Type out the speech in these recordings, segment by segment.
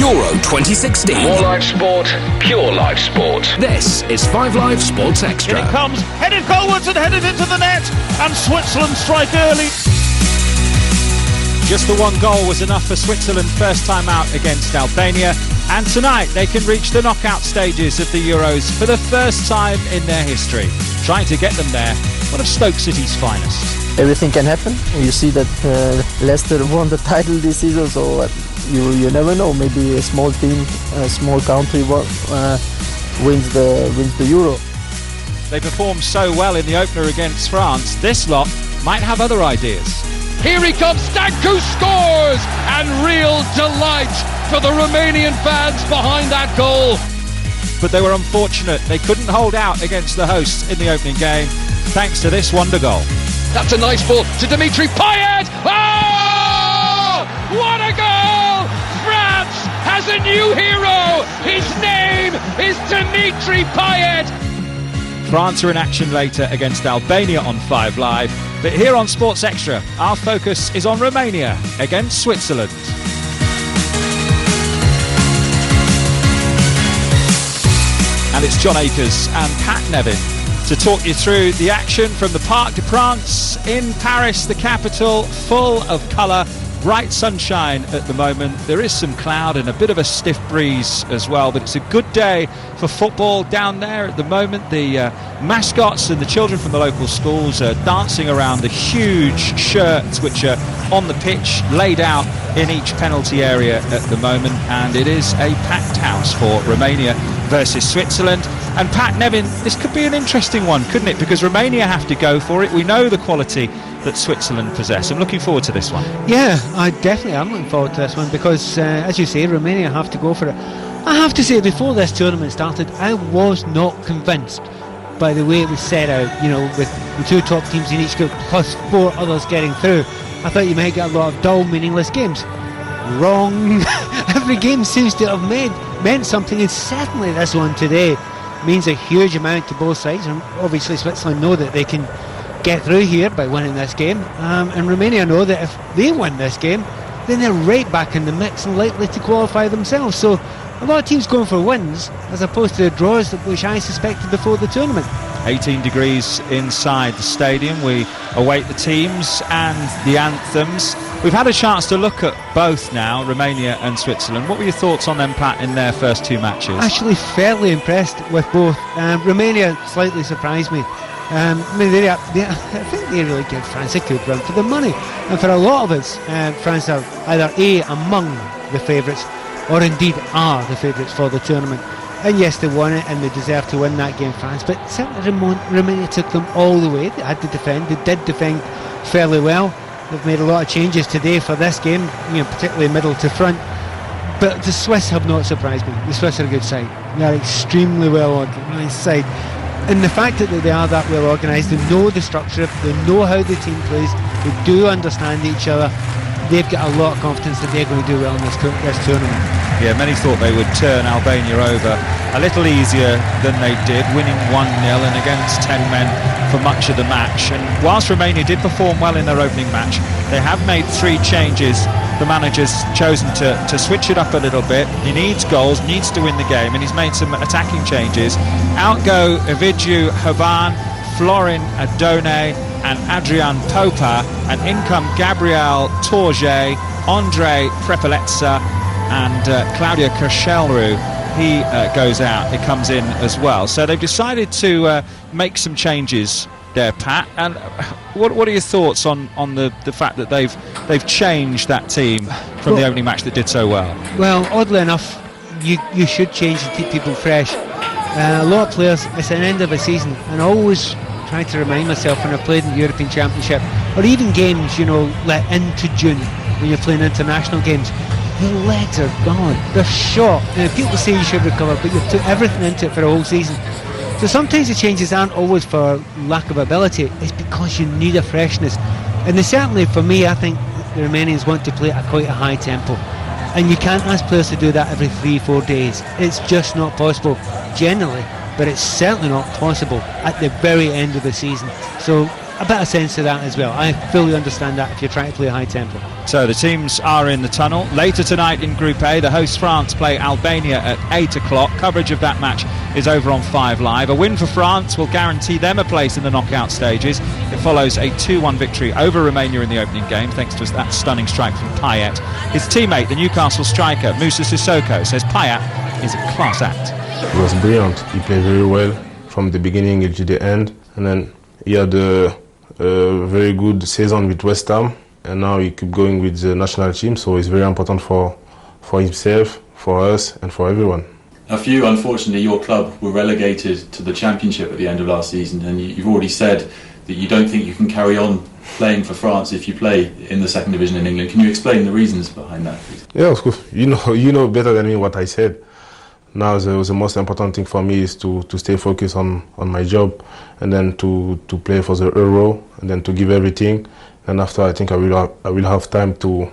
Euro 2016. More live sport, pure live sport. This is 5 Live Sports Extra. Here it comes, headed goalwards and headed into the net, and Switzerland strike early. Just the one goal was enough for Switzerland first time out against Albania, and tonight they can reach the knockout stages of the Euros for the first time in their history. Trying to get them there, one of Stoke City's finest. Everything can happen. You see that Leicester won the title this season, so you never know. Maybe a small team, a small country wins the Euro. They performed so well in the opener against France. This lot might have other ideas. Here he comes, Stanku scores! And real delight for the Romanian fans behind that goal. But they were unfortunate. They couldn't hold out against the hosts in the opening game, thanks to this wonder goal. That's a nice ball to Dimitri Payet! Oh! What a goal! France has a new hero! His name is Dimitri Payet! France are in action later against Albania on 5 Live, but here on Sports Extra, our focus is on Romania against Switzerland. And it's John Akers and Pat Nevin to talk you through the action from the Parc des Princes in Paris, the capital, full of colour. Bright sunshine at the moment. There is some cloud and a bit of a stiff breeze as well, but it's a good day for football down there at the moment. The mascots and the children from the local schools are dancing around the huge shirts which are on the pitch, laid out in each penalty area at the moment, and it is a packed house for Romania versus Switzerland. And Pat Nevin, this could be an interesting one, couldn't it? Because Romania have to go for it. We know the quality that Switzerland possess. I'm looking forward to this one. Yeah, I definitely am looking forward to this one because, as you say, Romania have to go for it. I have to say, before this tournament started, I was not convinced by the way it was set out, you know, with the two top teams in each group plus 4 others getting through. I thought you might get a lot of dull, meaningless games. Wrong. Every game seems to have meant something, and certainly this one today means a huge amount to both sides. And obviously Switzerland know that they can get through here by winning this game, and Romania know that if they win this game, then they're right back in the mix and likely to qualify themselves. So a lot of teams going for wins as opposed to draws, which I suspected before the tournament. 18 degrees inside the stadium. We await the teams and the anthems. We've had a chance to look at both now, Romania and Switzerland. What were your thoughts on them, Pat, in their first 2 matches? Actually fairly impressed with both. Romania slightly surprised me. I think they really give France a good run for the money, and for a lot of us, France are either among the favourites or indeed are the favourites for the tournament. And yes, they won it and they deserve to win that game, France, but certainly Romania took them all the way. They had to defend. They did defend fairly well. They've made a lot of changes today for this game, you know, particularly middle to front. But the Swiss have not surprised me. The Swiss are a good side. They are extremely well organised side. And the fact that they are that well organised, they know the structure, they know how the team plays, they do understand each other. They've got a lot of confidence that they're going to do well in this tournament. Yeah, many thought they would turn Albania over a little easier than they did, winning 1-0 and against 10 men for much of the match. And whilst Romania did perform well in their opening match, they have made 3 changes. The manager's chosen to switch it up a little bit. He needs goals, needs to win the game, and he's made some attacking changes. Out go Evidiu Hoban, Florin Adone and Adrian Popa, and in come Gabriel Torje, Andre Prepeleza and Claudia Kershellru. He goes out, he comes in as well. So they've decided to make some changes there, Pat. And what are your thoughts on the fact that they've changed that team from the opening match that did so well? Well, oddly enough, you should change to keep people fresh. A lot of players, it's an end of a season, and I always try to remind myself when I played in the European Championship, or even games, you know, let into June when you're playing international games, your legs are gone, they're shot. Now, people say you should recover, but you've put everything into it for a whole season. So sometimes the changes aren't always for lack of ability, it's because you need a freshness. And they certainly, for me, I think the Romanians want to play at quite a high tempo. And you can't ask players to do that every 3-4 days. It's just not possible, generally, but it's certainly not possible at the very end of the season. So a better sense of that as well. I fully understand that if you're trying to play high tempo. So the teams are in the tunnel. Later tonight in Group A, the host France play Albania at 8 o'clock. Coverage of that match is over on 5 Live. A win for France will guarantee them a place in the knockout stages. It follows a 2-1 victory over Romania in the opening game, thanks to that stunning strike from Payet. His teammate, the Newcastle striker, Moussa Sissoko, says Payet is a class act. It was brilliant. He played very well from the beginning to the end. And then he had a very good season with West Ham. And now he keep going with the national team. So it's very important for himself, for us, and for everyone. A few, unfortunately, your club were relegated to the Championship at the end of last season. And you've already said that you don't think you can carry on playing for France if you play in the second division in England. Can you explain the reasons behind that, please? Yeah, of course. You know better than me what I said. Now the most important thing for me is to stay focused on my job, and then to play for the Euro, and then to give everything. And after, I think I will have time to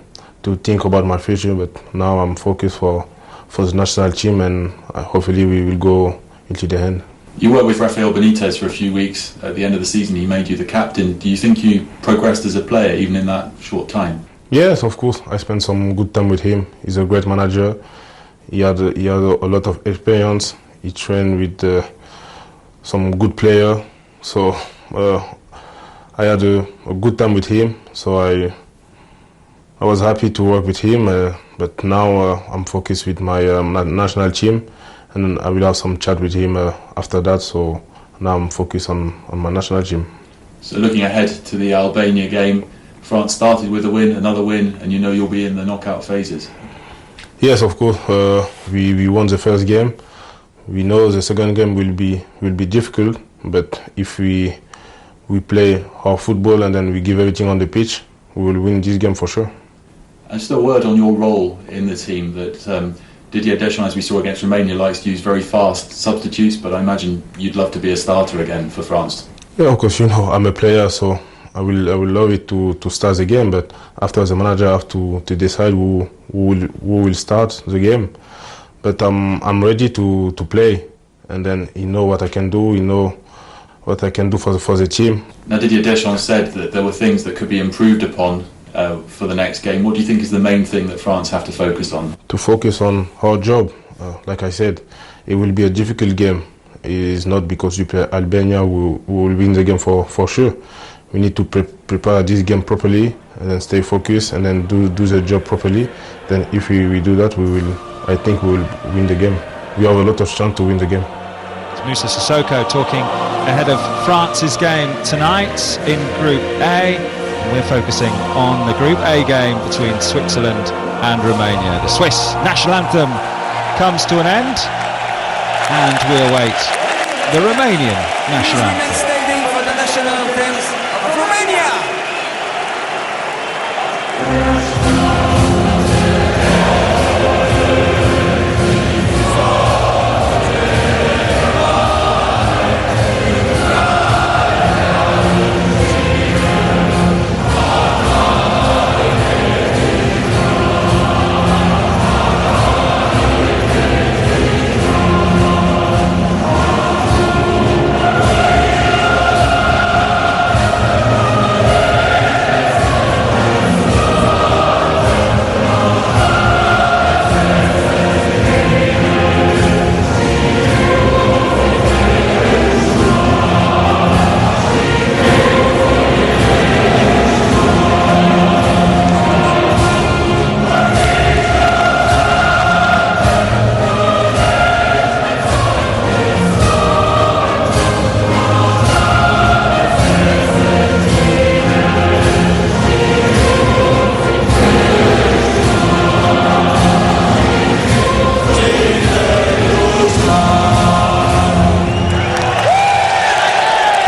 think about my future. But now I'm focused for the national team, and hopefully we will go into the end. You worked with Rafael Benitez for a few weeks. At the end of the season, he made you the captain. Do you think you progressed as a player even in that short time? Yes, of course. I spent some good time with him. He's a great manager. He had a lot of experience. He trained with some good players. So I had a good time with him. So I was happy to work with him. But now I'm focused with my national team. And I will have some chat with him after that. So now I'm focused on my national team. So looking ahead to the Albania game, France started with a win, another win, and you know you'll be in the knockout phases. Yes, of course. We won the first game. We know the second game will be difficult. But if we play our football and then we give everything on the pitch, we will win this game for sure. And just a word on your role in the team. That Didier Deschamps, as we saw against Romania, likes to use very fast substitutes, but I imagine you'd love to be a starter again for France. Yeah, of course, I'm a player, so I will love it to start the game, but after the manager have to decide who will start the game. But I'm ready to play, and then he know what I can do, he know what I can do for the team. Now Didier Deschamps said that there were things that could be improved upon for the next game. What do you think is the main thing that France have to focus on? To focus on our job. Like I said, it will be a difficult game. It is not because we play Albania who will win the game for sure. We need to prepare this game properly and then stay focused and then do the job properly. Then if we do that, I think we will win the game. We have a lot of chance to win the game. It's Moussa Sissoko talking ahead of France's game tonight in Group A. We're focusing on the Group A game between Switzerland and Romania. The Swiss national anthem comes to an end, and we await the Romanian national anthem.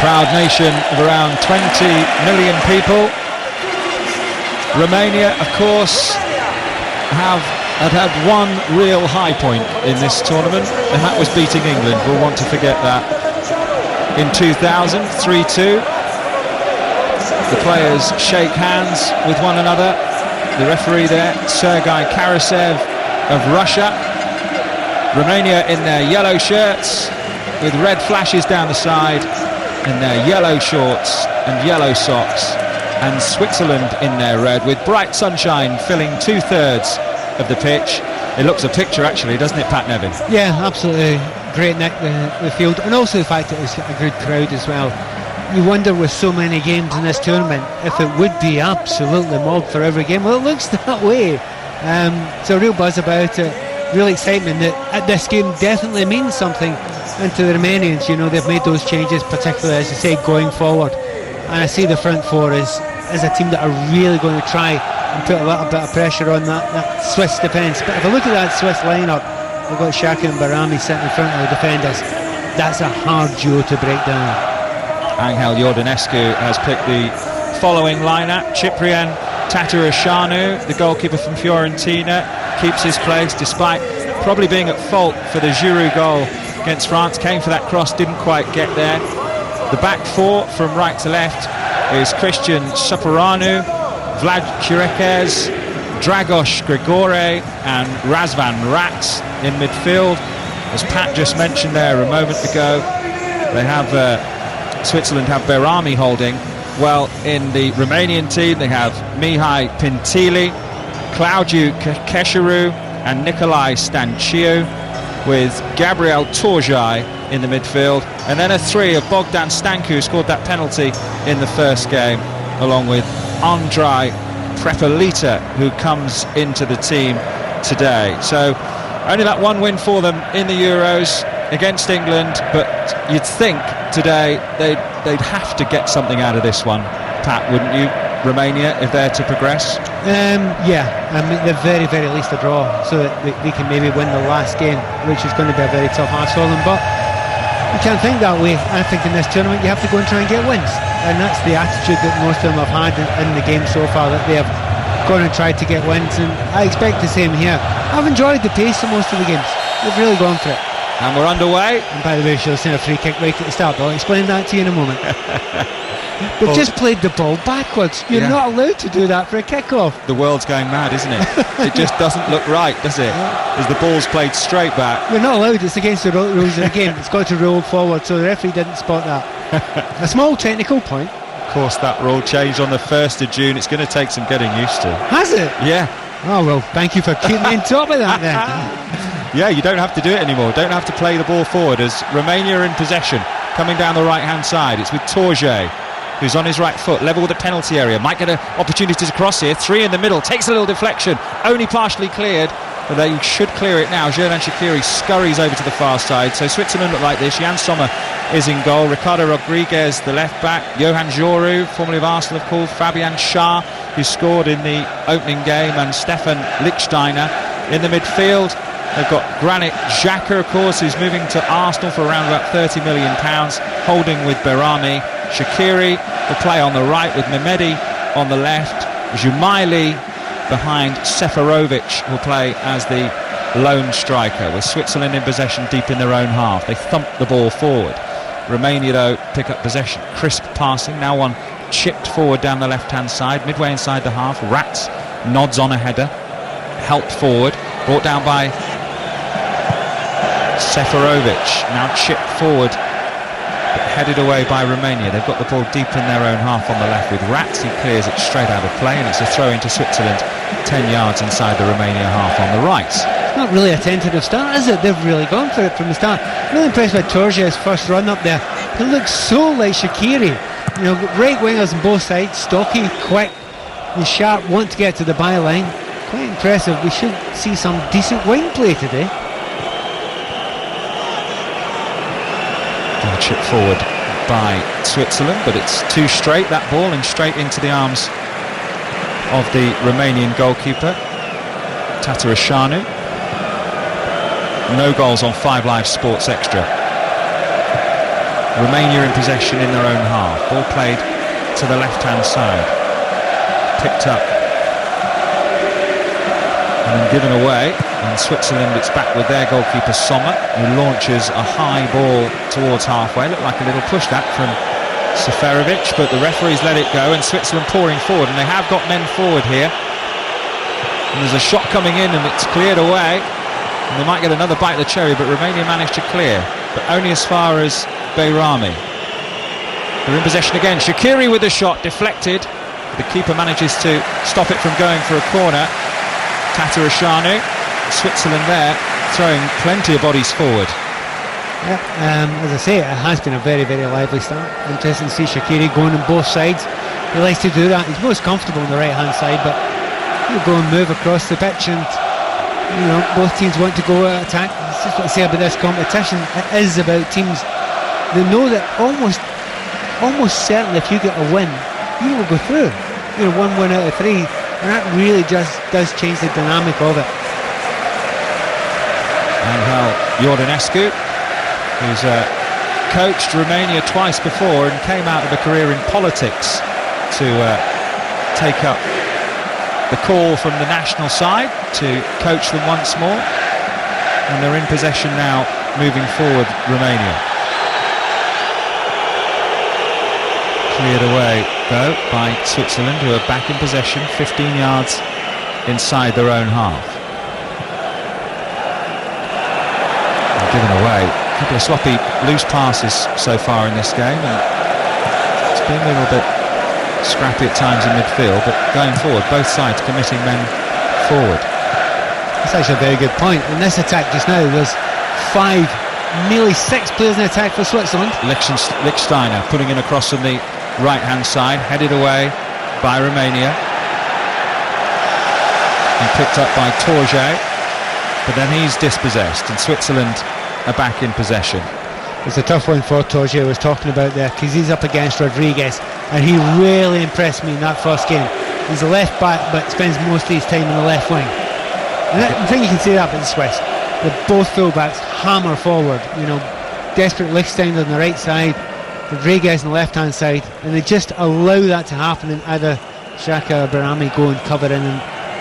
Proud nation of around 20 million people. Romania, of course, had had one real high point in this tournament, and that was beating England. We'll want to forget that. In 2000, 3-2. The players shake hands with one another. The referee there, Sergei Karasev of Russia. Romania in their yellow shirts with red flashes down the side. in their yellow shorts and yellow socks, and Switzerland in their red, with bright sunshine filling 2/3 of the pitch. It looks a picture, actually, doesn't it, Pat Nevin? Yeah, absolutely great nick, the field, and also the fact that it's got a good crowd as well. You wonder with so many games in this tournament if it would be absolutely mobbed for every game. Well, it looks that way. It's a real buzz about it, real excitement that this game definitely means something. And to the Romanians, you know, they've made those changes, particularly, as you say, going forward. And I see the front four as a team that are really going to try and put a little bit of pressure on that Swiss defence. But if I look at that Swiss lineup, they've got Xhaka and Barami sitting in front of the defenders. That's a hard duo to break down. Angel Iordanescu has picked the following lineup. Ciprian Tatarusanu, the goalkeeper from Fiorentina, keeps his place despite probably being at fault for the Giroud goal against France. Came for that cross, didn't quite get there. The back four from right to left is Christian Suparanu, Vlad Chiriches, Dragos Grigore and Razvan Rats in midfield. As Pat just mentioned there a moment ago, they have Switzerland have Berami holding. Well, in the Romanian team they have Mihai Pintili, Claudiu Kesheru and Nicolae Stanciu, with Gabriel Torjai in the midfield, and then a three of Bogdan Stancu, who scored that penalty in the first game, along with Andrei Prepelita, who comes into the team today. So only that one win for them in the Euros against England, but you'd think today they'd have to get something out of this one, Pat, wouldn't you? Romania, if they're to progress? Yeah, I mean, the very, very least a draw, so that they can maybe win the last game, which is going to be a very tough ask for them. But you can't think that way. I think in this tournament you have to go and try and get wins, and that's the attitude that most of them have had in the game so far, that they have gone and tried to get wins, and I expect the same here. I've enjoyed the pace of most of the games. They've really gone for it. And we're underway. And by the way, she'll send a free kick right at the start, but I'll explain that to you in a moment. They've just played the ball backwards. You're not allowed to do that for a kick-off. The world's going mad, isn't it? It just doesn't look right, does it? As the ball's played straight back. You're not allowed. It's against the rules of the game. It's got to roll forward, so the referee didn't spot that. A small technical point. Of course, that rule changed on the 1st of June. It's going to take some getting used to. Has it? Yeah. Oh, well, thank you for keeping me on top of that then. Yeah, you don't have to do it anymore. Don't have to play the ball forward, as Romania are in possession. Coming down the right-hand side, it's with Torjai, who's on his right foot, level with the penalty area. Might get an opportunity to cross here. Three in the middle, takes a little deflection, only partially cleared, but they should clear it now. Xherdan Shaqiri scurries over to the far side. So Switzerland look like this. Jan Sommer is in goal. Ricardo Rodriguez, the left back. Johan Joru, formerly of Arsenal, of course. Fabian Schär, who scored in the opening game, and Stefan Lichtsteiner in the midfield. They've got Granit Xhaka, of course, who's moving to Arsenal for around about £30 million, holding with Berami. Shaqiri will play on the right with Mehmedi on the left. Jumaili behind Seferovic will play as the lone striker, with Switzerland in possession deep in their own half. They thump the ball forward. Romania, though, pick up possession. Crisp passing, now one chipped forward down the left-hand side, midway inside the half. Rats nods on a header, helped forward, brought down by Seferovic, now chipped forward, but headed away by Romania. They've got the ball deep in their own half on the left with Rats. He clears it straight out of play, and it's a throw into Switzerland 10 yards inside the Romania half on the right. It's not really a tentative start, is it? They've really gone for it from the start. Really impressed with Torjai's first run up there. He looks so like Shaqiri. You know, right wingers on both sides, stocky, quick, and sharp, want to get to the byline. Quite impressive. We should see some decent wing play today. Chip forward by Switzerland, but it's too straight, that ball, and straight into the arms of the Romanian goalkeeper Tatarusanu. No goals on 5 Live Sports Extra. Romania in possession in their own half. Ball played to the left-hand side, picked up and then given away. And Switzerland, it's back with their goalkeeper Sommer, who launches a high ball towards halfway. Looked like a little push that from Seferovic, but the referees let it go, and Switzerland pouring forward, and they have got men forward here. And there's a shot coming in, and it's cleared away, and they might get another bite of the cherry, but Romania managed to clear, but only as far as Berami. They're in possession again. Shaqiri with the shot, deflected. The keeper manages to stop it from going for a corner. Tata Ashanu, Switzerland there, throwing plenty of bodies forward. Yeah, as I say, it has been a very, very lively start. Interesting to see Shaqiri going on both sides. He likes to do that. He's most comfortable on the right hand side, but he'll go and move across the pitch, and both teams want to go attack. That's just what I say about this competition. It is about teams. They know that almost certainly if you get a win, you will go through. 1 win out of 3, and that really just does change the dynamic of it. Angel Iordanescu, who's coached Romania twice before and came out of a career in politics to take up the call from the national side to coach them once more, and they're in possession now, moving forward, Romania. Cleared away though by Switzerland, who are back in possession, 15 yards inside their own half. And given away a couple of sloppy loose passes so far in this game, and it's been a little bit scrappy at times in midfield, but going forward, both sides committing men forward. That's actually a very good point. In this attack just now, there's 5, nearly 6 players in attack for Switzerland. Lichtsteiner putting in across from the right hand side, headed away by Romania and picked up by Torje, but then he's dispossessed and Switzerland are back in possession. It's a tough one for Torje, I was talking about there, because he's up against Rodriguez, and he really impressed me in that first game. He's a left back but spends most of his time in the left wing, and I think you can say that about the Swiss. They're both fullbacks, hammer forward, desperate Lichtsteiner on the right side, Rodriguez on the left hand side, and they just allow that to happen, and either Xhaka or Barami go and cover in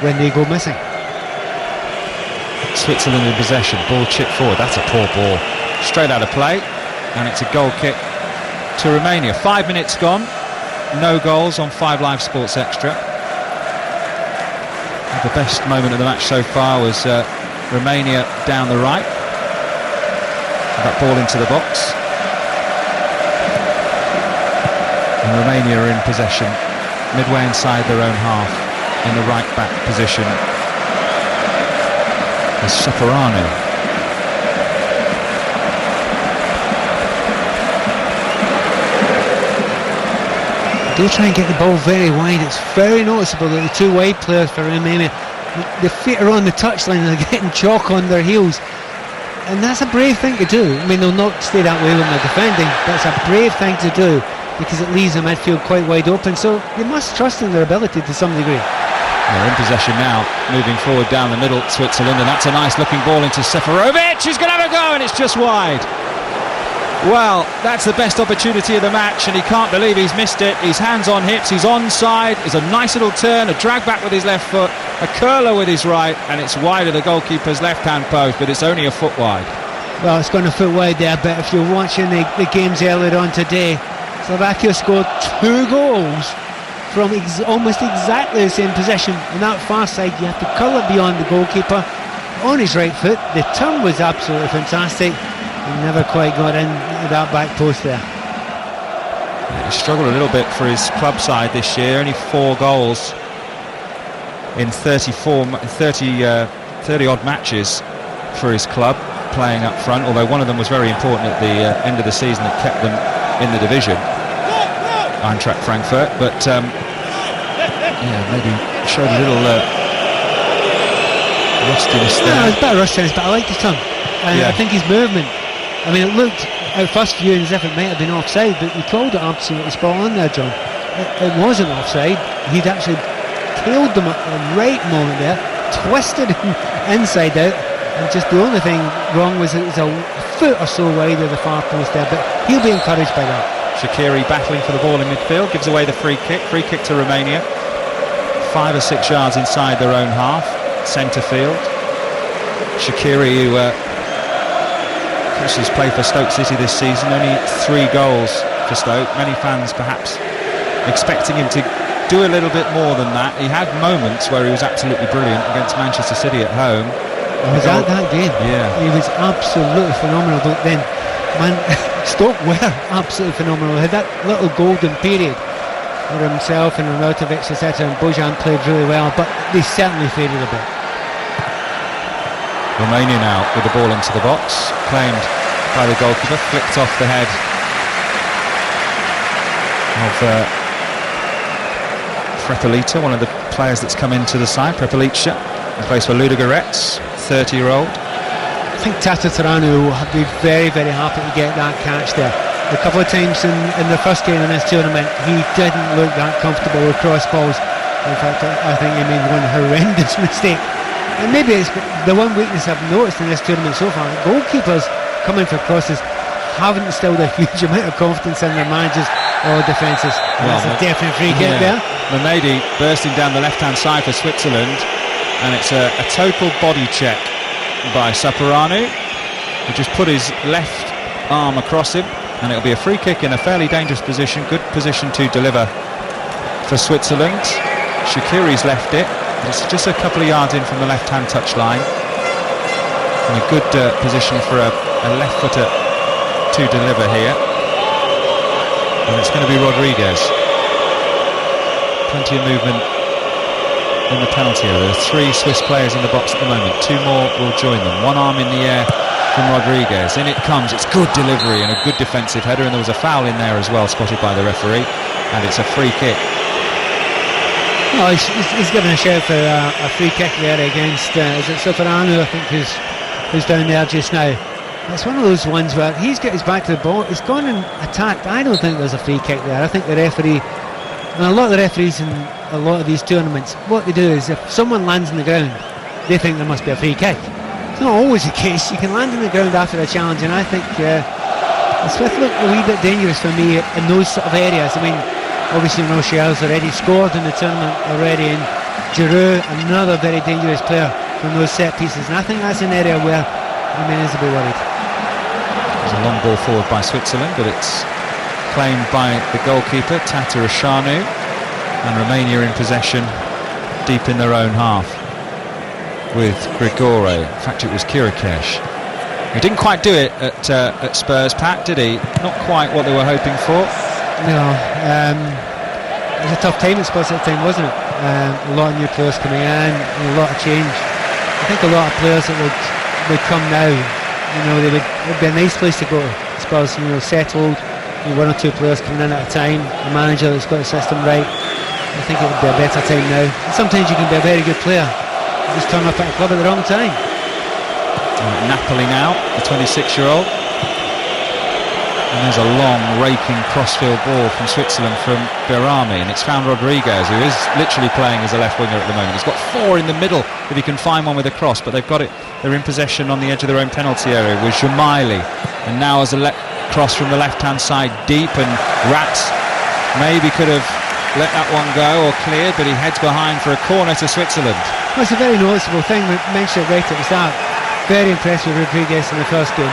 when they go missing. Switzerland in possession, ball chipped forward. That's a poor ball, straight out of play, and it's a goal kick to Romania. 5 minutes gone, no goals on 5 Live Sports Extra. The best moment of the match so far was Romania down the right, that ball into the box. And Romania are in possession, midway inside their own half, in the right back position. Is Seferanu. They try and get the ball very wide. It's very noticeable that the 2 wide players for Romania, the feet are on the touchline and they're getting chalk on their heels. And that's a brave thing to do. I mean, they'll not stay that way when they're defending, but it's a brave thing to do, because it leaves the midfield quite wide open, so they must trust in their ability to some degree. They're in possession now, moving forward down the middle, Switzerland, and that's a nice looking ball into Seferovic, who's going to have a go, and it's just wide. Well, that's the best opportunity of the match, and he can't believe he's missed it. He's hands on hips, he's onside, there's a nice little turn, a drag back with his left foot, a curler with his right, and it's wide of the goalkeeper's left hand post, but it's only a foot wide. Well, it's gone a foot wide there, but if you're watching the games earlier on today, Slovakia scored 2 goals from almost exactly the same position. On that far side, you have to curl it beyond the goalkeeper on his right foot. The turn was absolutely fantastic. He never quite got in that back post there. He struggled a little bit for his club side this year. Only 4 goals in 30 odd matches for his club, playing up front, although one of them was very important at the end of the season that kept them in the division, Eintracht Frankfurt, but maybe showed a little rustiness there. No, it's a bit of rustiness, but I like his turn, and I think his movement, I mean, it looked at first view as if it might have been offside, but he called it absolutely spot on there, John. It wasn't offside. He'd actually tailed them at the right moment there, twisted him inside out, and just the only thing wrong was it was a foot or so wide of the far post there, but he'll be encouraged by that. Shaqiri battling for the ball in midfield, gives away the free kick to Romania. 5 or 6 yards inside their own half, centre field. Shaqiri, who has played for Stoke City this season, only 3 goals for Stoke. Many fans perhaps expecting him to do a little bit more than that. He had moments where he was absolutely brilliant against Manchester City at home. He was at that game. Yeah, he was absolutely phenomenal. But then, man, Stoke were absolutely phenomenal. They had that little golden period where himself and Arnautovic, etc. and Bojan played really well, but they certainly faded a bit. Romania now with the ball into the box, claimed by the goalkeeper, flicked off the head of Prepelica, one of the players that's come into the side. Prepelica in place for Ludogorets, 30-year-old. I think Tata Tirana will be very, very happy to get that catch there. A couple of times in the first game in this tournament, he didn't look that comfortable with cross balls. In fact, I think he made one horrendous mistake. And maybe it's the one weakness I've noticed in this tournament so far. Goalkeepers coming for crosses haven't instilled a huge amount of confidence in their managers or defences. That's a definite free kick there. Mamedi bursting down the left-hand side for Switzerland, and it's a total body check by Saparanu, who just put his left arm across him, and it'll be a free kick in a fairly dangerous position. Good position to deliver for Switzerland. Shaqiri's left it. It's just a couple of yards in from the left-hand touchline, and a good position for a left footer to deliver here. And it's going to be Rodriguez. Plenty of movement in the penalty area. There are 3 Swiss players in the box at the moment. 2 more will join them. One arm in the air from Rodriguez. In it comes. It's good delivery and a good defensive header, and there was a foul in there as well, spotted by the referee, and it's a free kick. No, he's given a shout for a free kick there against is it Soferano, I think, who's down there just now. It's one of those ones where he's got his back to the ball, he's gone and attacked. I don't think there's a free kick there. I think the referee, and a lot of the referees in a lot of these tournaments, what they do is if someone lands on the ground, they think there must be a free kick. It's not always the case. You can land on the ground after a challenge, and I think Smith looked a wee bit dangerous for me in those sort of areas. I mean, obviously Rochel's already scored in the tournament already, and Giroud, another very dangerous player from those set pieces, and I think that's an area where Romania is a bit worried. There's a long ball forward by Switzerland, but it's claimed by the goalkeeper Tata Ashanu, and Romania in possession deep in their own half with Grigore. In fact, it was Kirikesh. He didn't quite do it at Spurs, Pat, did he? Not quite what they were hoping for. No, it was a tough time at Spurs at the time, wasn't it? A lot of new players coming in, and a lot of change. I think a lot of players that would come now, it would be a nice place to go. Spurs, settled, 1 or 2 players coming in at a time, a manager that's got the system right. I think it would be a better time now. And sometimes you can be a very good player, you just turn up at a club at the wrong time. Napoli now, the 26-year-old. And there's a long, raking crossfield ball from Switzerland from Berami, and it's found Rodriguez, who is literally playing as a left winger at the moment. He's got 4 in the middle if he can find one with a cross, but they've got it. They're in possession on the edge of their own penalty area with Jamaili, and now as a cross from the left-hand side deep, and Rats maybe could have let that one go or cleared, but he heads behind for a corner to Switzerland. Well, it's a very noticeable thing. We mentioned it right at the start. Very impressed with Rodriguez in the first game,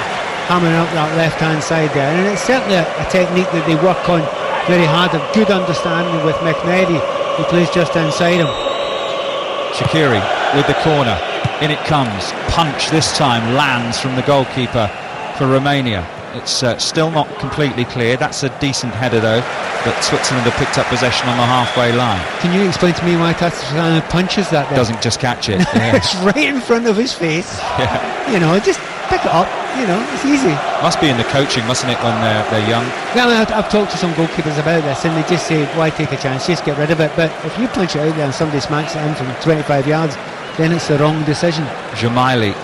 hammering up that left-hand side there, and it's certainly a technique that they work on very hard. A good understanding with McNedy, who plays just inside him. Shaqiri with the corner, in it comes. Punch this time lands from the goalkeeper for Romania. It's still not completely clear. That's a decent header though, but Switzerland have picked up possession on the halfway line. Can you explain to me why Tata punches that there? Doesn't just catch it. It's right in front of his face. Yeah. Just pick it up. It's easy. Must be in the coaching, mustn't it, when they're young? Well, I've talked to some goalkeepers about this, and they just say, why take a chance, just get rid of it. But if you punch it out there and somebody smacks it in from 25 yards, then it's the wrong decision. Jamaili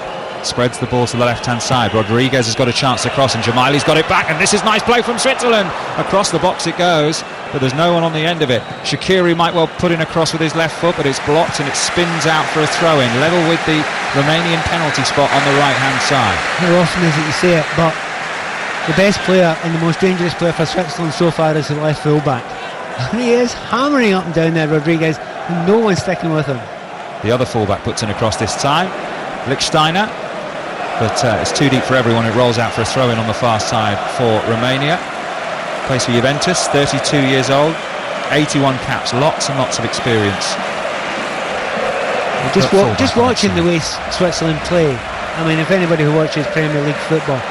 spreads the ball to the left-hand side. Rodriguez has got a chance to cross, and Jamaili's got it back, and this is nice play from Switzerland. Across the box it goes, but there's no one on the end of it. Shaqiri might well put in a cross with his left foot, but it's blocked, and it spins out for a throw-in, level with the Romanian penalty spot on the right-hand side. How often is it you say it, but the best player and the most dangerous player for Switzerland so far is the left full-back. He is hammering up and down there, Rodriguez, and no one's sticking with him. The other full-back puts in a cross this time, Lichtsteiner, but it's too deep for everyone. It rolls out for a throw-in on the far side for Romania. Plays for Juventus, 32 years old, 81 caps, lots and lots of experience. Just watching the way Switzerland play, I mean, if anybody who watches Premier League football,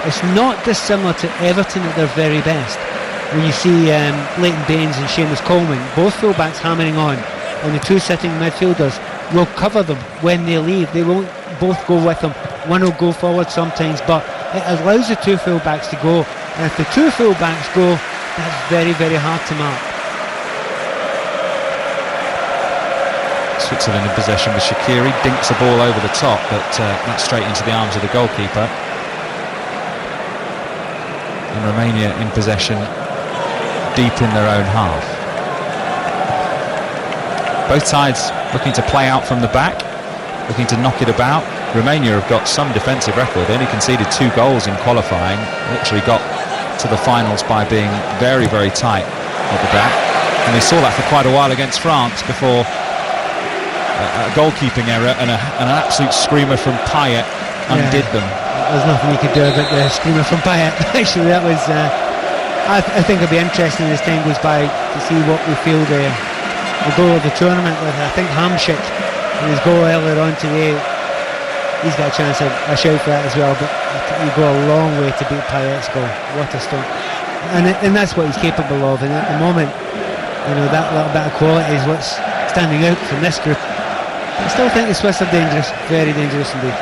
It's not dissimilar to Everton at their very best. When you see Leighton Baines and Seamus Coleman, both fullbacks hammering on, and the two sitting midfielders will cover them when they leave. They won't both go with them. One will go forward sometimes, but it allows the two fullbacks to go. And if the two fullbacks go, that's very, very hard to mark. Switzerland in possession with Shaqiri, dinks the ball over the top, but that's straight into the arms of the goalkeeper. And Romania in possession, deep in their own half. Both sides looking to play out from the back, looking to knock it about. Romania have got some defensive record. They only conceded 2 goals in qualifying, literally got to the finals by being very, very tight at the back. And they saw that for quite a while against France before a goalkeeping error and an absolute screamer from Payet undid them. There's nothing you could do about the screamer from Payet. Actually, that was... I think it'll be interesting as time goes by to see what we feel the goal of the tournament with. I think Hamšík, in his goal earlier on today, he's got a chance of a shout for that as well, but you go a long way to beat Payet's goal. What a start. And that's what he's capable of, and at the moment, you know, that little bit of quality is what's standing out from this group. I still think the Swiss are dangerous, very dangerous indeed.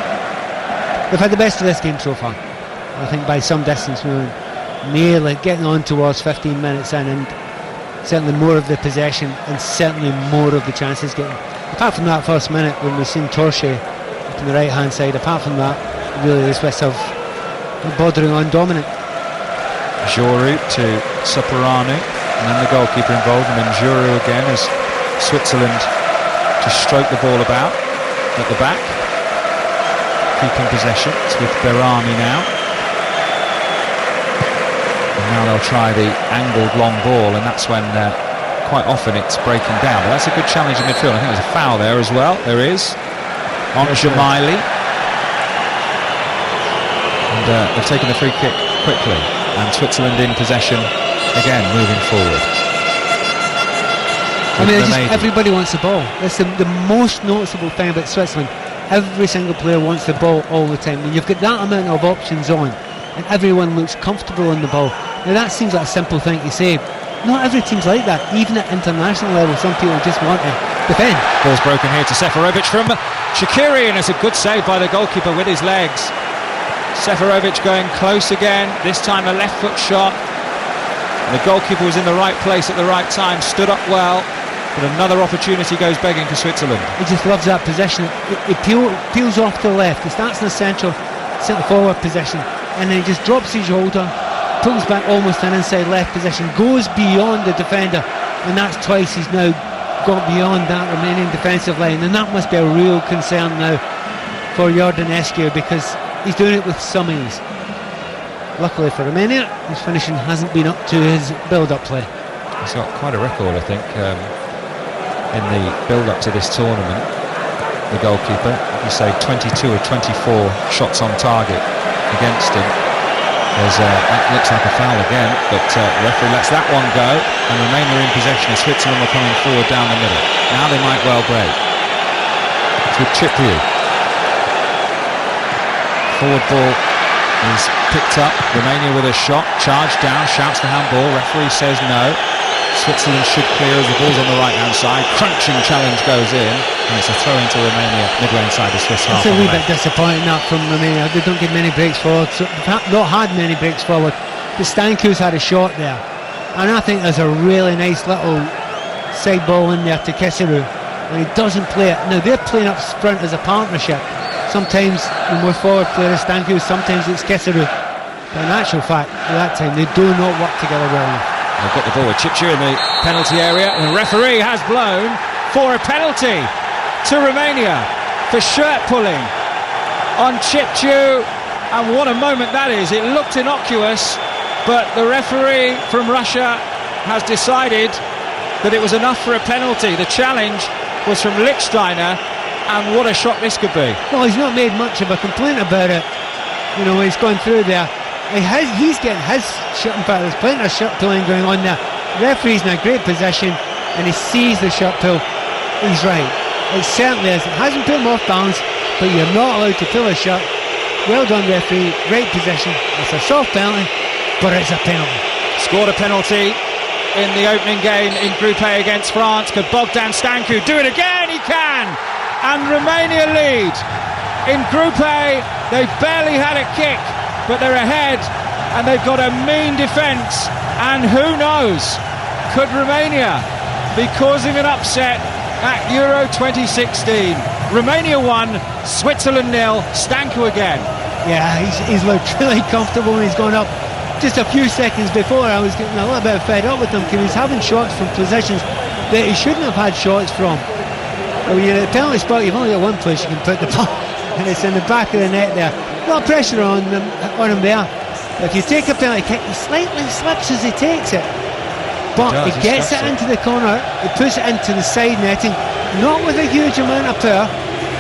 They've had the best of this game so far. I think by some distance. We were nearly getting on towards 15 minutes in, and certainly more of the possession and certainly more of the chances getting. Apart from that first minute when we've seen Torshäll to the right hand side, apart from that, really the Swiss have bordering on dominant. Joru to Soperano, and then the goalkeeper involved, and then Joru again as Switzerland to stroke the ball about at the back, keeping possession. It's with Berami now. And now they'll try the angled long ball, and that's when quite often it's breaking down. But that's a good challenge in midfield. I think there's a foul there as well. There is. On Jamaili. And they've taken the free kick quickly. And Switzerland in possession again, moving forward. I mean, everybody wants the ball. That's the most noticeable thing about Switzerland. Every single player wants the ball all the time. When you've got that amount of options on, and everyone looks comfortable on the ball. Now that seems like a simple thing to say. Not every team's like that. Even at international level, some people just want to defend. Ball's broken here to Seferovic from Shaqiri, and it's a good save by the goalkeeper with his legs. Seferovic going close again. This time a left foot shot. And the goalkeeper was in the right place at the right time, stood up well. But another opportunity goes begging for Switzerland. He just loves that position. It peels off to the left. He starts in the centre forward position, and then he just drops his shoulder, pulls back almost an inside left position, goes beyond the defender, and that's twice he's now got beyond that Romanian defensive line, and that must be a real concern now for Iordanescu, because he's doing it with some ease. Luckily for Romania, his finishing hasn't been up to his build-up play. He's got quite a record, I think. In the build-up to this tournament, the goalkeeper, you say 22 or 24 shots on target against him. That looks like a foul again, but the referee lets that one go, and Romania in possession as Switzerland were coming forward down the middle. Now they might well break. It's with Chipriu. Forward ball is picked up. Romania with a shot, charged down, shouts the handball. Referee says no. Switzerland should clear as the ball's on the right-hand side. Crunching challenge goes in, and it's a throw into Romania midway inside the Swiss half. It's a wee bit disappointing that from Romania. They don't get many breaks forward. So they've not had many breaks forward. But Stanku's had a shot there, and I think there's a really nice little side ball in there to Kesseru, and he doesn't play it. Now they're playing up front as a partnership. Sometimes the more forward player is Stanku, sometimes it's Kesseru. But in actual fact, at that time they do not work together well enough. They've got the ball with Chipriu in the penalty area, and the referee has blown for a penalty to Romania for shirt pulling on Chipriu, and what a moment that is. It looked innocuous, but the referee from Russia has decided that it was enough for a penalty. The challenge was from Lichtsteiner, and what a shot this could be. Well, he's not made much of a complaint about it. You know, he's gone through there. He's getting his shot. In fact, there's plenty of shot pulling going on there. The referee's in a great position, and he sees the shot pull. He's right. It certainly is. It hasn't put him off balance, but you're not allowed to pull a shot well done referee, great position. It's a soft penalty, but it's a penalty. Scored a penalty in the opening game in Group A against France. Could Bogdan Stancu do it again? He can! And Romania lead. In Group A, they've barely had a kick, but they're ahead, and they've got a mean defence. And who knows, could Romania be causing an upset at Euro 2016? Romania 1, Switzerland 0, Stancu again. Yeah, he's looked really comfortable when he's gone up. Just a few seconds before, I was getting a little bit fed up with him because he's having shots from positions that he shouldn't have had shots from. Well, when you're at the penalty spot, you've only got one place you can put the ball, and it's in the back of the net there. A lot of pressure on him there. If you take a penalty kick, he slightly slips as he takes it. But he gets it into the corner, he puts it into the side netting, not with a huge amount of power.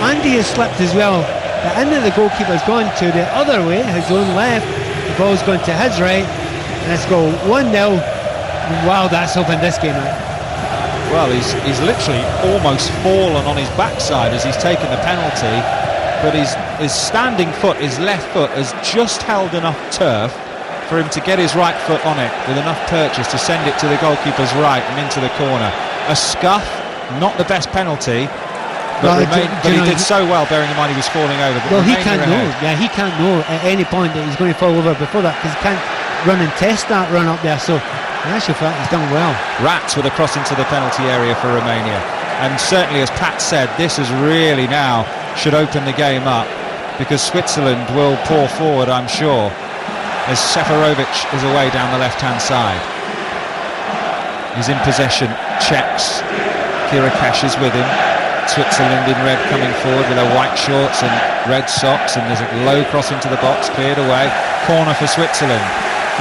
Andy has slipped as well. The end of the goalkeeper's gone to the other way, his own left. The ball's gone to his right, and let's go 1-0. Wow, that's opened this game out. Well, he's literally almost fallen on his backside as he's taken the penalty, but his standing foot, his left foot, has just held enough turf for him to get his right foot on it with enough purchase to send it to the goalkeeper's right and into the corner. A scuff, not the best penalty, but, he did so well, bearing in mind he was falling over. But well, he can't know. Yeah, he can't know at any point that he's going to fall over before that, because he can't run and test that run up there. So in actual fact, he's done well. Rats with a cross into the penalty area for Romania, and certainly, as Pat said, this is really now should open the game up, because Switzerland will pour forward, I'm sure, as Seferovic is away down the left-hand side. He's in possession, checks. Kirikesh is with him. Switzerland in red coming forward with their white shorts and red socks, and there's a low cross into the box, cleared away. Corner for Switzerland.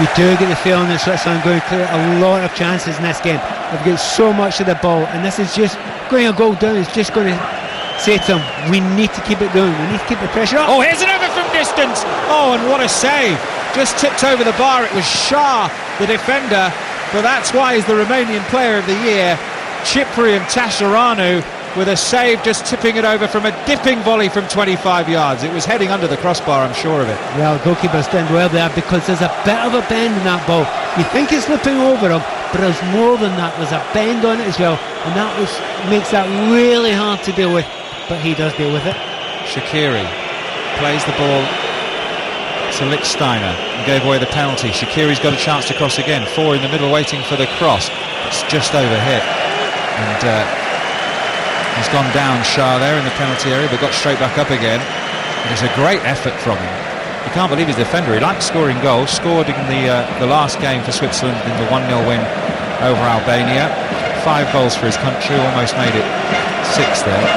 You do get the feeling that Switzerland are going to clear a lot of chances in this game. They've got so much of the ball, and this is just going a goal down. It's just going to say to them, we need to keep it going, we need to keep the pressure up. Oh, here's another from distance. Oh, and what a save. Just tipped over the bar. It was Shah, the defender, but that's why he's the Romanian Player of the Year. Ciprian Tasaranu with a save, just tipping it over from a dipping volley from 25 yards. It was heading under the crossbar, I'm sure of it. Well, goalkeeper's done well there, because there's a bit of a bend in that ball. You think it's slipping over him, but there's more than that. There's a bend on it as well, and that makes that really hard to deal with, but he does deal with it. Shaqiri plays the ball to Lichtsteiner and gave away the penalty. Shaqiri's got a chance to cross again. Four in the middle waiting for the cross. It's just over hit, and he's gone down, Shah, there in the penalty area, but got straight back up again. And it's a great effort from him. You can't believe his defender. He likes scoring goals. Scored in the last game for Switzerland in the 1-0 win over Albania. 5 goals for his country, almost made it 6 there.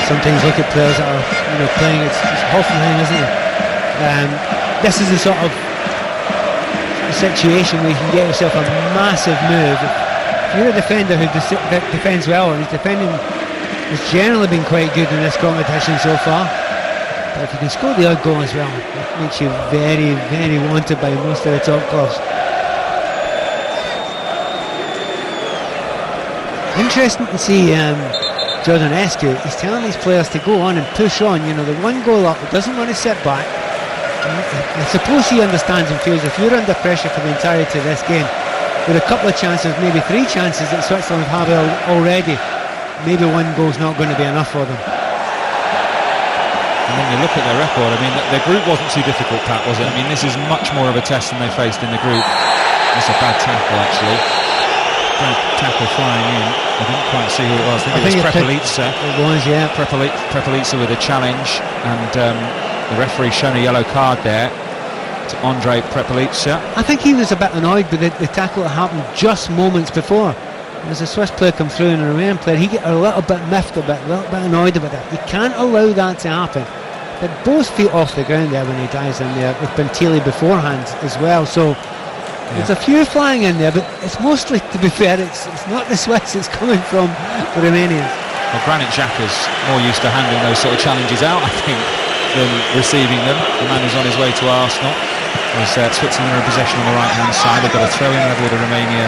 Sometimes look at players that are playing. It's Hoffenheim, isn't it? This is the sort of situation where you can get yourself a massive move. If you're a defender who defends well, and his defending has generally been quite good in this competition so far, but if you can score the odd goal as well, it makes you very, very wanted by most of the top clubs. Interesting to see Jordan Escu. He's telling these players to go on and push on. The one goal up, doesn't want to sit back. I suppose he understands and feels if you're under pressure for the entirety of this game, with a couple of chances, maybe 3 chances that Switzerland have already, maybe one goal's not going to be enough for them. And when you look at their record, I mean, their group wasn't too difficult, Pat, was it? I mean, this is much more of a test than they faced in the group. It's a bad tackle, actually. Bad tackle flying in. I didn't quite see who it was. I think it was Prepelica. It was, yeah. Prepelica with a challenge, and the referee shown a yellow card there to Andre Prepelica. I think he was a bit annoyed with the tackle that happened just moments before. As a Swiss player come through and a Romanian player, he get a little bit miffed, a little bit annoyed about that. You can't allow that to happen. But both feet off the ground there when he dives in there, with Bentili beforehand as well. So there's a few flying in there, but it's mostly, to be fair, it's not the Swiss, it's coming from the Romanians. Well, Granit Xhaka's more used to handling those sort of challenges out, I think, than receiving them. The man is on his way to Arsenal. As Switzerland are in possession on the right-hand side, they've got a throw-in level with the Romania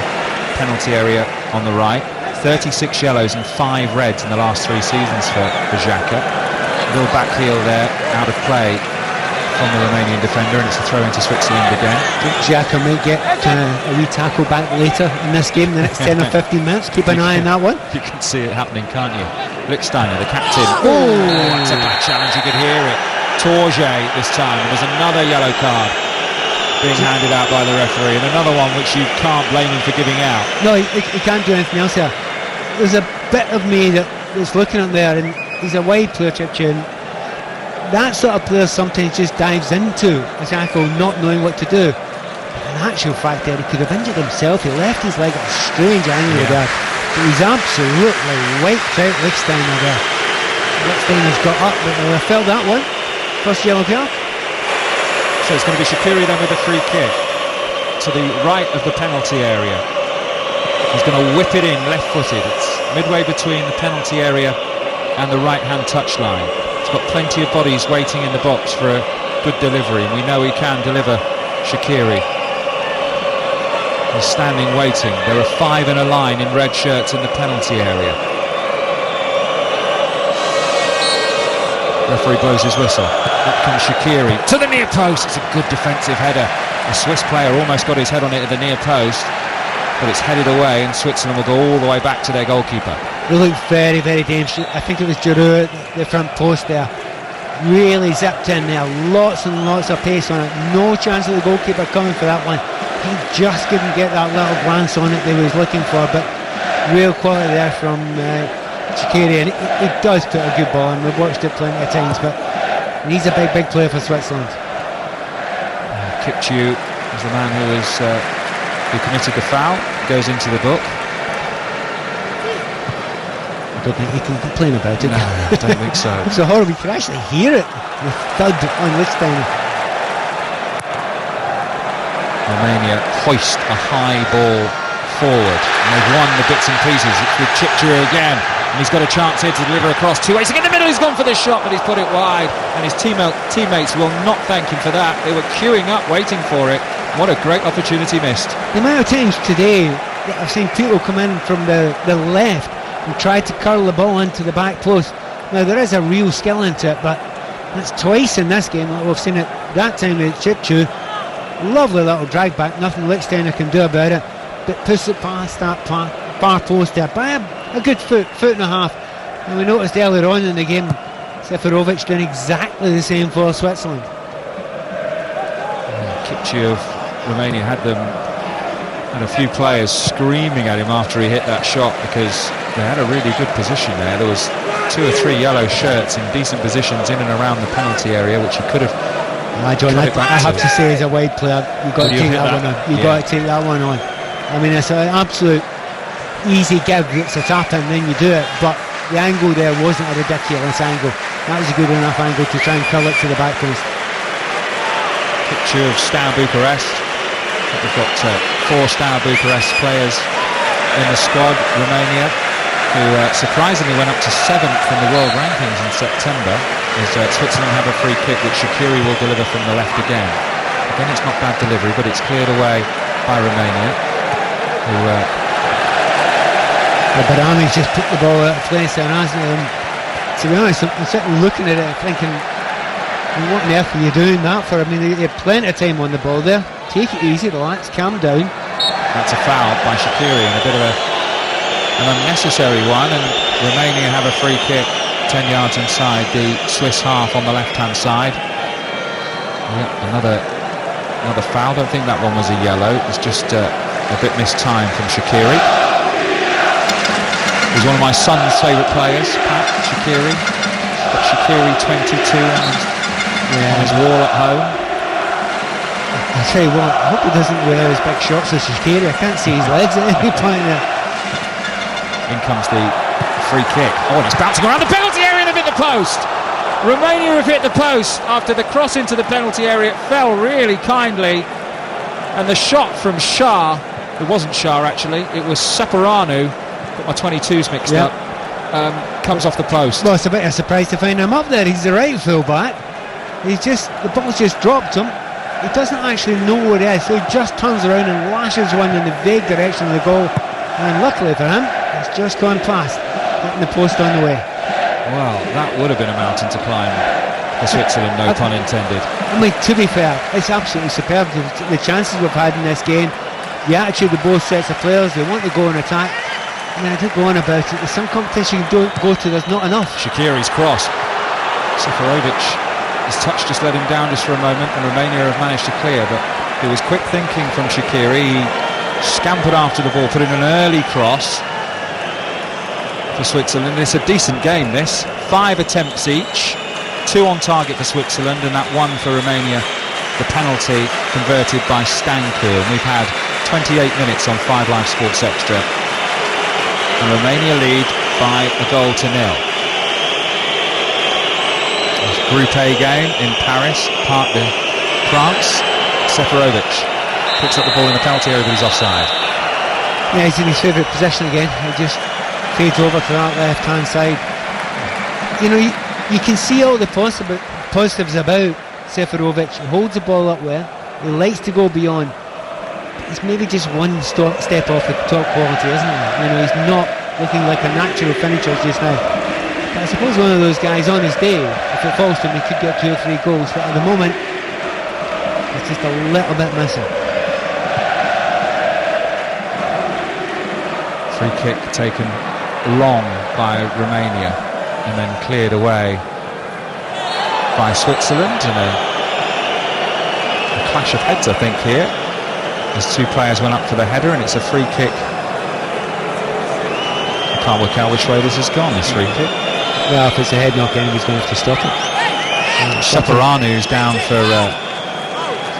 penalty area on the right. 36 yellows and 5 reds in the last 3 seasons for Xhaka. Little back heel there, out of play from the Romanian defender, and it's a throw into Switzerland again. I think Xhaka might get a wee tackle back later in this game, the next 10 or 15 minutes. Keep an eye on that one. You can see it happening, can't you? Lichtsteiner, the captain. Oh, that's a bad challenge, you could hear it. Torje this time, and there's another yellow card being handed out by the referee, and another one which you can't blame him for giving out. No, he can't do anything else here. There's a bit of me that's looking at there, and he's a wide player, Chipchun. That sort of player sometimes just dives into a tackle not knowing what to do. In actual fact there, he could have injured himself. He left his leg at a strange angle there. But he's absolutely wiped out Lichtsteiner there. Lichtsteiner's got up, but they felt that one. First yellow card. So it's going to be Shaqiri then with a free kick to the right of the penalty area. He's going to whip it in left-footed. It's midway between the penalty area and the right-hand touchline. He's got plenty of bodies waiting in the box for a good delivery, and we know he can deliver. Shaqiri. He's standing waiting. There are 5 in a line in red shirts in the penalty area. Referee blows his whistle. Up comes Shaqiri to the near post. It's a good defensive header. The Swiss player almost got his head on it at the near post, but it's headed away, and Switzerland will go all the way back to their goalkeeper. They look very, very dangerous. I think it was Giroud at the front post there. Really zipped in there. Lots and lots of pace on it. No chance of the goalkeeper coming for that one. He just couldn't get that little glance on it that he was looking for, but real quality there from Shaqiri, and he does put a good ball in. We've watched it plenty of times, but he's a big, big player for Switzerland. Kipchu is the man who committed the foul. Goes into the book. I don't think he can complain about it. No, I don't think so. It's so horrible. You can actually hear it. The thud on Lichtsteiner. Romania hoist a high ball forward, and they've won the bits and pieces. It's with Chipchuru again, and he's got a chance here to deliver across two ways. In the middle, he's gone for the shot, but he's put it wide, and his teammates will not thank him for that. They were queuing up waiting for it. What a great opportunity missed. The amount of times today that I've seen people come in from the left and try to curl the ball into the back post. Now there is a real skill into it, but that's twice in this game. We've seen it that time with Chipchu. Lovely little drag back, nothing Lichtsteiner can do about it, but puts it past that far post there by a good foot and a half. And we noticed earlier on in the game Seferovic doing exactly the same for Switzerland. Kipchu of Romania had a few players screaming at him after he hit that shot, because they had a really good position there. There was 2 or 3 yellow shirts in decent positions in and around the penalty area, which he could have. John, I have to say, as a wide player, you've got to take that one on. You've got to take that one on. I mean, it's an absolute easy give. It's a tap in, then you do it. But the angle there wasn't a ridiculous angle. That was a good enough angle to try and curl it to the back post. Picture of Steaua Bucharest. We've got 4 Steaua Bucharest players in the squad. Romania, who surprisingly went up to 7th in the world rankings in September, as Switzerland have a free kick which Shaqiri will deliver from the left again. Again, it's not bad delivery, but it's cleared away by Romania, who Barami's just put the ball out of place there, hasn't he? And to be honest, I'm sitting looking at it thinking, what on earth are you doing that for? I mean, they had plenty of time on the ball there. Take it easy, relax, calm down. That's a foul by Shaqiri, and a bit of an unnecessary one, and Romania have a free kick 10 yards inside the Swiss half on the left-hand side. Yep, another foul. Don't think that one was a yellow. It's just a bit missed time from Shaqiri. He's one of my son's favourite players, Pat Shaqiri. Got Shaqiri 22 on his wall at home. I tell you what, I hope he doesn't wear his big shorts as Shaqiri. I can't see his legs at any point there. In comes the free kick. Oh, and it's bouncing around the penalty area and they've hit the post. Romania have hit the post after the cross into the penalty area. It fell really kindly, and the shot from Shah, it wasn't Shah actually, it was Separanu, got my 22s mixed up, comes off the post. Well, it's a bit of a surprise to find him up there. He's the right full back. The ball's just dropped him. He doesn't actually know where he is, so he just turns around and lashes one in the vague direction of the goal, and luckily for him, it's just gone past, hitting the post on the way. Well, that would have been a mountain to climb for Switzerland, no pun intended. I mean, to be fair, it's absolutely superb. The chances we've had in this game, the attitude of both sets of players, they want to go and attack. I mean, I don't go on about it. There's some competition you don't go to, there's not enough. Shaqiri's cross. Seferovic, his touch just let him down just for a moment, and Romania have managed to clear, but it was quick thinking from Shaqiri. He scampered after the ball, put in an early cross for Switzerland. It's a decent game, this. 5 attempts each, 2 on target for Switzerland, and that one for Romania, the penalty converted by Stanku. And we've had 28 minutes on 5 Live Sports Extra, and Romania lead by a goal to nil. Group A game in Paris, Parc de France. Seferovic picks up the ball in the penalty area, but he's offside. Yeah, he's in his favourite position again. He just fades over to that left-hand side. You know, you can see all the positives about Seferovic. He holds the ball up well. He likes to go beyond. He's maybe just one step off the top quality, isn't he? You know, he's not looking like a natural finisher just now. But I suppose one of those guys on his day, if it falls to him, he could get 2 or 3 goals. But at the moment, it's just a little bit missing. Free kick taken long by Romania and then cleared away by Switzerland, and a clash of heads, I think, here as 2 players went up for the header, and it's a free kick. I can't work out which way this has gone, this free kick. Well, if it's a head knock, anybody's going to have to stop it. Shaparano's down for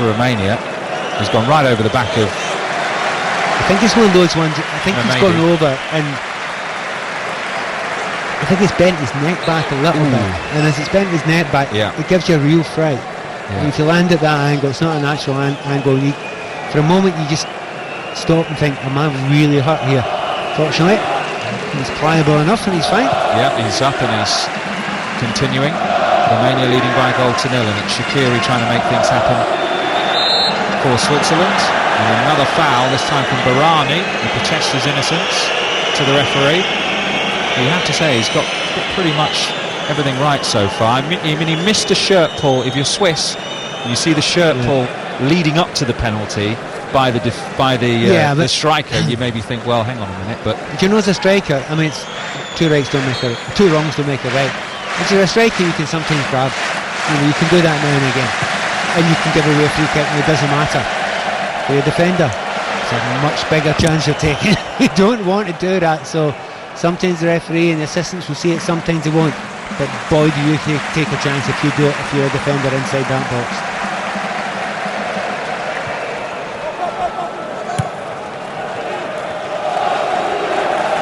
Romania. He's gone right over the back of. I think it's one of those ones. I think he's gone over, and I think it's bent his neck back a little bit. And as it's bent his neck back, it gives you a real fright. And if you land at that angle, it's not a natural angle. For a moment, you just stop and think, "Am I really hurt here?" Fortunately, he's pliable enough, and he's fine. Yeah, he's up and he's continuing. Romania leading by a goal to nil, and it's Shaqiri trying to make things happen for Switzerland. And another foul, this time from Barani, who protests his innocence to the referee. You have to say he's got pretty much everything right so far. I mean, he missed a shirt pull. If you're Swiss, you see the shirt pull leading up to the penalty by the striker. You maybe think, well, hang on a minute, but you know, as a striker, I mean, it's 2 wrongs don't make a right. As a striker, you can sometimes grab. You know, you can do that now and again, and you can give away a free kick, and it doesn't matter. For a defender, it's a much bigger chance you're taking. You don't want to do that, so sometimes the referee and the assistants will see it, sometimes they won't. But boy, do you take a chance if you do it, if you're a defender inside that box.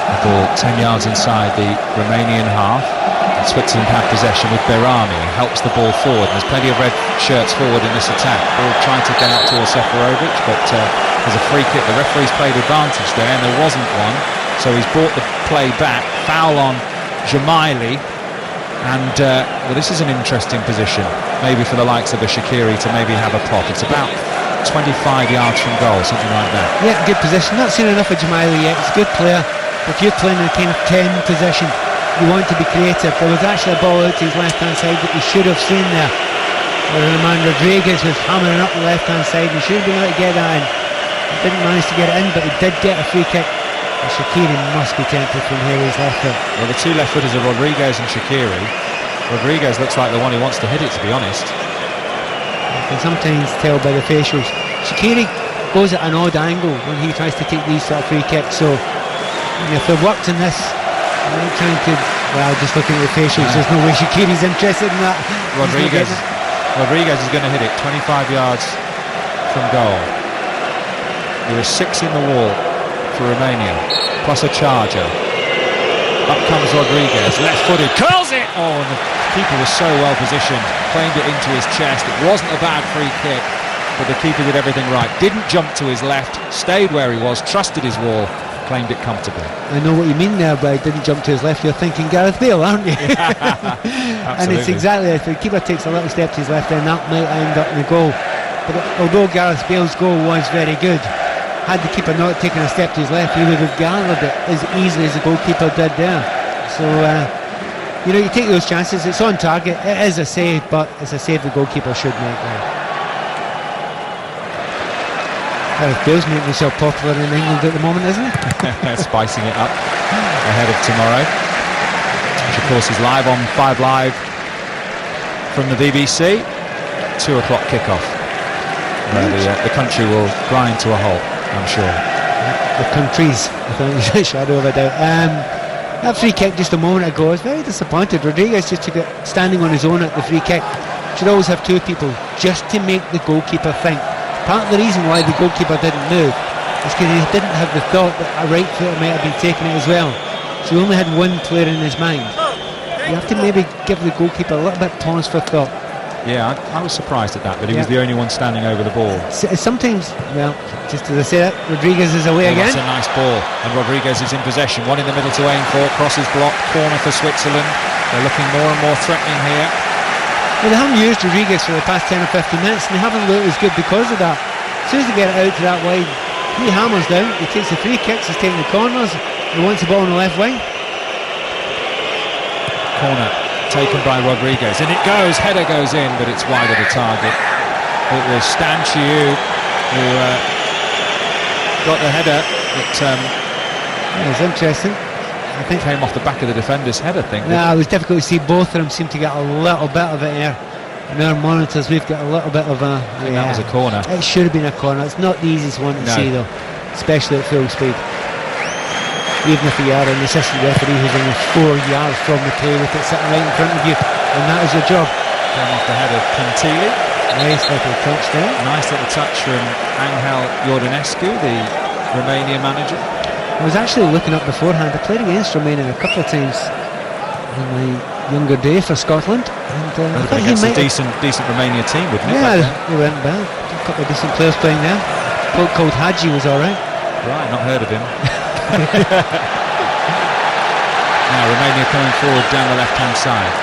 The ball 10 yards inside the Romanian half. Switzerland have possession with Berami, helps the ball forward, and there's plenty of red shirts forward in this attack. Ball trying to get out towards Seferovic, but there's a free kick. The referee's played advantage there, and there wasn't one, so he's brought the play back. Foul on Jamaili, and well, this is an interesting position, maybe for the likes of a Shaqiri to maybe have a pop. It's about 25 yards from goal, something like that. Yeah, good position. Not seen enough of Jamaili yet. He's a good player. If you're playing in a kind of 10 position, you want to be creative. There was actually a ball out to his left-hand side that he should have seen there, where the man Rodriguez was hammering up the left-hand side. He should have been able to get that in. He didn't manage to get it in, but he did get a free kick. And Shaqiri must be tempted from here with his left foot. Well, the 2 left footers are Rodriguez and Shaqiri. Rodriguez looks like the one who wants to hit it, to be honest. You can sometimes tell by the facials. Shaqiri goes at an odd angle when he tries to take these sort of free kicks, so if they've worked in this, I'm trying to, well, just looking at the facials, there's no way Shaqiri's interested in that. Rodriguez is going to hit it 25 yards from goal. There is 6 in the wall for Romania, plus a charger. Up comes Rodriguez, left-footed, curls it! Oh, and the keeper was so well positioned, claimed it into his chest. It wasn't a bad free kick, but the keeper did everything right. Didn't jump to his left, stayed where he was, trusted his wall, claimed it comfortably. I know what you mean there, but I didn't jump to his left. You're thinking Gareth Bale, aren't you? And it's exactly, if the keeper takes a little step to his left, then that might end up in the goal. But although Gareth Bale's goal was very good, had the keeper not taken a step to his left, he would have gathered it as easily as the goalkeeper did there. So You know, you take those chances. It's on target. It is a save, but it's a save the goalkeeper should make there. Gareth Bale's making himself popular in England at the moment, isn't he? Spicing it up ahead of tomorrow, which of course is live on 5 Live from the BBC. 2 o'clock kickoff. The country will grind to a halt, I'm sure. The countries, I think, is a shadow of a doubt. That free kick just a moment ago, I was very disappointed. Rodriguez just took it standing on his own at the free kick. Should always have 2 people just to make the goalkeeper think. Part of the reason why the goalkeeper didn't move is because he didn't have the thought that a right footer might have been taking it as well. So he only had one player in his mind. You have to maybe give the goalkeeper a little bit pause for thought. Yeah, I was surprised at that he was the only one standing over the ball. Sometimes, well, just as I say that, Rodriguez is away again. That's a nice ball, and Rodriguez is in possession. One in the middle to aim for, crosses blocked, corner for Switzerland. They're looking more and more threatening here. Well, they haven't used Rodriguez for the past 10 or 15 minutes, and they haven't looked as good because of that. As soon as they get it out to that wide, he hammers down, he takes the free kicks, he's taking the corners, he wants the ball on the left wing. Corner taken by Rodriguez, and it goes, header goes in, but it's wide of the target. It was Stan Chiu who got the header. It was interesting. I think came off the back of the defender's head, I think. Yeah, it was difficult to see. Both of them seem to get a little bit of it here. In our monitors, we've got a little bit of a... I think that was a corner. It should have been a corner. It's not the easiest one to see, though, especially at full speed. Even if you are an assistant referee who's only 4 yards from the play with it sitting right in front of you, and that is your job. Came off the head of Pintili. Nice little touch there. Nice little touch from Angel Iordanescu, the Romanian manager. I was actually looking up beforehand. I played against Romania a couple of times in my younger day for Scotland, and I think he might a decent Romania team, wouldn't it? Yeah, they went well. A couple of decent players playing there. A bloke called Hadji was all right. Right, not heard of him. Now Romania coming forward down the left-hand side.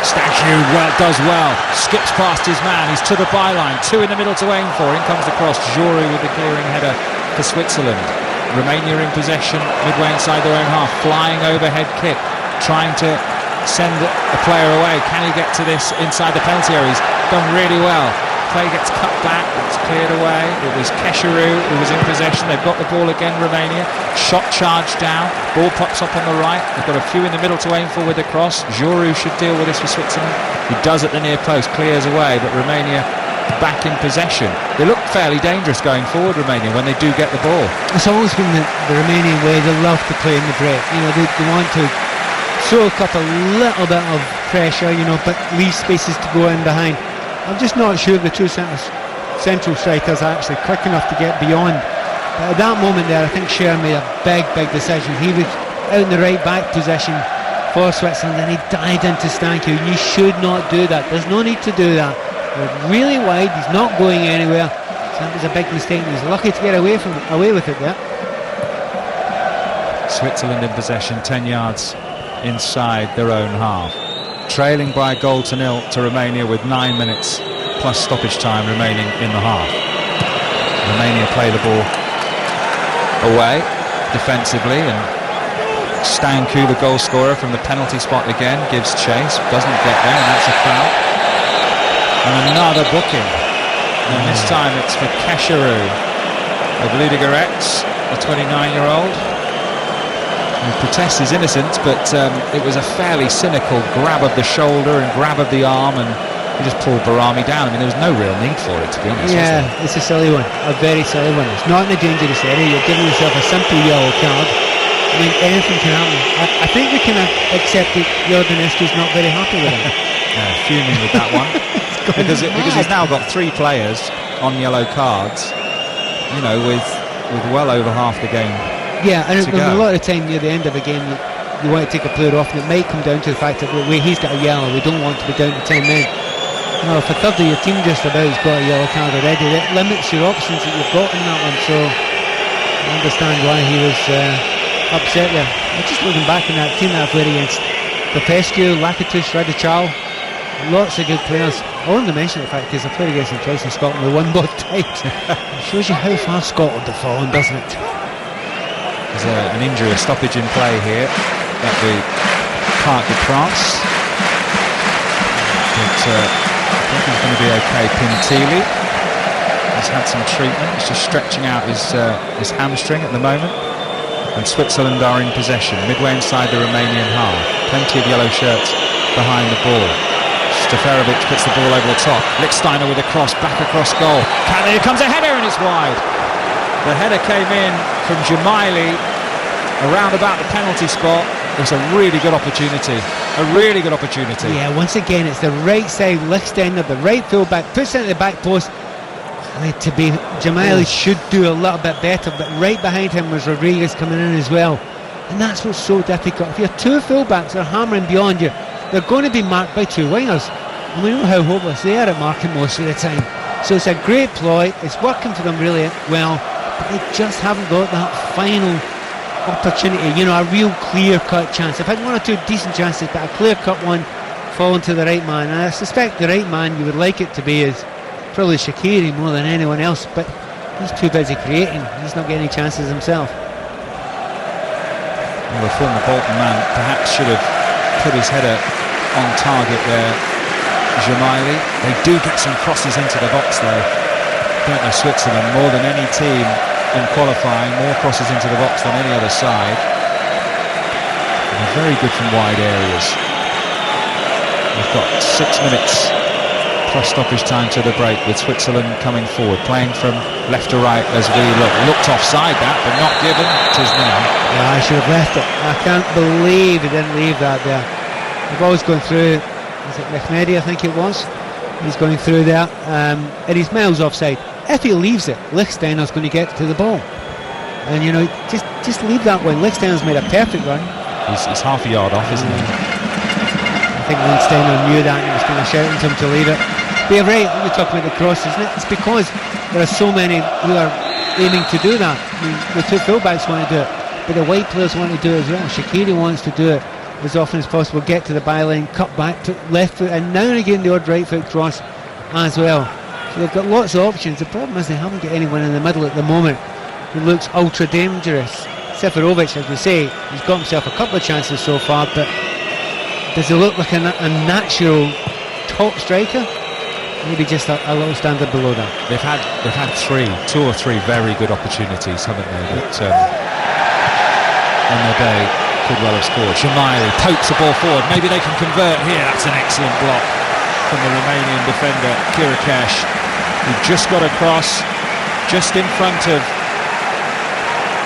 Statue does well, skips past his man, he's to the byline, 2 in the middle to aim for. In comes the cross, Joru with the clearing header for Switzerland. Romania in possession, midway inside their own half, flying overhead kick, trying to send a player away. Can he get to this inside the penalty area? He's done really well. Play gets cut back, it's cleared away. It was Kesheru who was in possession. They've got the ball again, Romania. Shot charged down, ball pops up on the right. They've got a few in the middle to aim for with the cross. Joru should deal with this for Switzerland. He does at the near post, clears away, but Romania back in possession. They look fairly dangerous going forward, Romania, when they do get the ball. It's always been the Romanian way. They love to play in the break. You know, they want to soak up a little bit of pressure, you know, but leave spaces to go in behind. I'm just not sure the 2 central strikers are actually quick enough to get beyond. But at that moment there, I think Scher made a big decision. He was out in the right back position for Switzerland, and he dived into Stanku. You should not do that. There's no need to do that. They're really wide. He's not going anywhere. So that was a big mistake. He's lucky to get away with it there. Switzerland in possession, 10 yards inside their own half. Trailing by a goal to 0 to Romania with 9 minutes plus stoppage time remaining in the half. Romania play the ball away defensively, and Stanku, the goal scorer from the penalty spot again, gives chase, doesn't get there, and that's a foul. And another booking, and this time it's for Kesheru of Ludogorets, the 29-year-old. He protests his innocence, but it was a fairly cynical grab of the shoulder and grab of the arm, and he just pulled Barami down. I mean, there was no real need for it, to be honest. Yeah, it's a silly one, a very silly one. It's not in a dangerous area. You're giving yourself a simple yellow card. I mean, anything can happen. I think we can accept that Iordanescu's not very happy with him. Yeah, fuming with that one. because he's now got 3 players on yellow cards, you know, with well over half the game. Yeah, and a lot of the time near the end of a game you want to take a player off, and it might come down to the fact that he's got a yellow, we don't want to be down to 10 men. You know, if a third of your team just about has got a yellow card already, it limits your options that you've got in that one. So I understand why he was upset there. Just looking back in that team that I played against, Popescu, Lakatos, Radical, lots of good players. I wanted to mention the fact because I played against them twice in Scotland, we won both times. It shows you how far Scotland have fallen, doesn't it? There's an injury, a stoppage in play here at the park the cross. But I think he's going to be okay. Pintili, he's had some treatment. He's just stretching out his hamstring at the moment. And Switzerland are in possession, midway inside the Romanian half. Plenty of yellow shirts behind the ball. Steferovic puts the ball over the top. Lichtsteiner with a cross, back across goal. Here comes a header and it's wide. The header came in from Jamaili around about the penalty spot. It's a really good opportunity. A really good opportunity. Yeah, once again, it's the right side, Lichtsteiner, the right full-back, puts it in the back post. To be Jamaili should do a little bit better, but right behind him was Rodriguez coming in as well, and that's what's so difficult. If your two full-backs are hammering beyond you, they're going to be marked by two wingers, and we know how hopeless they are at marking most of the time. So it's a great ploy, it's working for them really well, but they just haven't got that final opportunity, a real clear-cut chance. They've had one or two decent chances, but a clear-cut one falling to the right man, and I suspect the right man you would like it to be is probably Shaqiri more than anyone else, but he's too busy creating. He's not getting any chances himself. Well, the former Bolton man perhaps should have put his header on target there. Jamaili. They do get some crosses into the box though, don't they, Switzerland, more than any team in qualifying, more crosses into the box than any other side. And they're very good from wide areas. We've got 6 minutes plus stoppage time to the break, with Switzerland coming forward, playing from left to right as we looked offside that, but not given. It is now. Yeah, I should have left it. I can't believe he didn't leave that there. The ball's going through. Is it Mehmedi, I think it was? He's going through there, and he's miles offside. If he leaves it, Lichtsteiner's going to get to the ball, and just leave that one. Lichtsteiner's made a perfect run. He's half a yard off, isn't he? I think Lichtsteiner knew that and he was kind of shouting to him to leave it. But you're right, when you talk about the cross, isn't it? It's because there are so many who are aiming to do that. I mean, the two fullbacks want to do it, but the wide players want to do it as well. Shaqiri wants to do it as often as possible, get to the byline, cut back to left foot, and now and again the odd right foot cross as well. So they've got lots of options. The problem is they haven't got anyone in the middle at the moment who looks ultra dangerous. Seferovic, as we say, he's got himself a couple of chances so far, but does he look like a natural top striker? Maybe just a little standard below that. They've had two or three very good opportunities, haven't they? That on their day could well have scored. Jamaili pokes the ball forward. Maybe they can convert here. That's an excellent block from the Romanian defender Kirikesh, who just got across, just in front of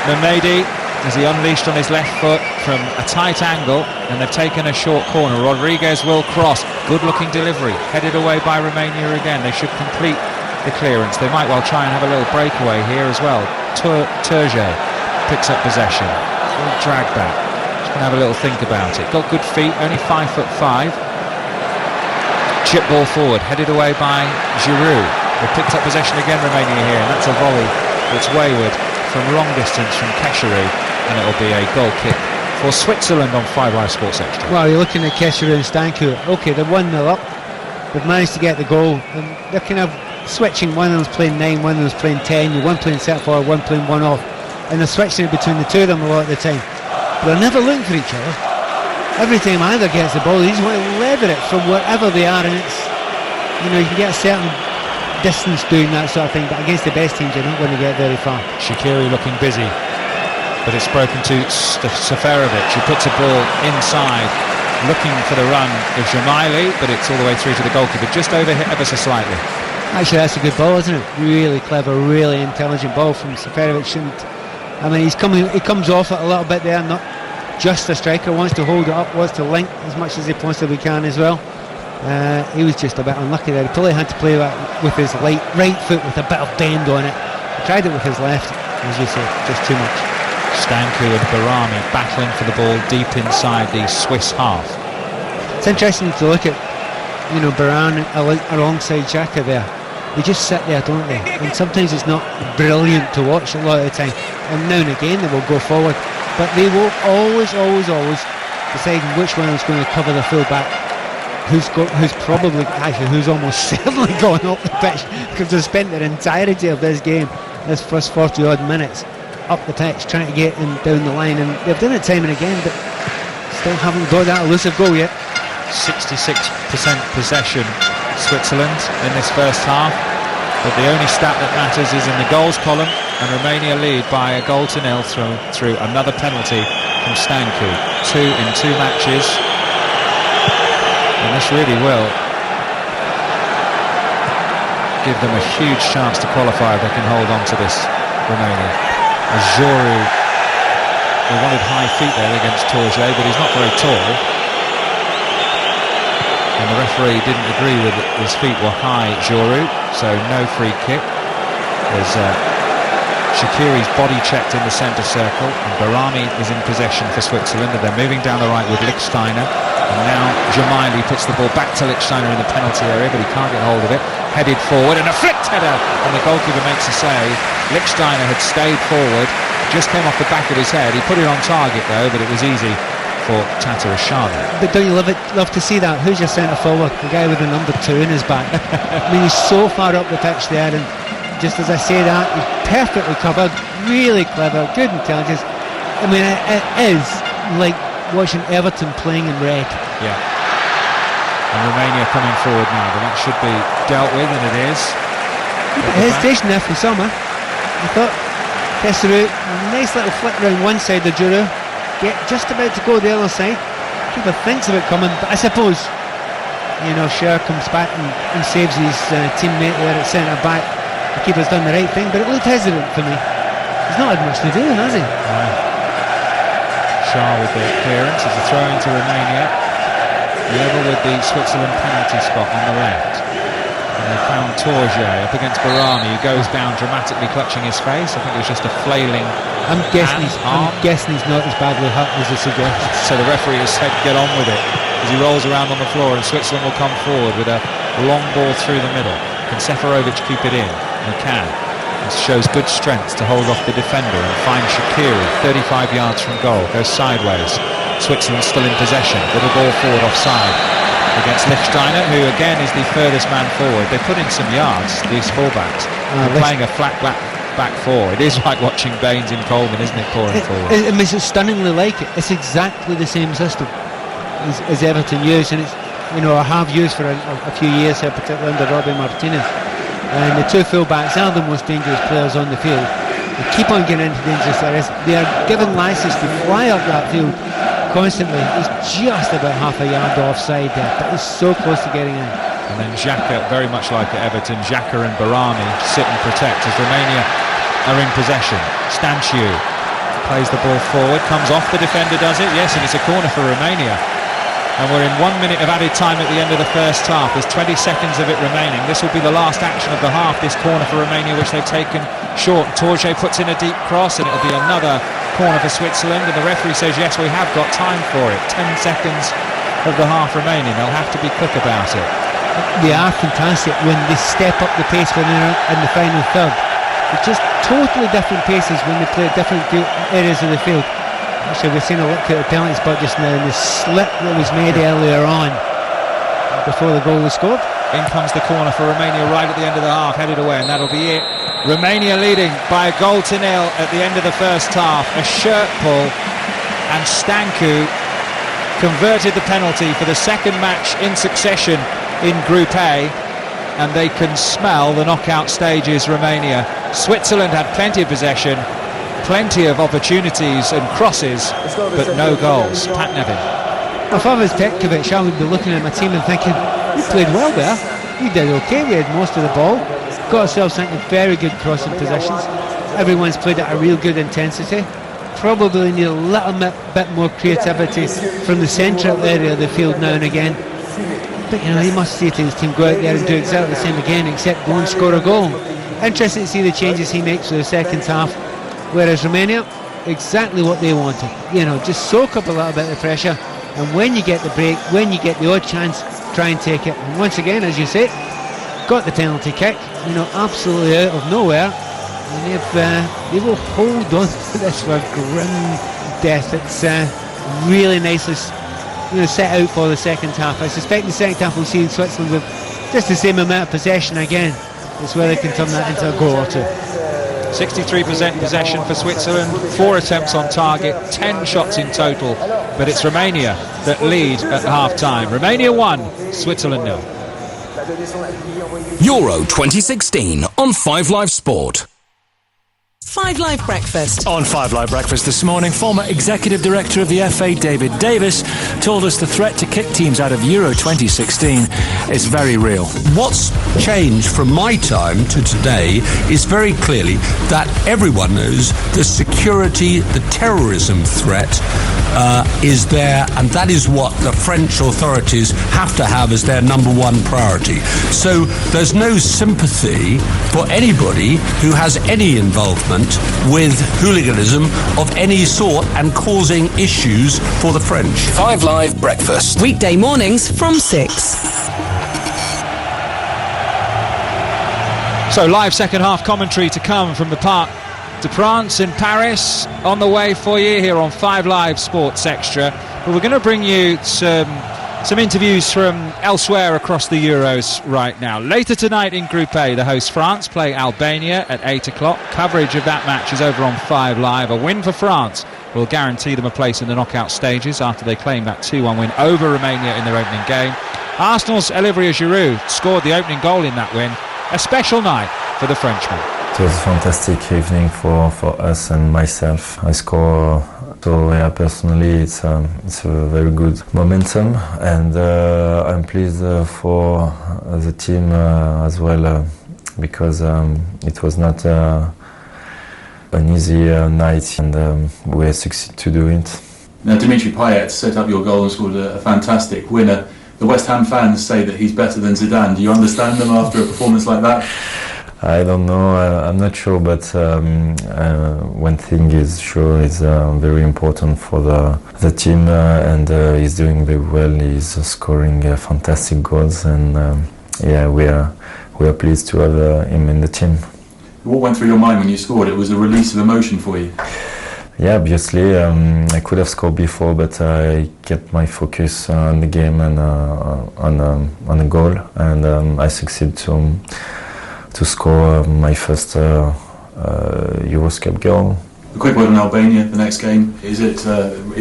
Mehmedi, as he unleashed on his left foot from a tight angle, and they've taken a short corner. Rodriguez will cross. Good looking delivery, headed away by Romania again. They should complete the clearance. They might well try and have a little breakaway here as well. Turge picks up possession. Little drag back. Just going to have a little think about it. Got good feet, only 5'5". Chip ball forward, headed away by Giroud. They've picked up possession again, Romania here, and that's a volley that's wayward from long distance from Kesheru, and it'll be a goal kick for Switzerland on 5 Live Sports Extra. Well, you're looking at Kesheru and Stanku. Okay, they're 1-0 up. They've managed to get the goal, and they're kind of switching. One of them's playing 9, one of them's playing 10. One playing set forward, one playing one off, and they're switching it between the two of them a lot of the time. But they're never looking for each other. Every time either gets the ball, they just want to lever it from wherever they are, and it's, you can get a certain distance doing that sort of thing, but against the best teams you're not going to get very far. Shaqiri looking busy, but it's broken to Seferovic, who puts a ball inside, looking for the run of Jamaili, but it's all the way through to the goalkeeper, just overhit ever so slightly. Actually, that's a good ball, isn't it? Really clever, really intelligent ball from Seferovic. He comes off it a little bit there, not just a striker, wants to hold it up, wants to link as much as he possibly can as well. He was just a bit unlucky there. He probably had to play that with his right foot with a bit of bend on it. He tried it with his left, as you say, just too much. Stanku and Barami battling for the ball deep inside the Swiss half. It's interesting to look at, Barami alongside Xhaka there. They just sit there, don't they? And sometimes it's not brilliant to watch a lot of the time. And now and again they will go forward, but they will always decide which one is going to cover the full back. Who's almost certainly going up the pitch, because they've spent their entirety of this game, this first 40 odd minutes, up the pitch trying to get him down the line, and they've done it time and again, but Still haven't got that elusive goal yet. 66% possession, Switzerland, in this first half. But the only stat that matters is in the goals column, and Romania lead by a goal to nil through another penalty from Stanku. 2 in 2 matches, and this really will give them a huge chance to qualify if they can hold on to this, Romania. Joru, they wanted high feet there against Torje, but he's not very tall. And the referee didn't agree with it. His feet were high, Joru, so no free kick. There's Shaqiri's body checked in the centre circle, and Barami is in possession for Switzerland, and they're moving down the right with Lichtsteiner. And now Jamaili puts the ball back to Lichtsteiner in the penalty area, but he can't get hold of it. Headed forward, and a flicked header, and the goalkeeper makes a save. Lichtsteiner had stayed forward, just came off the back of his head. He put it on target though, but it was easy for Tata Ashana. But don't you love to see that? Who's your centre forward? The guy with the number 2 in his back. I mean, he's so far up the pitch there, and just as I say that, he's perfectly covered, really clever, good intelligence. I mean, it is like watching Everton playing in red. Yeah. And Romania coming forward now, but that should be dealt with, and it is. Hesitation there from Summer. I thought Tesseru, nice little flick round one side of Juru, get just about to go the other side. Keeper thinks of it coming, but I suppose, you know, Scher comes back and saves his teammate there at centre back. The keeper's done the right thing, but it looked hesitant for me. He's not had much to do, has he? Shah with the clearance as a throw into Romania, level with the Switzerland penalty spot on the left. And they found Torje up against Barami, who goes down dramatically clutching his face. I think it was just a flailing I'm guessing he's not as badly hurt as he suggests. So the referee has said get on with it as he rolls around on the floor, and Switzerland will come forward with a long ball through the middle. Can Seferovic keep it in? He can. It shows good strength to hold off the defender and find Shaqiri 35 yards from goal. Goes sideways. Switzerland still in possession. Little ball forward offside against Lichtsteiner, who again is the furthest man forward. They put in some yards, these fullbacks. They're playing a flat back four. It is like watching Baines in Coleman, isn't it, pouring forward? It's stunningly like it. It's exactly the same system as Everton used, and it's, you know, I have used for a few years here, particularly under Robbie Martinez. And the two full-backs are the most dangerous players on the field. They keep on getting into dangerous areas. They are given license to fly up that field constantly. He's just about half a yard offside there, but he's so close to getting in. And then Xhaka, very much like at Everton, Xhaka and Barami sit and protect as Romania are in possession. Stanciu plays the ball forward, comes off the defender, does it? Yes, and it's a corner for Romania. And we're in 1 minute of added time at the end of the first half. There's 20 seconds of it remaining. This will be the last action of the half, this corner for Romania, which they've taken short. Torje puts in a deep cross, and it'll be another corner for Switzerland. And the referee says, yes, we have got time for it. 10 seconds of the half remaining. They'll have to be quick about it. They are fantastic when they step up the pace when they're in the final third. It's just totally different paces when they play at different areas of the field. Actually, we've seen a look at the penalty spot just now, and the slip that was made earlier on before the goal was scored. In comes the corner for Romania right at the end of the half, headed away, and that'll be it. Romania leading by a goal to nil at the end of the first half. A shirt pull, and Stanku converted the penalty for the second match in succession in Group A, and they can smell the knockout stages, Romania. Switzerland had plenty of possession, plenty of opportunities and crosses, but no goals. Pat Nevin. If I was Petkovic, I would be looking at my team and thinking, we played well there, we did okay, we had most of the ball, got ourselves into very good crossing positions, everyone's played at a real good intensity, probably need a little bit more creativity from the central area of the field now and again. But, you know, he must say to his team, go out there and do exactly the same again, except go and score a goal. Interesting to see the changes he makes for the second half. Whereas Romania, exactly what they wanted. You know, just soak up a little bit of pressure, and when you get the break, when you get the odd chance, try and take it. And once again, as you said, got the penalty kick, you know, absolutely out of nowhere. And they will hold on to this for grim death. It's really nicely, you know, set out for the second half. I suspect the second half we'll see Switzerland with just the same amount of possession again. it's where they can turn that into a goal or two. 63% possession for Switzerland, 4 attempts on target, 10 shots in total, but it's Romania that lead at half-time. Romania 1, Switzerland 0. Euro 2016 on 5 Live Sport. 5 Live Breakfast. On 5 Live Breakfast this morning, former Executive Director of the FA, David Davis, told us the threat to kick teams out of Euro 2016 is very real. What's changed from my time to today is very clearly that everyone knows the security, the terrorism threat is there, and that is what the French authorities have to have as their number one priority. So there's no sympathy for anybody who has any involvement with hooliganism of any sort and causing issues for the French. 5 Live Breakfast. Weekday mornings from 6. So live second half commentary to come from the Parc de France in Paris on the way for you here on 5 Live Sports Extra. But we're going to bring you some interviews from elsewhere across the Euros right now. Later tonight in Group A, the host France play Albania at 8 o'clock. Coverage of that match is over on 5 Live. A win for France will guarantee them a place in the knockout stages after they claim that 2-1 win over Romania in their opening game. Arsenal's Olivier Giroud scored the opening goal in that win. A special night for the Frenchman. It was a fantastic evening for us and myself. I score. So yeah, personally, it's a very good momentum, and I'm pleased for the team as well because it was not an easy night, and we succeeded to do it. Now, Dimitri Payet set up your goal and scored a fantastic winner. The West Ham fans say that he's better than Zidane. Do you understand them after a performance like that? I don't know, I'm not sure, but one thing is sure, is very important for the team, and he's doing very well. He's scoring fantastic goals, and yeah, we are pleased to have him in the team. What went through your mind when you scored? It was a release of emotion for you. Yeah, obviously, I could have scored before, but I kept my focus on the game and on a goal, and I succeeded to score my first Euros Cup goal. A quick word on Albania, the next game. Is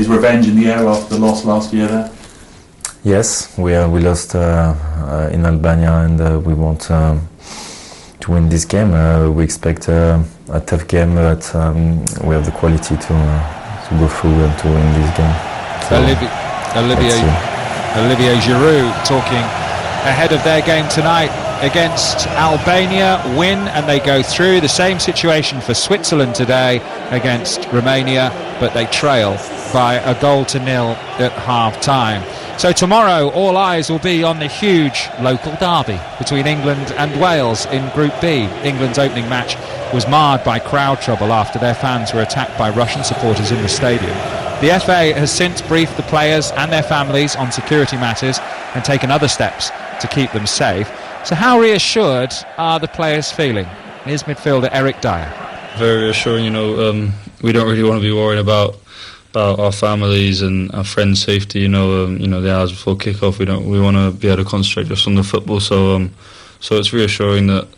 revenge in the air after the loss last year there? Yes, we lost in Albania, and we want to win this game. We expect a tough game, but we have the quality to go through and to win this game. So Olivier Giroud talking ahead of their game tonight against Albania. Win and they go through. The same situation for Switzerland today against Romania, but they trail by a 1-0 at half-time. So tomorrow all eyes will be on the huge local derby between England and Wales in Group B. England's opening match was marred by crowd trouble after their fans were attacked by Russian supporters in the stadium. The FA has since briefed the players and their families on security matters and taken other steps to keep them safe. So how reassured are the players feeling? Here's midfielder Eric Dyer. Very reassuring, we don't really want to be worried about our families and our friends' safety, the hours before kick-off. We want to be able to concentrate just on the football, so it's reassuring that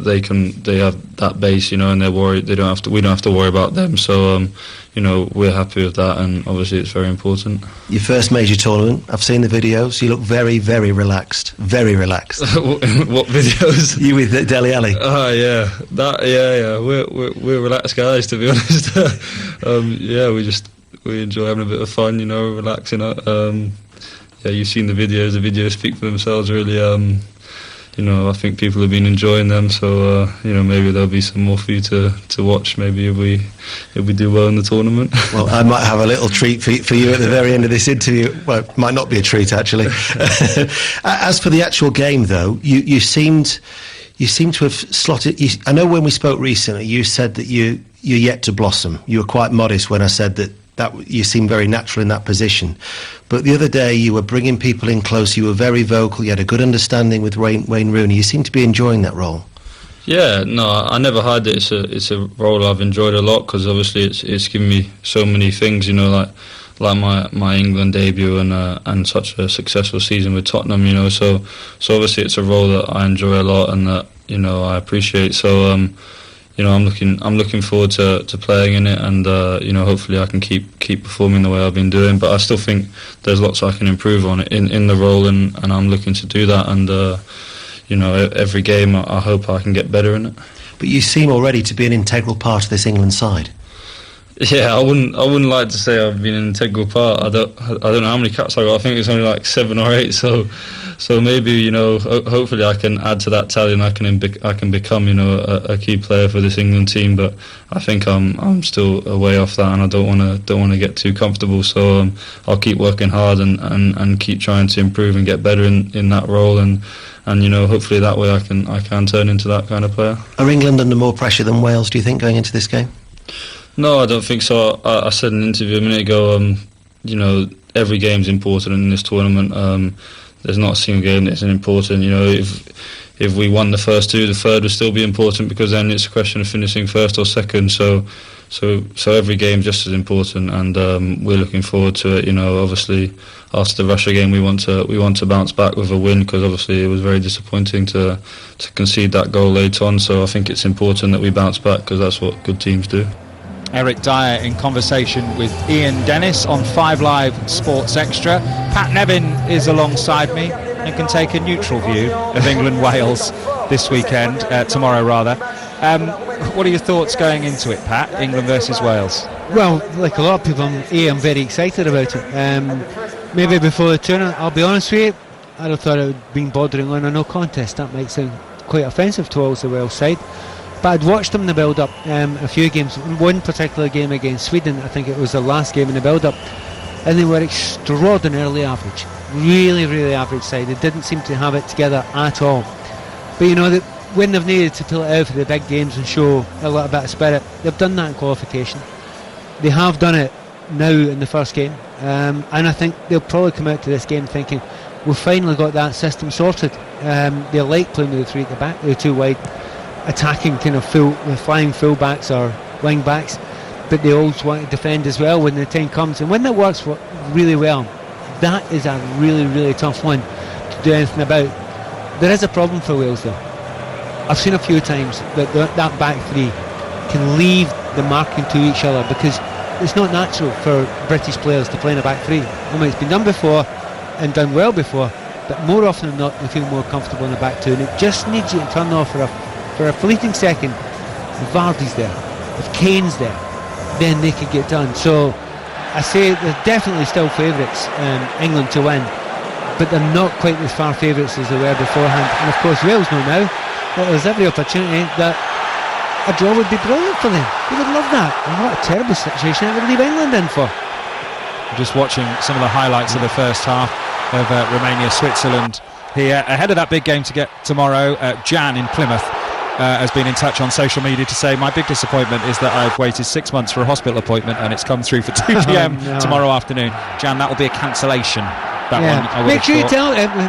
they have that base, and they're worried. We don't have to worry about them. So we're happy with that, and obviously it's very important. Your first major tournament. I've seen the videos. You look very, very relaxed. Very relaxed. What videos? You with Dele Alli? Yeah. Yeah. We're relaxed guys, to be honest. We enjoy having a bit of fun, relaxing. You've seen the videos. The videos speak for themselves, really. I think people have been enjoying them, so maybe there'll be some more for you to watch. Maybe if we do well in the tournament. Well, I might have a little treat for you at the very end of this interview. Well, it might not be a treat actually. As for the actual game, though, you seemed to have slotted. I know when we spoke recently, you said that you're yet to blossom. You were quite modest when I said that you seem very natural in that position. But the other day you were bringing people in close, you were very vocal, you had a good understanding with Wayne Rooney. You seem to be enjoying that role. Yeah, no, I never hide it. It's a role I've enjoyed a lot, because obviously it's given me so many things, like my England debut and such a successful season with Tottenham, so obviously it's a role that I enjoy a lot, and that I appreciate. So I'm looking forward to playing in it, and hopefully I can keep performing the way I've been doing. But I still think there's lots I can improve on in the role, and I'm looking to do that. And every game I hope I can get better in it. But you seem already to be an integral part of this England side. Yeah, I wouldn't like to say I've been an integral part. I don't know how many caps I got. I think it's only like 7 or 8. So maybe hopefully I can add to that tally, and I can become a key player for this England team. But I think I'm still a way off that, and I don't want to get too comfortable. So I'll keep working hard and keep trying to improve and get better in that role, and hopefully that way I can turn into that kind of player. Are England under more pressure than Wales, do you think, going into this game? No, I don't think so. I said in an interview a minute ago, every game's important in this tournament. There's not a single game that isn't important. If we won the first 2, the third would still be important, because then it's a question of finishing first or second. So every game's just as important, and we're looking forward to it. Obviously after the Russia game, we want to bounce back with a win, because obviously it was very disappointing to concede that goal late on. So I think it's important that we bounce back, because that's what good teams do. Eric Dyer in conversation with Ian Dennis on 5 Live Sports Extra. Pat Nevin is alongside me and can take a neutral view of England-Wales this weekend, tomorrow rather. What are your thoughts going into it, Pat? England versus Wales? Well, like a lot of people, I'm very excited about it. Maybe before the tournament, I'll be honest with you, I'd have thought it would have been bordering on a no contest. That might sound quite offensive towards the Wales side. But I'd watched them in the build-up, a few games. One particular game against Sweden, I think it was the last game in the build-up, and they were extraordinarily average. Really, really average side. They didn't seem to have it together at all. But that when they've needed to pull it out for the big games and show a little bit of spirit, they've done that in qualification. They have done it now in the first game, and I think they'll probably come out to this game thinking, we've finally got that system sorted. They like playing with the 3 at the back, the 2 wide, attacking kind of flying full-backs or wing-backs, but they always want to defend as well when the time comes. And when that works really well, that is a really, really tough one to do anything about. There is a problem for Wales though. I've seen a few times that that back 3 can leave the marking to each other, because it's not natural for British players to play in a back 3. I mean, it's been done before and done well before, but more often than not they feel more comfortable in the back 2, and it just needs you to turn off for a fleeting second. If Vardy's there, if Kane's there, then they could get done. So I say they're definitely still favourites, England to win, but they're not quite as far favourites as they were beforehand. And of course Wales know now that there's every opportunity that a draw would be brilliant for them. They would love that. And what a terrible situation it would leave England in for. Just watching some of the highlights of the first half of Romania Switzerland here ahead of that big game to get tomorrow. Jan in Plymouth has been in touch on social media to say, my big disappointment is that I've waited 6 months for a hospital appointment and it's come through for 2 p.m. tomorrow afternoon. Jan, that will be a cancellation. That one, I would make sure have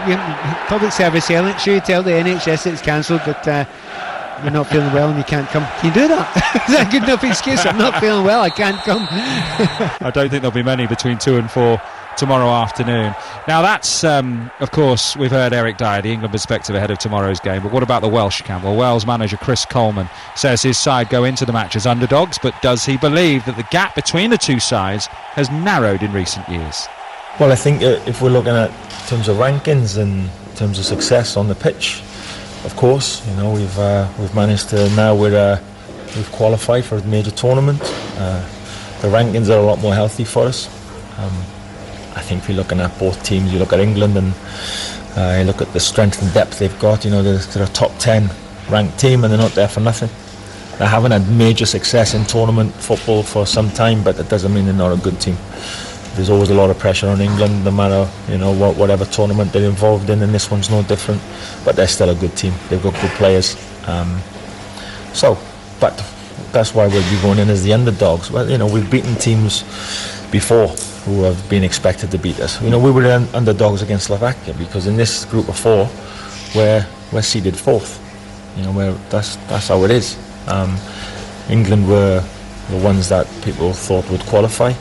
you tell public service here, make sure you tell the NHS it's cancelled, but you're not feeling well and you can't come. Can you do that? Is that a good enough excuse? I'm not feeling well, I can't come. I don't think there'll be many between 2 and 4 tomorrow afternoon. Now that's, of course, we've heard Eric Dyer, the England perspective ahead of tomorrow's game, but what about the Welsh camp? Well, Wales manager Chris Coleman says his side go into the match as underdogs, but does he believe that the gap between the two sides has narrowed in recent years? Well, I think if we're looking at in terms of rankings and in terms of success on the pitch, of course, we've managed to now we've qualified for a major tournament. The rankings are a lot more healthy for us. I think if you're looking at both teams, you look at England and you look at the strength and depth they've got. They're a top 10 ranked team and they're not there for nothing. They haven't had major success in tournament football for some time, but that doesn't mean they're not a good team. There's always a lot of pressure on England, no matter whatever tournament they're involved in, and this one's no different. But they're still a good team. They've got good players. But that's why we'll be going in as the underdogs. Well, we've beaten teams before who have been expected to beat us. We were the underdogs against Slovakia because in this group of 4, we're seeded 4th. That's how it is. England were the ones that people thought would qualify.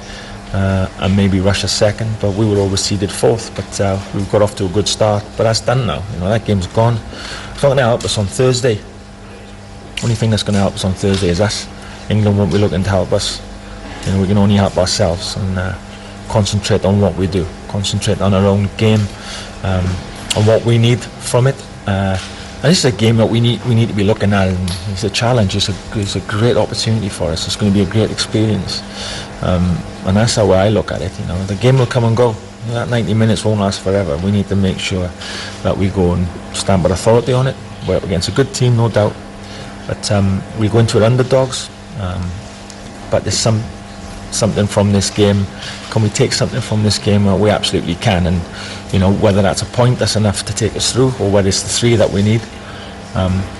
and maybe Russia second, but we were always seeded fourth. But we've got off to a good start. But that's done now. That game's gone. It's not going to help us on Thursday. Only thing that's going to help us on Thursday is us. England won't be looking to help us. We can only help ourselves and concentrate on what we do. Concentrate on our own game, on what we need from it. And this is a game that we need to be looking at, and it's a challenge. It's a great opportunity for us. It's going to be a great experience, and that's how I look at it. The game will come and go. That 90 minutes won't last forever. We need to make sure that we go and stand with authority on it. We're up against a good team, no doubt, but we go into it underdogs. But there's something from this game. Can we take something from this game? Well, we absolutely can, and whether that's a point that's enough to take us through, or whether it's the 3 that we need.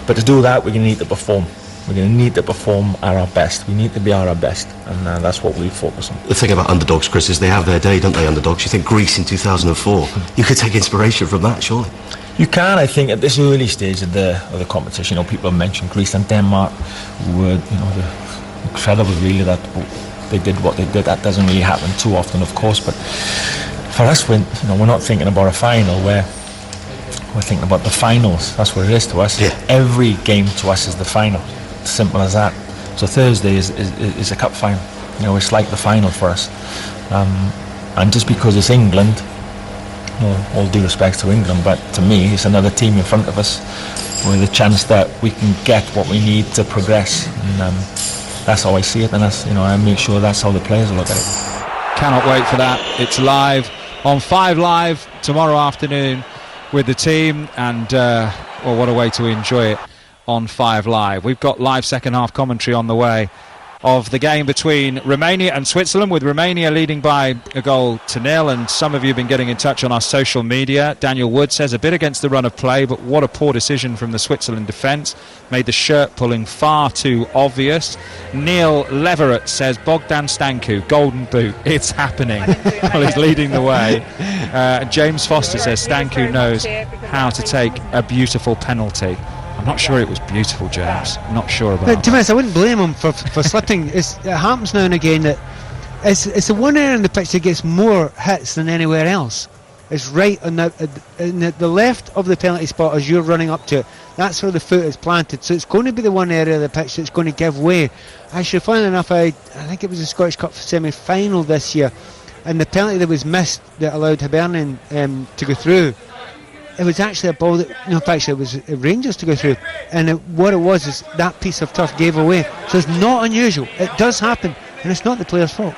But to do that, we're going to need to perform. We're going to need to perform at our best. We need to be at our best, and that's what we focus on. The thing about underdogs, Chris, is they have their day, don't they, underdogs? You think Greece in 2004, you could take inspiration from that, surely? You can, I think, at this early stage of the competition. People have mentioned Greece and Denmark, who were, incredible, really, that they did what they did. That doesn't really happen too often, of course, but for us, we're not thinking about a final, we're thinking about the finals. That's what it is to us. Yeah. Every game to us is the final. Simple as that. So Thursday is a cup final. It's like the final for us. And just because it's England, all due respect to England, but to me, it's another team in front of us with a chance that we can get what we need to progress. And that's how I see it, and that's I make sure that's how the players look at it. Cannot wait for that. It's live on 5 Live tomorrow afternoon with the team, and what a way to enjoy it on 5 Live. We've got live second half commentary on the way of the game between Romania and Switzerland, with Romania leading by 1-0, and some of you have been getting in touch on our social media. Daniel Wood says a bit against the run of play, but what a poor decision from the Switzerland defence. Made the shirt pulling far too obvious. Neil Leverett says Bogdan Stanku, golden boot, it's happening. Well, he's leading the way. James Foster says Stanku knows how to take a beautiful penalty. I'm not sure it was beautiful, James. I'm not sure about that. To be honest, I wouldn't blame him for slipping. It happens now and again that it's the one area in the pitch that gets more hits than anywhere else. It's right on the left of the penalty spot as you're running up to it. That's where the foot is planted. So it's going to be the one area of the pitch that's going to give way. Actually, funnily enough, I think it was the Scottish Cup semi-final this year, and the penalty that was missed that allowed Hibernian to go through, it was actually a ball that, in fact, it was Rangers to go through, and what it was is that piece of turf gave away. So it's not unusual. It does happen, and it's not the player's fault.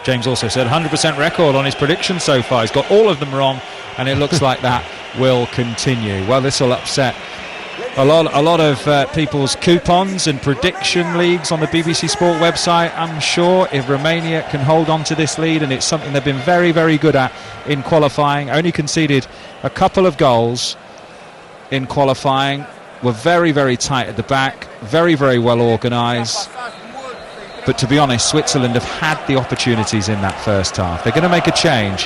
James also said 100% record on his predictions so far. He's got all of them wrong, and it looks like that will continue. Well, this will upset a lot of people's coupons and prediction leagues on the BBC Sport website, I'm sure, if Romania can hold on to this lead, and it's something they've been very, very good at in qualifying. Only conceded a couple of goals in qualifying, were very, very tight at the back, very, very well organised. But to be honest, Switzerland have had the opportunities in that first half. They're going to make a change.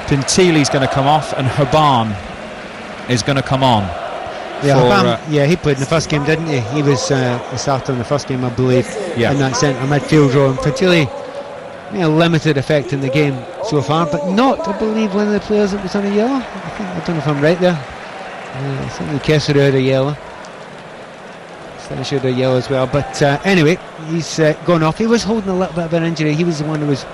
Pintili's going to come off, and Haban is going to come on. Yeah, he played in the first game, didn't he? He was started in the first game, I believe, in that centre midfield role. And Pintili, limited effect in the game so far, but not, I believe, one of the players that was on a yellow. I don't know if I'm right there. I think Kessler had a yellow. Should a yellow as well, but anyway, he's gone off. He was holding a little bit of an injury. He was the one who was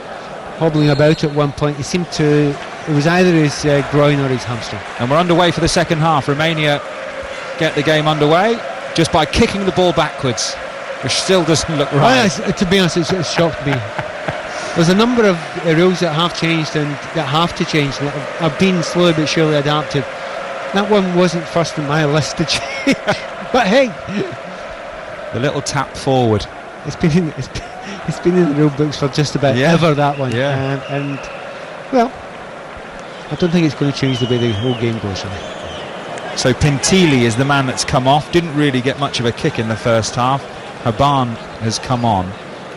hobbling about at one point. It was either his groin or his hamstring. And we're underway for the second half. Romania get the game underway just by kicking the ball backwards, which still doesn't look right. To be honest, it's shocked me. There's a number of rules that have changed and that have to change, that have been slowly but surely adapted. That one wasn't first on my list to change, but hey, the little tap forward. It's been in the rule books for just about ever, that one. Yeah. And well, I don't think it's going to change the way the whole game goes. So Pintili is the man that's come off. Didn't really get much of a kick in the first half. Haban has come on,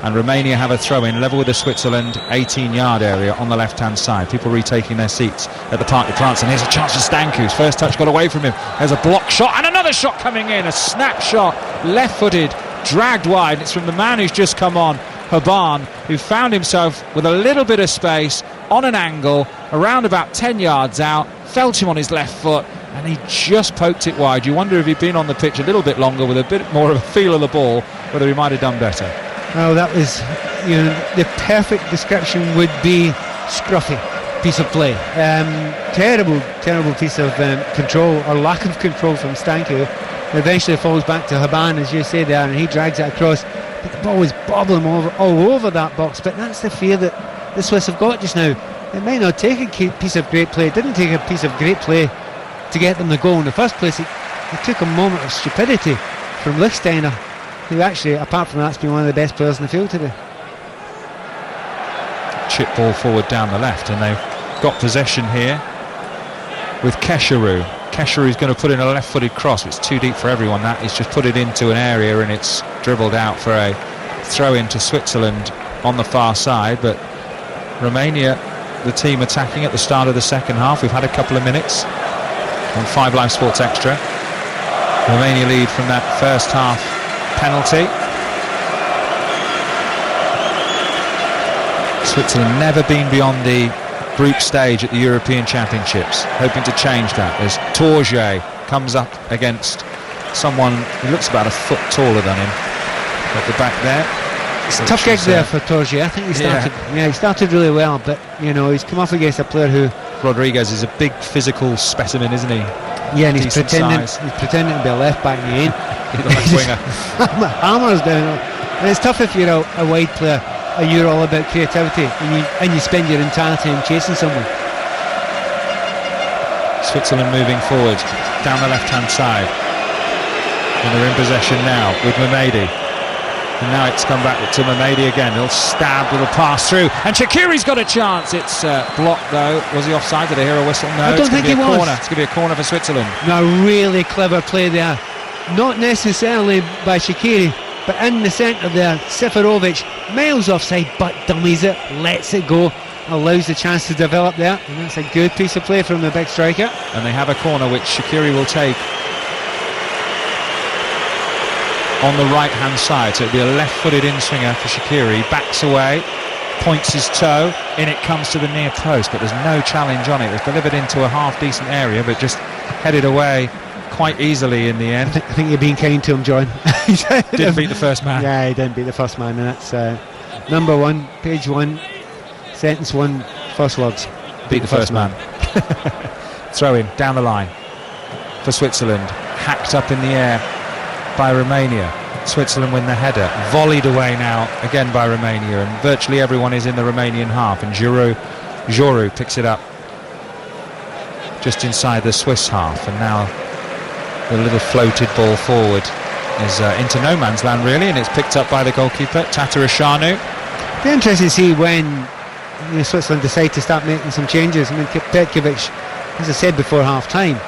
and Romania have a throw-in level with the Switzerland 18-yard area on the left-hand side. People retaking their seats at the Parc des Princes, and here's a chance for Stanku's first touch got away from him. There's a block shot and another shot coming in, a snap shot, left-footed, dragged wide. It's from the man who's just come on, Haban, who found himself with a little bit of space on an angle around about 10 yards out, felt him on his left foot, and he just poked it wide. You wonder if he'd been on the pitch a little bit longer with a bit more of a feel of the ball, whether he might have done better. Well, that was, the perfect description would be scruffy piece of play. Terrible piece of control, or lack of control from Stanku. Eventually falls back to Haban, as you say there, and he drags it across. But the ball was bobbling all over that box. But that's the fear that the Swiss have got just now. It might not take a piece of great play. It didn't take a piece of great play to get them the goal in the first place. It took a moment of stupidity from Lichtsteiner, who actually, apart from that, has been one of the best players in the field today. Chip ball forward down the left, and they've got possession here with Kesharu. Kesharu's going to put in a left-footed cross. It's too deep for everyone. That he's just put it into an area, and it's dribbled out for a throw-in to Switzerland on the far side. But Romania, the team attacking at the start of the second half. We've had a couple of minutes on 5 Live Sports Extra. Romania lead from that first half penalty. Switzerland never been beyond the group stage at the European Championships, hoping to change that as Torje comes up against someone who looks about a foot taller than him at the back there. It's a tough gig there for Torje. I think he started really well, but he's come up against a player who... Rodriguez is a big physical specimen, isn't he? Yeah, and he's pretending to be a left back, and he ain't. He's like a winger. Hammers down, and it's tough if you're a wide player. You're all about creativity, and you spend your entire time chasing someone. Switzerland moving forward down the left-hand side, and they're in possession now with Mamedi. And now it's come back to Mamedi again. He'll stab with a pass through, and Shaqiri's got a chance. It's blocked though. Was he offside? Did I hear a whistle? No, I don't think he was. It's going to be a corner for Switzerland. No, really clever play there. Not necessarily by Shaqiri, but in the centre there, Seferovic, miles offside, but dummies it, lets it go, allows the chance to develop there, and that's a good piece of play from the big striker. And they have a corner which Shaqiri will take on the right hand side, so it'll be a left-footed in-swinger for Shaqiri. Backs away, points his toe, in it comes to the near post, but there's no challenge on it. It was delivered into a half-decent area, but just headed away quite easily in the end. I think you're being kind to him, John. Didn't beat the first man. Yeah, he didn't beat the first man, and that's number 1, page 1, sentence 1, first words. Beat the first man. Throw in, down the line for Switzerland. Hacked up in the air by Romania. Switzerland win the header. Volleyed away now, again by Romania, and virtually everyone is in the Romanian half, and Joru picks it up just inside the Swiss half, and now the little floated ball forward is into no man's land really, and it's picked up by the goalkeeper Tatarashanu. It'll be interesting to see when Switzerland decide to start making some changes. I mean, Petkovic, as I said before half time,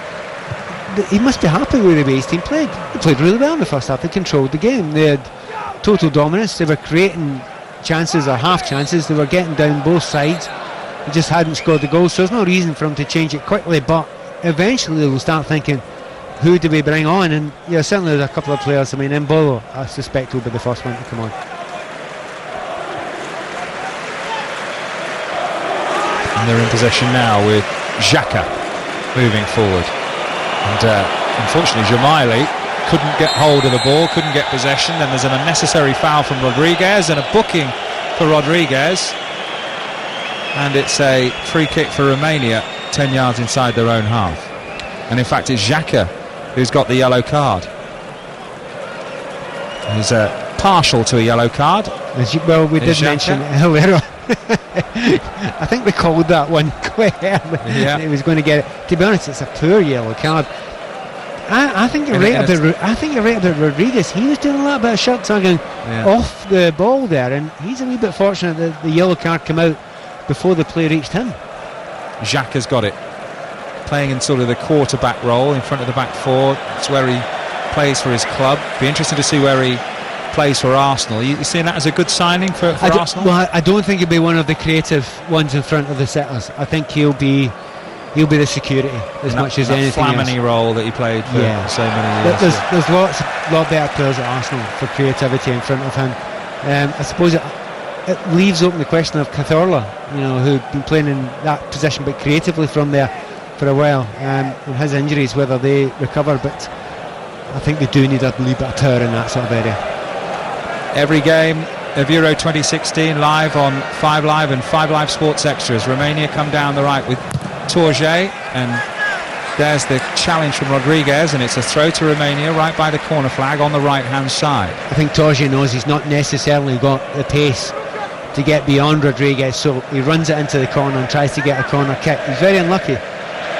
he must be happy with the way his team played. They played really well in the first half. They controlled the game. They had total dominance. They were creating chances or half chances. They were getting down both sides. They just hadn't scored the goals, so there's no reason for them to change it quickly, but eventually they will start thinking, who do we bring on? And certainly there's a couple of players. I mean, Mbolo, I suspect, will be the first one to come on. And they're in possession now with Xhaka moving forward. And unfortunately, Jamaili couldn't get hold of the ball, couldn't get possession. Then there's an unnecessary foul from Rodriguez and a booking for Rodriguez. And it's a free kick for Romania, 10 yards inside their own half. And in fact, it's Xhaka who's got the yellow card. He's partial to a yellow card. Well, we did mention it earlier. I think we called that one quite early. Yeah. He was going to get it. To be honest, it's a poor yellow card. I think you're right about Rodriguez. He was doing a little bit of shirt tugging off the ball there, and he's a wee bit fortunate that the yellow card came out before the play reached him. Xhaka's got it, playing in sort of the quarterback role in front of the back four. It's where he plays for his club. Be interesting to see where he plays for Arsenal. You seeing that as a good signing for Arsenal? Well, I don't think he'll be one of the creative ones in front of the sitters. I think he'll be the security as much as anything else. Flamini role that he played for so many years. There's lot better players at Arsenal for creativity in front of him. I suppose it leaves open the question of Cazorla, who'd been playing in that position but creatively from there for a while, and his injuries, whether they recover. But I think they do need a little bit of power in that sort of area. Every game of Euro 2016 live on 5 Live and 5 Live Sports Extras. Romania come down the right with Torje, and there's the challenge from Rodriguez, and it's a throw to Romania right by the corner flag on the right hand side. I think Torje knows he's not necessarily got the pace to get beyond Rodriguez, so he runs it into the corner and tries to get a corner kick. He's very unlucky.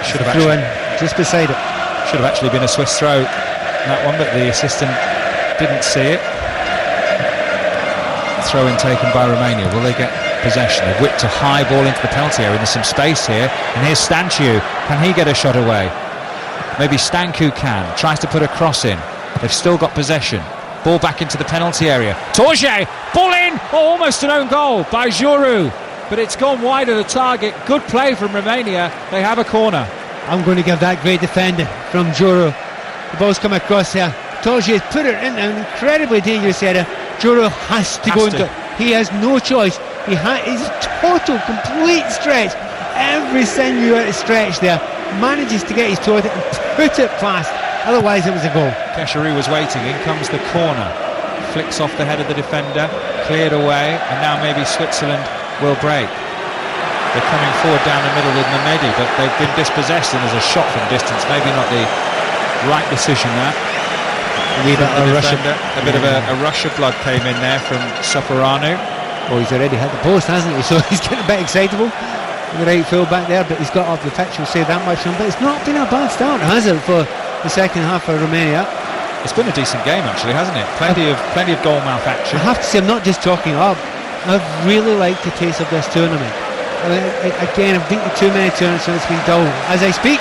Should have throw in just beside it. Should have actually been a Swiss throw, that one, but the assistant didn't see it. Throw in taken by Romania. Will they get possession? They've whipped a high ball into the penalty area. There's some space here, and here's Stancu. Can he get a shot away? Maybe Stancu can. Tries to put a cross in. They've still got possession. Ball back into the penalty area. Torje, ball in. Oh, almost an own goal by Juru, but it's gone wide of the target. Good play from Romania. They have a corner. I'm going to give that great defending from Juru. The ball's come across here. Torje has put it in an incredibly dangerous area. Juru has to go into it. He has no choice. He's total, complete stretch. Every sinew out of stretch there. Manages to get his toe at it and put it past. Otherwise it was a goal. Kesharu was waiting. In comes the corner. Flicks off the head of the defender. Cleared away. And now maybe Switzerland will break. They're coming forward down the middle with Mehmedi, but they've been dispossessed, and there's a shot from distance. Maybe not the right decision there. A bit of a rush of blood came in there from Safaranu. Oh, he's already hit the post, hasn't he? So he's getting a bit excitable. The right full back there, but he's got off the pitch. We'll say that much for him. But it's not been a bad start, has it, for the second half for Romania? It's been a decent game, actually, hasn't it? Plenty of goal mouth action. I have to say, I'm not just talking up. I've really liked the taste of this tournament. Again, I've been to too many tournaments and it's been dull. As I speak.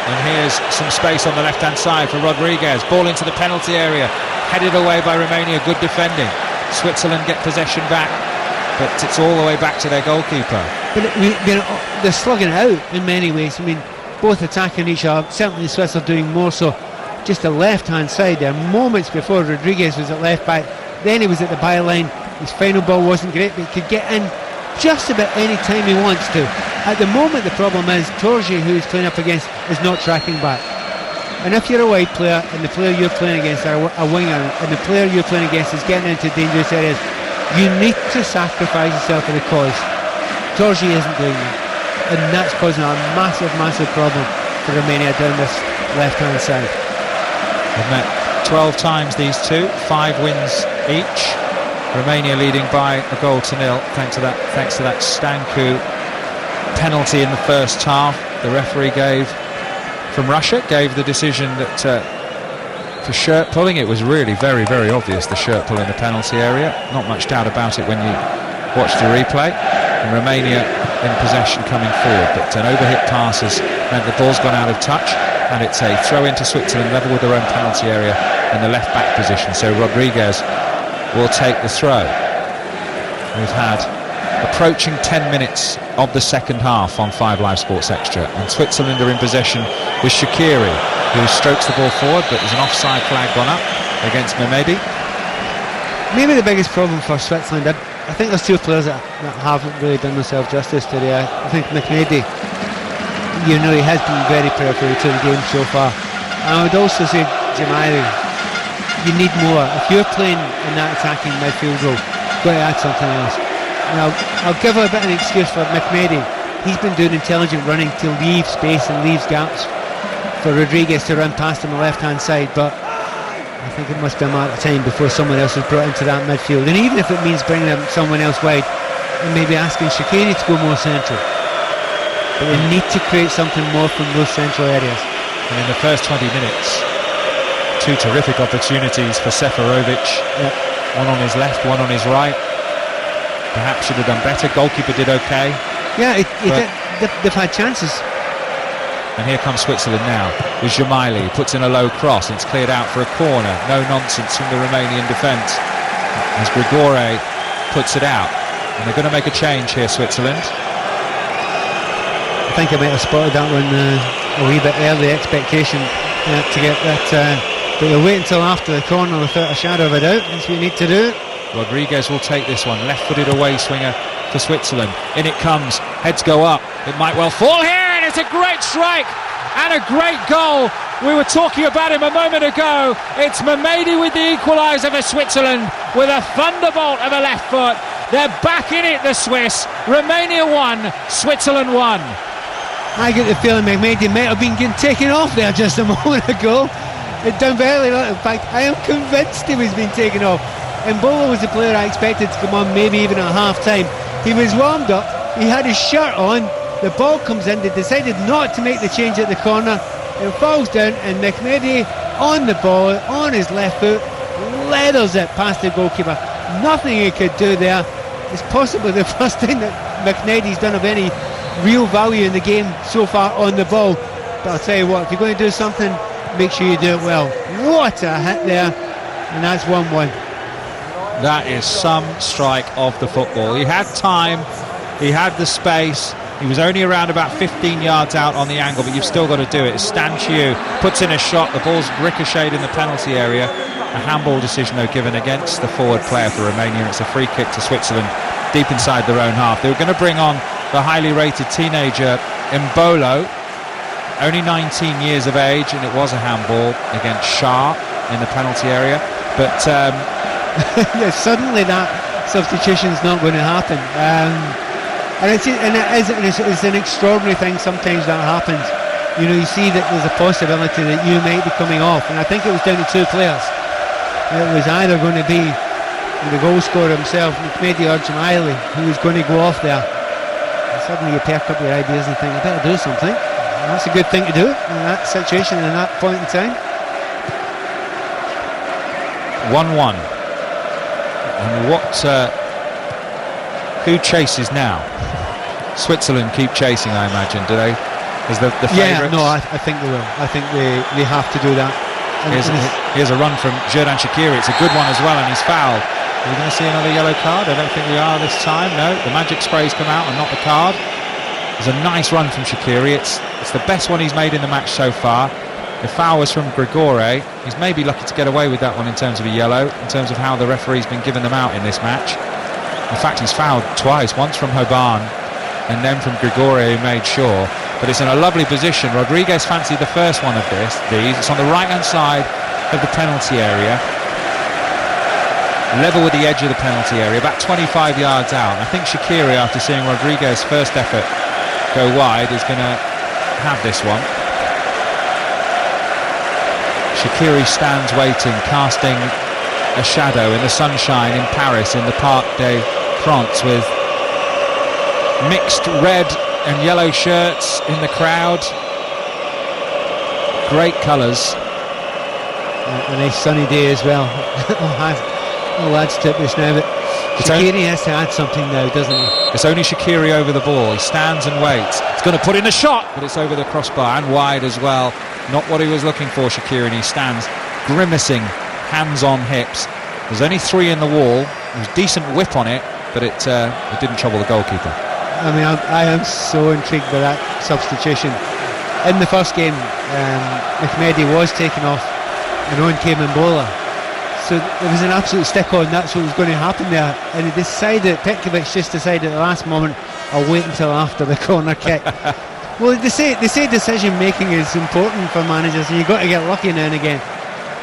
And here's some space on the left-hand side for Rodriguez. Ball into the penalty area. Headed away by Romania. Good defending. Switzerland get possession back, but it's all the way back to their goalkeeper. But they're slugging it out in many ways. I mean, both attacking each other. Certainly the Swiss are doing more so. Just the left-hand side there. Moments before Rodriguez was at left-back. Then he was at the byline. His final ball wasn't great, but he could get in just about any time he wants to. At the moment the problem is Torje, who he's playing up against, is not tracking back. And if you're a wide player and the player you're playing against are a winger and the player you're playing against is getting into dangerous areas, you need to sacrifice yourself for the cause. Torje isn't doing that, and that's causing a massive problem for Romania down this left hand side. They've met 12 times, these two, 5 wins each. Romania leading by a goal to nil thanks to that Stancu penalty in the first half. The referee from Russia gave the decision that for shirt pulling. It was really very, very obvious, the shirt pull in the penalty area. Not much doubt about it when you watch the replay. And Romania in possession coming forward, but an overhit pass has meant the ball's gone out of touch, and it's a throw into Switzerland level with their own penalty area in the left back position. So Rodriguez will take the throw. We've had approaching 10 minutes of the second half on 5 Live Sports Extra, and Switzerland are in possession with Shaqiri, who strokes the ball forward, but there's an offside flag gone up against Mehmedi. Maybe the biggest problem for Switzerland, I think there's two players that haven't really done themselves justice today. I think Mehmedi, he has been very peripheral to the game so far. And I would also say Jamali, you need more. If you're playing in that attacking midfield role, you've got to add something else. Now, I'll give a bit of an excuse for Mehmedi. He's been doing intelligent running to leave space and leaves gaps for Rodriguez to run past him on the left-hand side, but I think it must be a matter of time before someone else is brought into that midfield. And even if it means bringing someone else wide and maybe asking Shaqiri to go more central. But they need to create something more from those central areas. And in the first 20 minutes, 2 terrific opportunities for Seferovic. Yep. One on his left, one on his right. Perhaps should have done better. Goalkeeper did okay. Yeah, they've had chances. And here comes Switzerland now with Jamaili. Puts in a low cross and it's cleared out for a corner. No nonsense from the Romanian defence as Grigore puts it out. And they're going to make a change here, Switzerland. I think I might have spotted that one a wee bit early, expectation to get that, but you'll wait until after the corner without a shadow of a doubt. That's what you need to do. Rodriguez will take this one. Left-footed away swinger for Switzerland. In it comes. Heads go up. It might well fall here, and it's a great strike and a great goal. We were talking about him a moment ago. It's Mamedi with the equaliser for Switzerland with a thunderbolt of a left foot. They're back in it, the Swiss. Romania 1, Switzerland 1. I get the feeling Mamedi might have been getting taken off there just a moment ago. It done very little. In fact, I am convinced he was being taken off. Mbola was the player I expected to come on, maybe even at half time. He was warmed up, he had his shirt on, the ball comes in, they decided not to make the change at the corner. It falls down, and Mamedi on the ball, on his left foot, leathers it past the goalkeeper. Nothing he could do there. It's possibly the first time that Mamedi's done of any real value in the game so far on the ball. But I'll tell you what, if you're going to do something, make sure you do it well. What a hit there, and that's 1-1. That is some strike of the football. He had time, he had the space. He was only around about 15 yards out on the angle, but you've still got to do it. Stanchiu puts in a shot, the ball's ricocheted in the penalty area. A handball decision, though, given against the forward player for Romania. It's a free kick to Switzerland deep inside their own half. They were going to bring on the highly rated teenager Mbolo, only 19 years of age, and it was a handball against Shah in the penalty area. But yeah, suddenly that substitution's not going to happen. And it's an extraordinary thing sometimes that happens. You know, you see that there's a possibility that you might be coming off, and I think it was down to two players. It was either going to be the goal scorer himself, Mamedi or Jamaili, who was going to go off there. And suddenly you perk up your ideas and think, I better do something. And that's a good thing to do in that situation and in that point in time. 1-1. And who chases now? Switzerland keep chasing, I imagine, do they? As the favourites? Yeah, no, I think they will. I think they have to do that. Here's a run from Xherdan Shaqiri. It's a good one as well, and he's fouled. Are we going to see another yellow card? I don't think we are this time. No, the magic spray's come out and not the card. There's a nice run from Shaqiri. It's the best one he's made in the match so far. The foul was from Grigore. He's maybe lucky to get away with that one in terms of a yellow, in terms of how the referee's been giving them out in this match. In fact, he's fouled twice, once from Hoban and then from Grigore, who made sure. But it's in a lovely position. Rodriguez fancied the first one of these. It's on the right-hand side of the penalty area, level with the edge of the penalty area, about 25 yards out. And I think Shaqiri, after seeing Rodriguez's first effort go wide, is going to have this one. Shaqiri stands waiting, casting a shadow in the sunshine in Paris in the Parc des Princes, with mixed red and yellow shirts in the crowd. Great colours. A nice sunny day as well. All adds to this now, but Shaqiri has to add something now, doesn't he? It's only Shaqiri over the ball. He stands and waits. He's going to put in a shot, but it's over the crossbar and wide as well. Not what he was looking for, Shaqiri, and he stands grimacing, hands on hips. There's only three in the wall. There was decent whip on it, but it didn't trouble the goalkeeper. I mean, I am so intrigued by that substitution. In the first game, Mamedi was taken off and on came Mbola. So there was an absolute stick on, that's what was going to happen there. And he decided, Petkovic just decided at the last moment, I'll wait until after the corner kick. Well, they say decision making is important for managers, and you've got to get lucky now and again.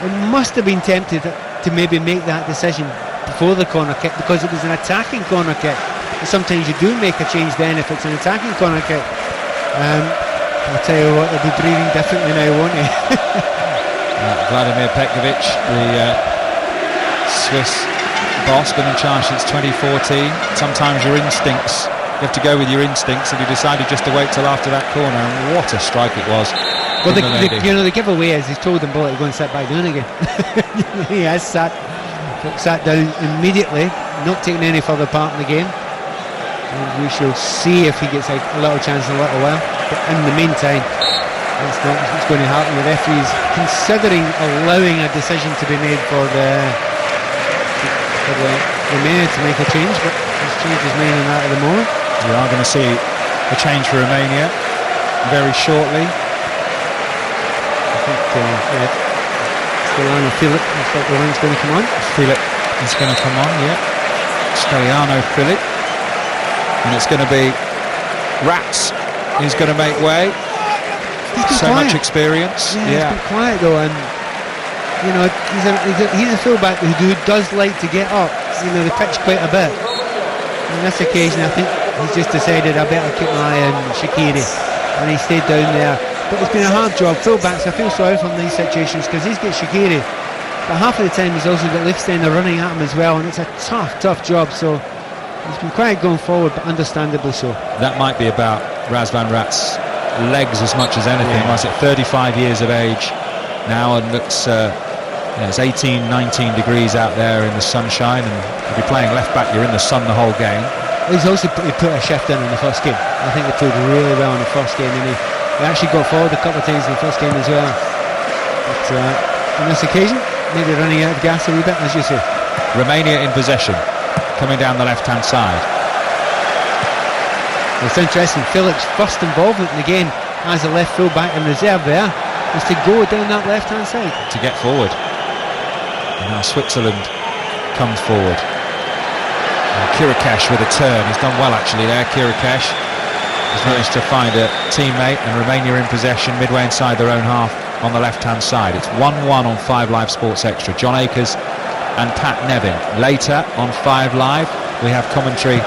It must have been tempted to maybe make that decision before the corner kick, because it was an attacking corner kick. And sometimes you do make a change then if it's an attacking corner kick. I'll tell you what, they'll be breathing differently now, won't they? Vladimir Petkovic, the Swiss boss, been in charge since 2014. Sometimes your instincts, you have to go with your instincts, and he decided just to wait till after that corner, and what a strike it was. Well, the giveaway is he's told them both to go and sit back down again. He has sat down immediately, not taking any further part in the game. And we shall see if he gets a little chance in a little while. But in the meantime, that's not what's going to happen. The referee's considering allowing a decision to be made for the Romania to make a change, but he's changed his mind on that at the moment. We are going to see a change for Romania very shortly. I think, it's the line of Philip. Looks like the line's going to come on. Philip is going to come on, Steliano Philip. And it's going to be Rats who's going to make way. So quiet. much experience. He's been quiet though, and you know, he's a fullback who does like to get up, you know, the pitch quite a bit. On this occasion, I think he's just decided I better keep my eye on Shaqiri, and he stayed down there. But it's been a hard job. Fullbacks, I feel sorry for him in these situations because he's got Shaqiri, but half of the time he's also got Lichtsteiner running at him as well, and it's a tough job. So he's been quiet going forward, but understandably so. That might be about Razvan Rat's legs as much as anything. Was it 35 years of age now, and looks it's 18, 19 degrees out there in the sunshine, and if you're playing left back, you're in the sun the whole game. He's also put a shift in the first game. I think he played really well in the first game, and he actually got forward a couple of times in the first game as well. But on this occasion, maybe running out of gas a wee bit, as you say. Romania in possession, coming down the left-hand side. It's interesting, Phillips' first involvement in the game as a left full-back in reserve there was to go down that left-hand side. To get forward. And now Switzerland comes forward. And Kirikesh with a turn. He's done well actually there, Kirikesh. He's managed to find a teammate, and Romania in possession midway inside their own half on the left-hand side. It's 1-1 on 5 Live Sports Extra. John Akers and Pat Nevin. Later on 5 Live, we have commentary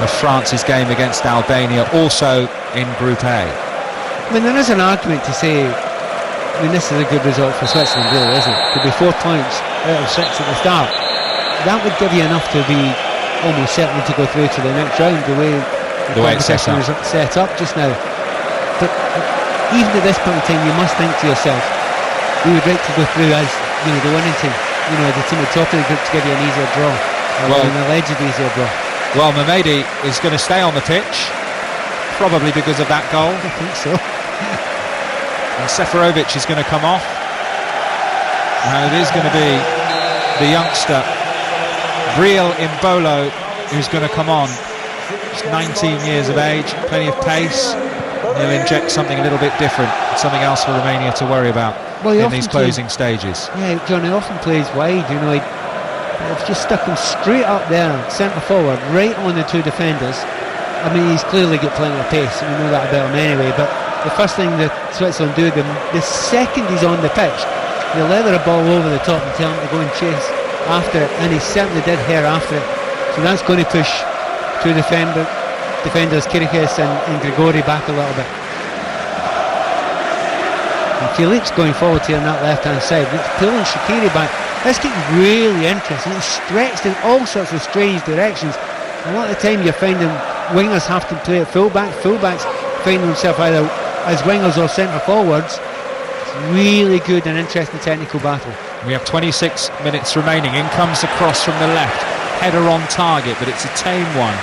of France's game against Albania, also in Group A. I mean, there is an argument to say, I mean, this is a good result for Switzerland, really, isn't it? To be 4 points out of 6 at the start. That would give you enough to be almost certain to go through to the next round, the way the competition is set up just now. But even at this point in time, you must think to yourself, we would like to go through as, you know, the winning team, you know, the team at top of the group to give you an easier draw, or an alleged easier draw. Well, Mamedi is going to stay on the pitch, probably because of that goal. I think so. And Seferovic is going to come off. And it is going to be the youngster, Briel Imbolo, who's going to come on. He's 19 years of age, plenty of pace. He'll inject something a little bit different, something else for Romania to worry about in these closing stages. Yeah, John, he often plays wide, you know. They've just stuck him straight up there, centre forward, right on the 2 defenders. I mean, he's clearly got plenty of pace, we know that about him anyway, but the first thing that Switzerland do, the second he's on the pitch, they leather a ball over the top and tell him to go and chase after it, and he certainly did hair after it. So that's going to push 2 defenders, Kirikesh and Grigori, back a little bit. And Felix going forward here on that left-hand side, it's pulling Shaqiri back. This getting really interesting. It's stretched in all sorts of strange directions. A lot of the time you're finding wingers have to play at fullbacks find themselves either as wingers or centre forwards. It's really good and interesting technical battle. We have 26 minutes remaining. In comes the cross from the left, header on target, but it's a tame one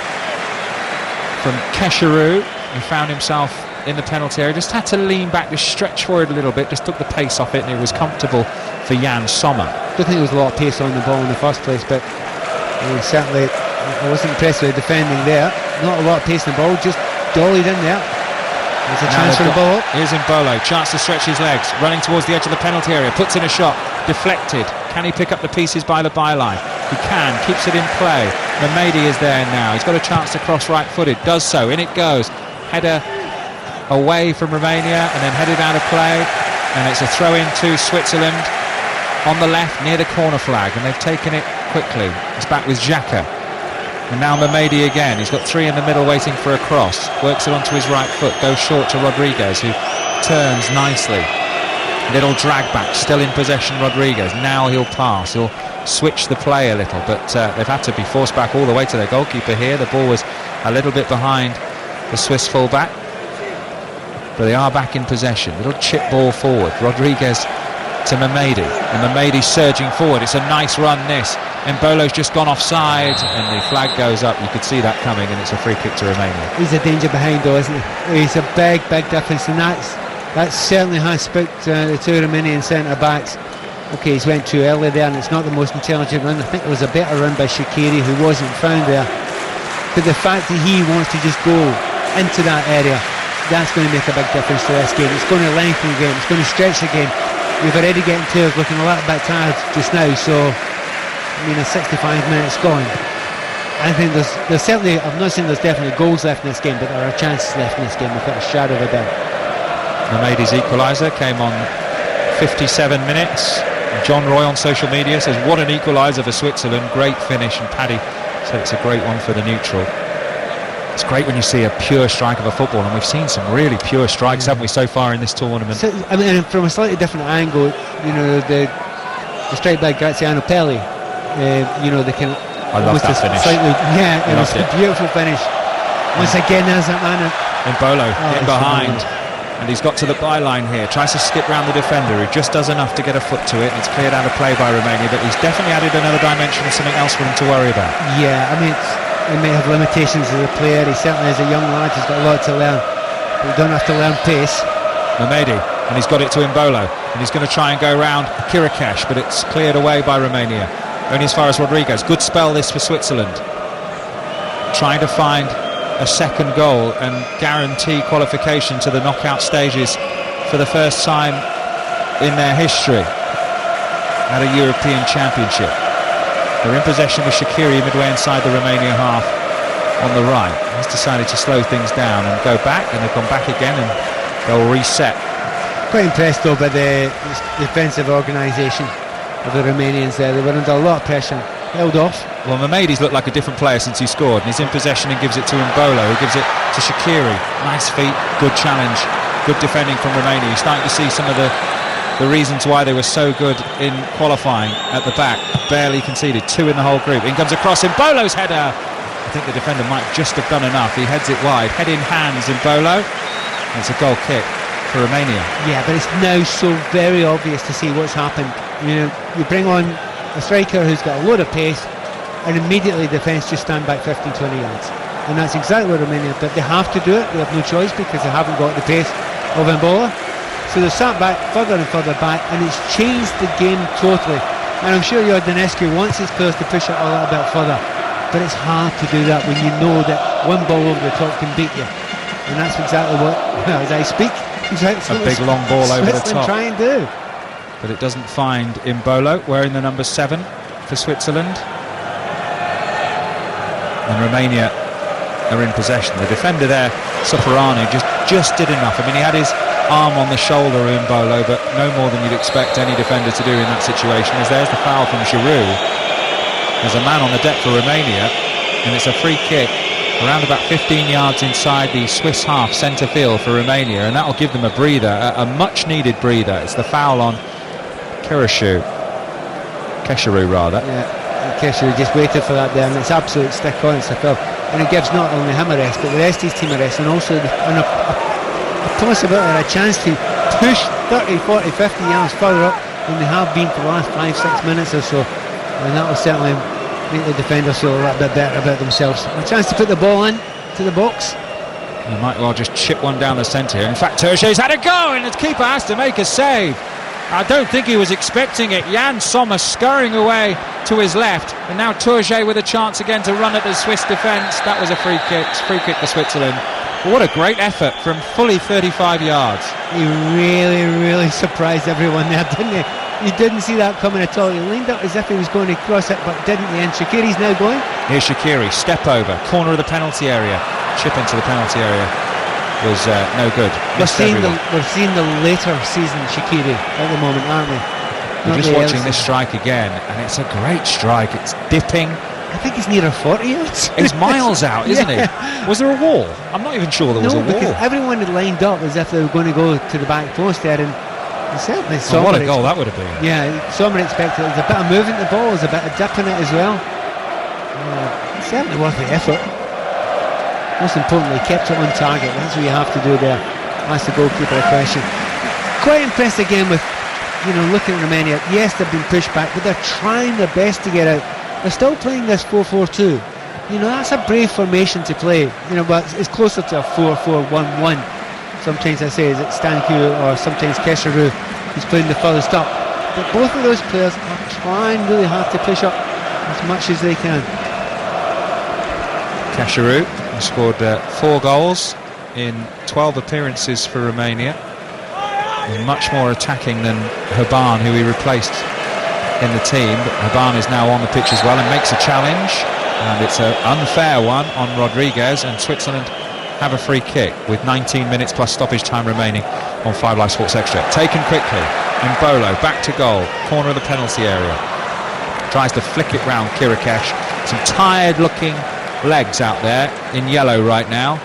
from Kesharu, who found himself in the penalty area. Just had to lean back, just stretch forward a little bit, just took the pace off it, and it was comfortable for Jan Sommer. I don't think there was a lot of pace on the ball in the first place, but certainly I wasn't impressed with the defending there. Not a lot of pace in the ball, just dollied in there. There's a chance for the ball. Here's Imbolo, chance to stretch his legs, running towards the edge of the penalty area, puts in a shot, deflected. Can he pick up the pieces by the byline? He can, keeps it in play. Mamedi is there now, he's got a chance to cross right-footed, does so, in it goes. Header away from Romania and then headed out of play, and it's a throw-in to Switzerland on the left near the corner flag, and they've taken it quickly. It's back with Xhaka. And now Mamedi again. He's got 3 in the middle waiting for a cross. Works it onto his right foot. Goes short to Rodriguez, who turns nicely. Little drag back. Still in possession, Rodriguez. Now he'll pass. He'll switch the play a little. But they've had to be forced back all the way to their goalkeeper here. The ball was a little bit behind the Swiss fullback. But they are back in possession. Little chip ball forward. Rodriguez to Mamedi. And Mamedi surging forward. It's a nice run, this. Mbolo's just gone offside, and the flag goes up. You could see that coming, and it's a free kick to Romania. He's a danger behind, though, isn't he? He's a big difference, and that certainly has spooked the 2 Romanian centre-backs. Okay, he's went too early there, and it's not the most intelligent run. I think it was a better run by Shaqiri, who wasn't found there. But the fact that he wants to just go into that area, that's going to make a big difference to this game. It's going to lengthen the game. It's going to stretch the game. We've already getting players looking a little bit tired just now, so I mean, there's 65 minutes gone. I think there's certainly, I'm not saying there's definitely goals left in this game, but there are chances left in this game without a shadow of a doubt. Mamadi's equaliser came on 57 minutes. John Roy on social media says, what an equaliser for Switzerland, great finish, and Paddy said it's a great one for the neutral. It's great when you see a pure strike of a football, and we've seen some really pure strikes, haven't we, so far in this tournament? So, I mean, from a slightly different angle, you know, the strike by Graziano Pelli, you know, they can... I love that finish. It was a beautiful finish. Once again, there's that man. Mbolo in behind, and he's got to the byline here. Tries to skip round the defender, who just does enough to get a foot to it. And it's cleared out of play by Romania, but he's definitely added another dimension and something else for him to worry about. Yeah, I mean, he may have limitations as a player. He certainly is a young lad. He's got a lot to learn. But you don't have to learn pace. Mamadi, and he's got it to Mbolo, and he's going to try and go round Kirikesh, but it's cleared away by Romania. Only as far as Rodriguez. Good spell this for Switzerland. Trying to find a second goal and guarantee qualification to the knockout stages for the first time in their history at a European Championship. They're in possession with Shaqiri midway inside the Romania half on the right. He's decided to slow things down and go back, and they've gone back again, and they'll reset. Quite impressed though by the defensive organisation of the Romanians there. They were under a lot of pressure, held off. Well, Mamadi's looked like a different player since he scored, and he's in possession and gives it to Mbolo, who gives it to Shaqiri. Nice feet, good challenge, good defending from Romania. You're starting to see some of the reasons why they were so good in qualifying at the back. Barely conceded, 2 in the whole group. In comes across Mbolo's header. I think the defender might just have done enough. He heads it wide, head in hands Mbolo. It's a goal kick for Romania. Yeah, but it's now so very obvious to see what's happened. You know, you bring on a striker who's got a load of pace, and immediately defence just stand back 15-20 yards, and that's exactly what Romania. But they have to do it. They have no choice because they haven't got the pace of Mbolo. So they're sat back further and further back, and it's changed the game totally. And I'm sure Jordanescu wants his players to push it a little bit further, but it's hard to do that when you know that one ball over the top can beat you. And that's exactly what, well, as I speak, a big long ball over the top. Try and do. But it doesn't find Mbolo, wearing the number 7 for Switzerland. And Romania are in possession. The defender there, Soperano, just did enough. I mean, he had his arm on the shoulder of Mbolo, but no more than you'd expect any defender to do in that situation. As there's the foul from Giroud. There's a man on the deck for Romania, and it's a free kick around about 15 yards inside the Swiss half, centre field for Romania, and that'll give them a breather, a much needed breather. It's the foul on Kesharu rather. Yeah, Kesharu just waited for that there, and it's absolute stick on. It's a foul, and it gives not only him a rest, but the rest of his team a rest, and also a possibility, a chance to push 30, 40, 50 yards further up than they have been for the last 5-6 minutes or so, and that will certainly make the defenders feel a little bit better about themselves. A chance to put the ball in to the box. You might well just chip one down the centre here. In fact, Turget's had a go, and the keeper has to make a save. I don't think he was expecting it. Jan Sommer scurrying away to his left, and now Turget with a chance again to run at the Swiss defence. That was a free kick for Switzerland. But what a great effort from fully 35 yards. He really surprised everyone there, didn't he? You didn't see that coming at all. He leaned up as if he was going to cross it, but didn't in the end. Shaqiri's now going. Here's Shaqiri, step over, corner of the penalty area, chip into the penalty area. Was no good. We're seeing the later season Shaqiri at the moment, aren't we? We're just watching this strike again, and it's a great strike. It's dipping. I think he's near 40 yards. He's miles out, isn't he? Was there a wall? I'm not even sure there was a wall. Because everyone had lined up as if they were going to go to the back post there, and certainly what a goal that would have been. Yeah, Sommer expected. There's a bit of movement in the ball, there's a bit of dip in it as well. Certainly worth the effort. Most importantly, kept it on target. That's what you have to do there. Ask the goalkeeper a question. Quite impressed again with, looking at Romania. Yes, they've been pushed back, but they're trying their best to get out. They're still playing this 4-4-2. That's a brave formation to play. But it's closer to a 4-4-1-1. Sometimes I say, is it Stanku or sometimes Kesharu who's playing the furthest up. But both of those players are trying really hard to push up as much as they can. Kesharu scored 4 goals in 12 appearances for Romania. He's much more attacking than Haban, who he replaced in the team. But Haban is now on the pitch as well and makes a challenge, and it's an unfair one on Rodriguez, and Switzerland have a free kick with 19 minutes plus stoppage time remaining on 5 Live Sports Extra. Taken quickly, Mbolo back to goal, corner of the penalty area, tries to flick it round Kirikesh. Some tired looking legs out there in yellow right now.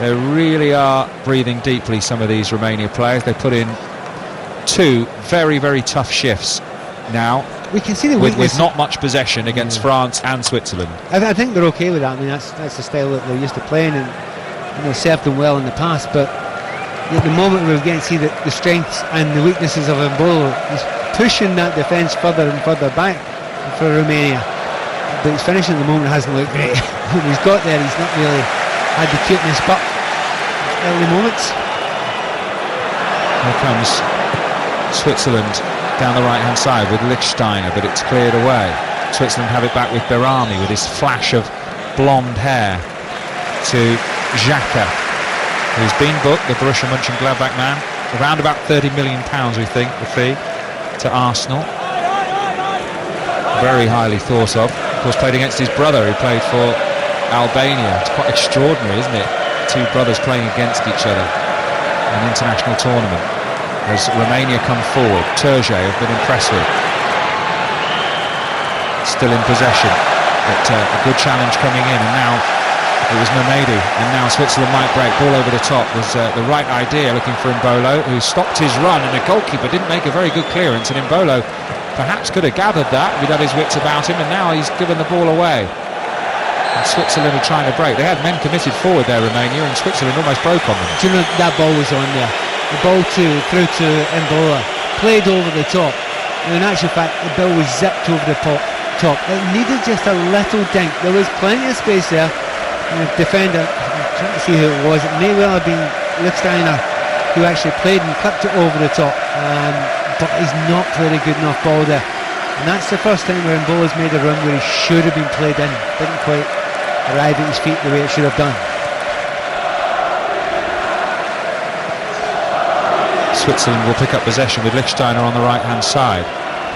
They really are breathing deeply, some of these Romania players. They put in 2 very, very tough shifts now. We can see the with not much possession against France and Switzerland. I think they're okay with that. I mean, that's the style that they're used to playing, and served them well in the past. But at the moment, we're getting to see the strengths and the weaknesses of Mbolo. He's pushing that defence further and further back for Romania, but his finishing at the moment hasn't looked great. When he's got there, he's not really had the cuteness, but early moments. Here comes Switzerland down the right hand side with Lichtsteiner, but it's cleared away. Switzerland have it back with Berami with his flash of blonde hair to Xhaka, who's been booked, the Borussia Mönchengladbach man, around about £30 million we think the fee to Arsenal. Very highly thought of course, played against his brother who played for Albania. It's quite extraordinary, isn't it? 2 brothers playing against each other in an international tournament. As Romania come forward, Turge have been impressive. Still in possession, but a good challenge coming in, and now it was Mamedi, and now Switzerland might break. Ball over the top was the right idea, looking for Mbolo, who stopped his run, and the goalkeeper didn't make a very good clearance, and Mbolo perhaps could have gathered that if he'd had his wits about him, and now he's given the ball away. And Switzerland are trying to break. They had men committed forward there, Romania, and Switzerland almost broke on them. Do you know, that ball was on there. The ball through to Mbolo, played over the top, and in actual fact the ball was zipped over the top. It needed just a little dink. There was plenty of space there. The defender, I'm trying to see who it was, it may well have been Lichtsteiner who actually played and clipped it over the top, but he's not played a good enough ball there, and that's the first time where Mbolo's made a run where he should have been played in, didn't quite arrive at his feet the way it should have done. Switzerland will pick up possession with Lichtsteiner on the right hand side.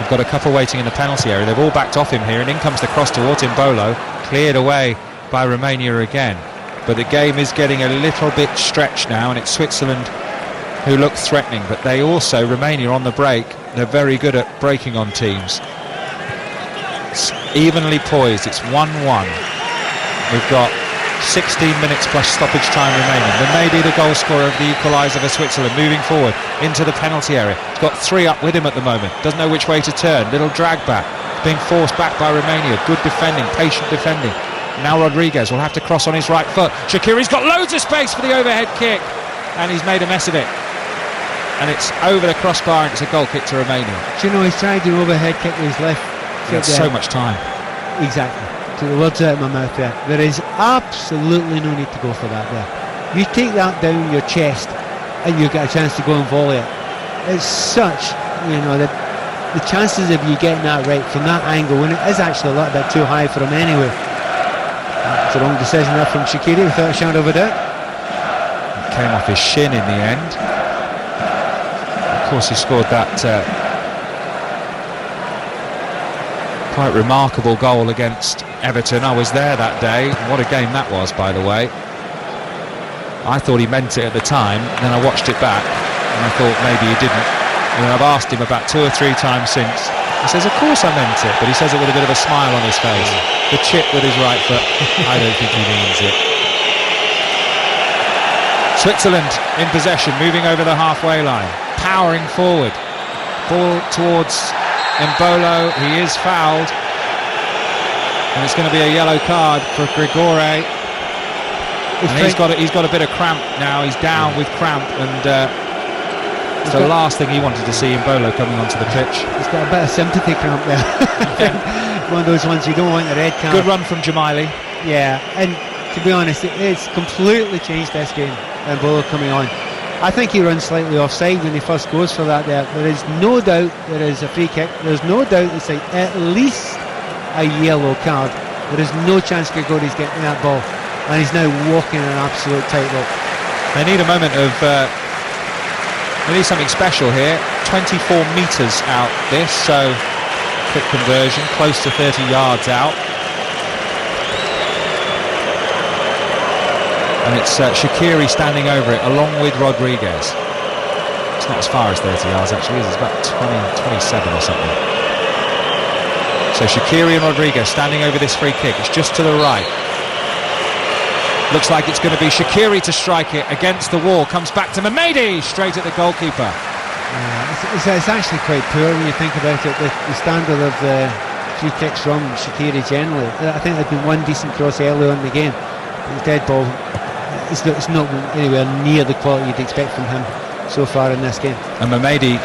We've got a couple waiting in the penalty area. They've all backed off him here, and in comes the cross towards Mbolo, cleared away by Romania again. But the game is getting a little bit stretched now, and it's Switzerland who look threatening, but they also, Romania on the break, they're very good at breaking on teams. It's evenly poised, it's 1-1. We've got 16 minutes plus stoppage time remaining. Mamedi, the goal scorer of the equaliser for Switzerland, moving forward into the penalty area. He's got 3 up with him at the moment, doesn't know which way to turn, little drag back, being forced back by Romania. Good defending, patient defending. Now Rodriguez will have to cross on his right foot. Shaqiri's got loads of space for the overhead kick, and he's made a mess of it. And it's over the crossbar, and it's a goal kick to Romania. Do you know, he's tried to do overhead kick with his left foot. So much time. Exactly. To the words out of my mouth there. There is absolutely no need to go for that there. You take that down your chest, and you get a chance to go and volley it. It's such, the chances of you getting that right from that angle, when it is actually a little bit too high for him anyway. It's a wrong decision there from Shaqiri, without a shadow of a doubt. It came off his shin in the end. Of course, he scored that quite remarkable goal against Everton. I was there that day. What a game that was, by the way. I thought he meant it at the time, then I watched it back and I thought maybe he didn't. And I've asked him about 2 or 3 times since. He says, of course I meant it, but he says it with a bit of a smile on his face. The chip with his right foot, I don't think he means it. Switzerland in possession, moving over the halfway line, powering forward. Ball towards Mbolo, he is fouled, and it's going to be a yellow card for Grigore. And he's got a bit of cramp now. He's down with cramp, and it's the last thing he wanted to see Mbolo coming onto the pitch. He's got a bit of sympathy cramp there. One of those ones you don't want the red card. Good run from Jamili. Yeah, and to be honest, it's completely changed this game. Mbolo coming on. I think he runs slightly offside when he first goes for that there. There is no doubt there is a free kick. There's no doubt it's at least a yellow card. There is no chance Grigore's getting that ball, and he's now walking an absolute tightrope. They need a moment of they need something special here. 24 metres out this, so Quick conversion, close to 30 yards out. And it's Shaqiri standing over it along with Rodriguez. It's not as far as 30 yards actually, it's about 27 or something. So Shaqiri and Rodriguez standing over this free kick. It's just to the right. Looks like it's going to be Shaqiri to strike it against the wall. Comes back to Mamedi, straight at the goalkeeper. It's actually quite poor when you think about it. The standard of the free kicks from Shaqiri generally. I think there's been one decent cross early on in the game. The dead ball, it's not anywhere near the quality you'd expect from him so far in this game. And Mamedi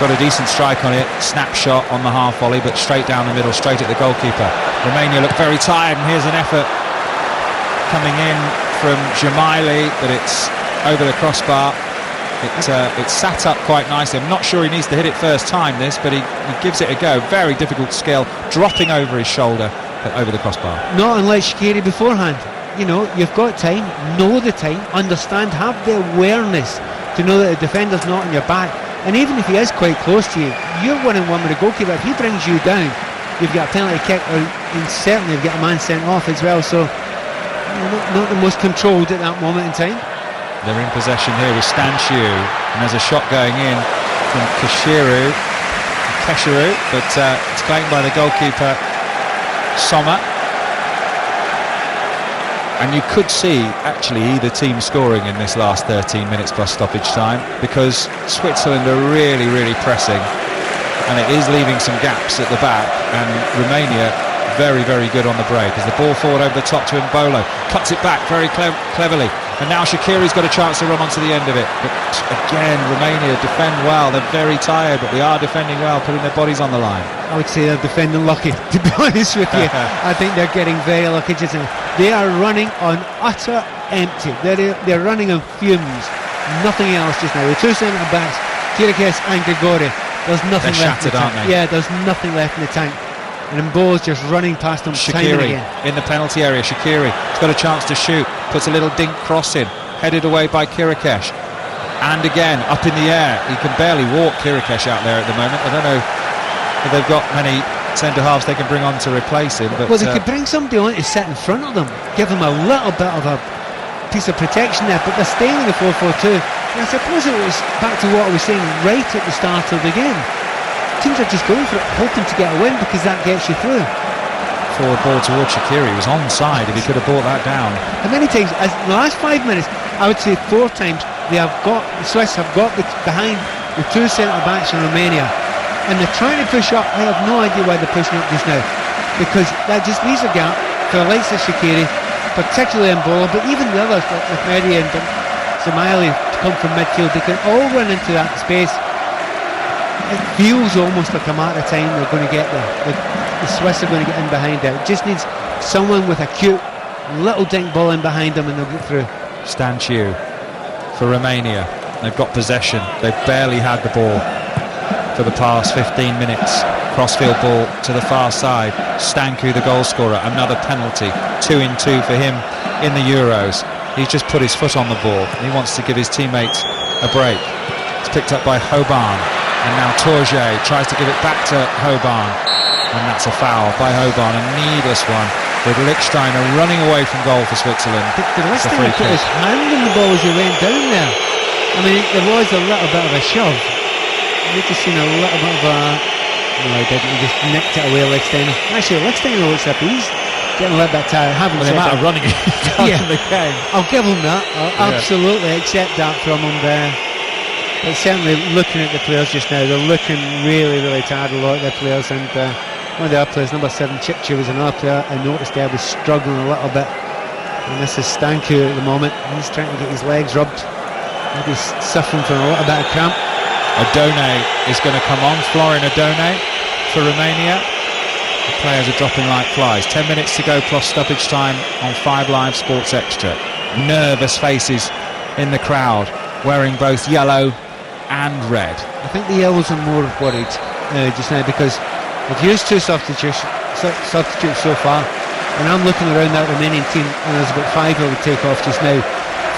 got a decent strike on it, snapshot on the half volley, but straight down the middle, straight at the goalkeeper. Romania look very tired, and here's an effort coming in from Jamaili, but it's over the crossbar. It's sat up quite nicely. I'm not sure he needs to hit it first time, but he gives it a go. Very difficult skill, dropping over his shoulder, but over the crossbar. Not unlike Shaqiri beforehand. You know, you've got time, know the time, understand, have the awareness to know that the defender's not on your back. And even if he is quite close to you, you're 1-on-1 with the goalkeeper. If he brings you down, you've got a penalty kick, or certainly you've got a man sent off as well. So, not the most controlled at that moment in time. They're in possession here with Stanciu, and there's a shot going in from Keshiru, but it's claimed by the goalkeeper, Sommer. And you could see actually either team scoring in this last 13 minutes plus stoppage time, because Switzerland are really, really pressing, and it is leaving some gaps at the back, and Romania very, very good on the break as the ball forward over the top to Mbolo, cuts it back very cleverly, and now Shaqiri's got a chance to run onto the end of it. But again, Romania defend well. They're very tired, but they are defending well, putting their bodies on the line. I would say they're defending lucky, to be honest with you. I think they're getting very lucky. They are running on utter empty. They're running on fumes. Nothing else just now. The two centre backs, Kirikes and Grigori, there's nothing left in the tank. Aren't they? Yeah, there's nothing left in the tank. And Mbo's just running past them time and again. In the penalty area. Shaqiri has got a chance to shoot, puts a little dink cross in, headed away by Kirikesh, and again up in the air. He can barely walk, Kirikesh, out there at the moment. I don't know if they've got many centre halves they can bring on to replace him, but well, they could bring somebody on to sit in front of them, give them a little bit of a piece of protection there, but they're staying in the 4-4-2. And I suppose it was back to what I was saying right at the start of the game. Teams are just going for it, hoping to get a win, because that gets you through. Forward ball towards Shaqiri, was onside if he could have brought that down. And many times, in the last 5 minutes, I would say 4 times, the Swiss have got behind the two centre-backs in Romania, and they're trying to push up. I have no idea why they're pushing up just now, because that just leaves a gap for the likes of Shaqiri, particularly Mbolo, but even the others, like Mehdi and Jamaili, to come from midfield. They can all run into that space. It feels almost like a matter of time they're going to get there. The Swiss are going to get in behind there. It just needs someone with a cute little dink ball in behind them, and they'll get through. Stanciu for Romania. They've got possession. They've barely had the ball for the past 15 minutes. Crossfield ball to the far side. Stanku, the goal scorer, another penalty. 2-2 for him in the Euros. He's just put his foot on the ball. He wants to give his teammates a break. It's picked up by Hoban. And now Touré tries to give it back to Hoban, and that's a foul by Hoban, a needless one, with Lichtsteiner running away from goal for Switzerland. Did Lichtsteiner put his hand on the ball as he went down there? I mean, there was a little bit of a shove. You've just seen a little bit of a... No, he didn't. He just nicked it away, Lichtsteiner. Actually, Lichtsteiner looks like he's getting a little bit tired. Well, the amount of running he's done in the game. I'll give him that. I'll absolutely accept that from him there. But certainly looking at the players just now, they're looking really, really tired, a lot of their players, and one of the other players, number 7, Chipchu, was another player I noticed there was struggling a little bit, and this is Stanku at the moment. He's trying to get his legs rubbed, maybe suffering from a little bit of cramp. Adone is going to come on, Florin Adone for Romania. The players are dropping like flies. 10 minutes to go plus stoppage time on 5 Live Sports Extra. Nervous faces in the crowd, wearing both yellow and red. I think the yellows are more worried just now, because they've used 2 substitutes so far, and I'm looking around that Romanian team, and there's about 5 who would take off just now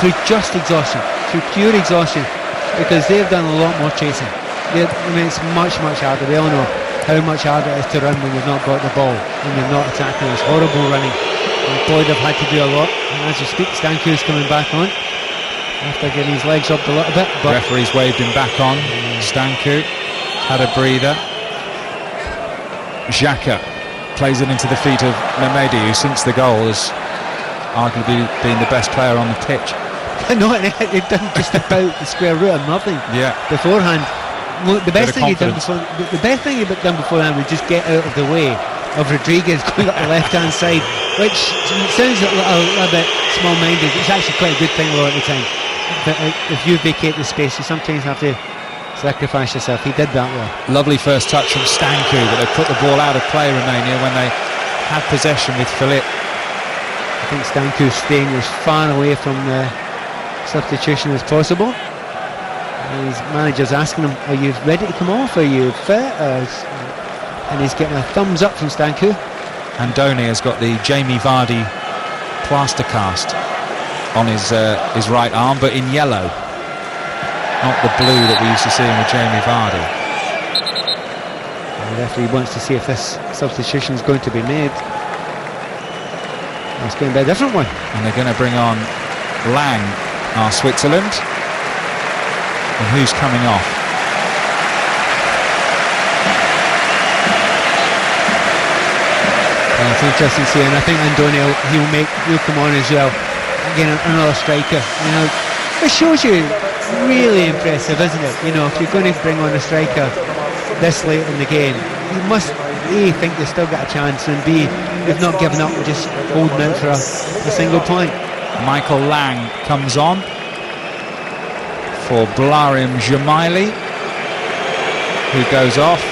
through just exhaustion, through pure exhaustion, because they've done a lot more chasing. I mean, it's much, much harder, we all know. how much harder it is to run when you've not got the ball, when you're not attacking. It's horrible running. And Boyd have had to do a lot. And as you speak, Stanku's coming back on after getting his legs up a little bit. But referee's waved him back on. Stanku had a breather. Xhaka plays it into the feet of Mehmedi, who since the goal has arguably been the best player on the pitch. No, they've done just about the square root of nothing beforehand. The best thing he'd done beforehand was just get out of the way of Rodriguez going up the left-hand side, which sounds a little bit small-minded. It's actually quite a good thing a lot of the time. But if you vacate the space, you sometimes have to sacrifice yourself. He did that well. Lovely first touch from Stanku, but they put the ball out of play, Romania, when they had possession with Philippe. I think Stanku's staying as far away from the substitution as possible. And his manager's asking him, are you ready to come off? Are you fit? And he's getting a thumbs up from Stanku. Andoni has got the Jamie Vardy plaster cast on his right arm, but in yellow, not the blue that we used to see with Jamie Vardy. And the referee wants to see if this substitution is going to be made. It's going to be a different one. And they're going to bring on Lang, our Switzerland. And who's coming off? Well, it's interesting to see, and I think Andoni he'll come on as well. Again, another striker. You know, it shows you really impressive, isn't it? You know, if you're going to bring on a striker this late in the game, you must A, think they've still got a chance, and B, they've not given up and just holding out for a single point. Michael Lang comes on for Blarim Jamaili, who goes off,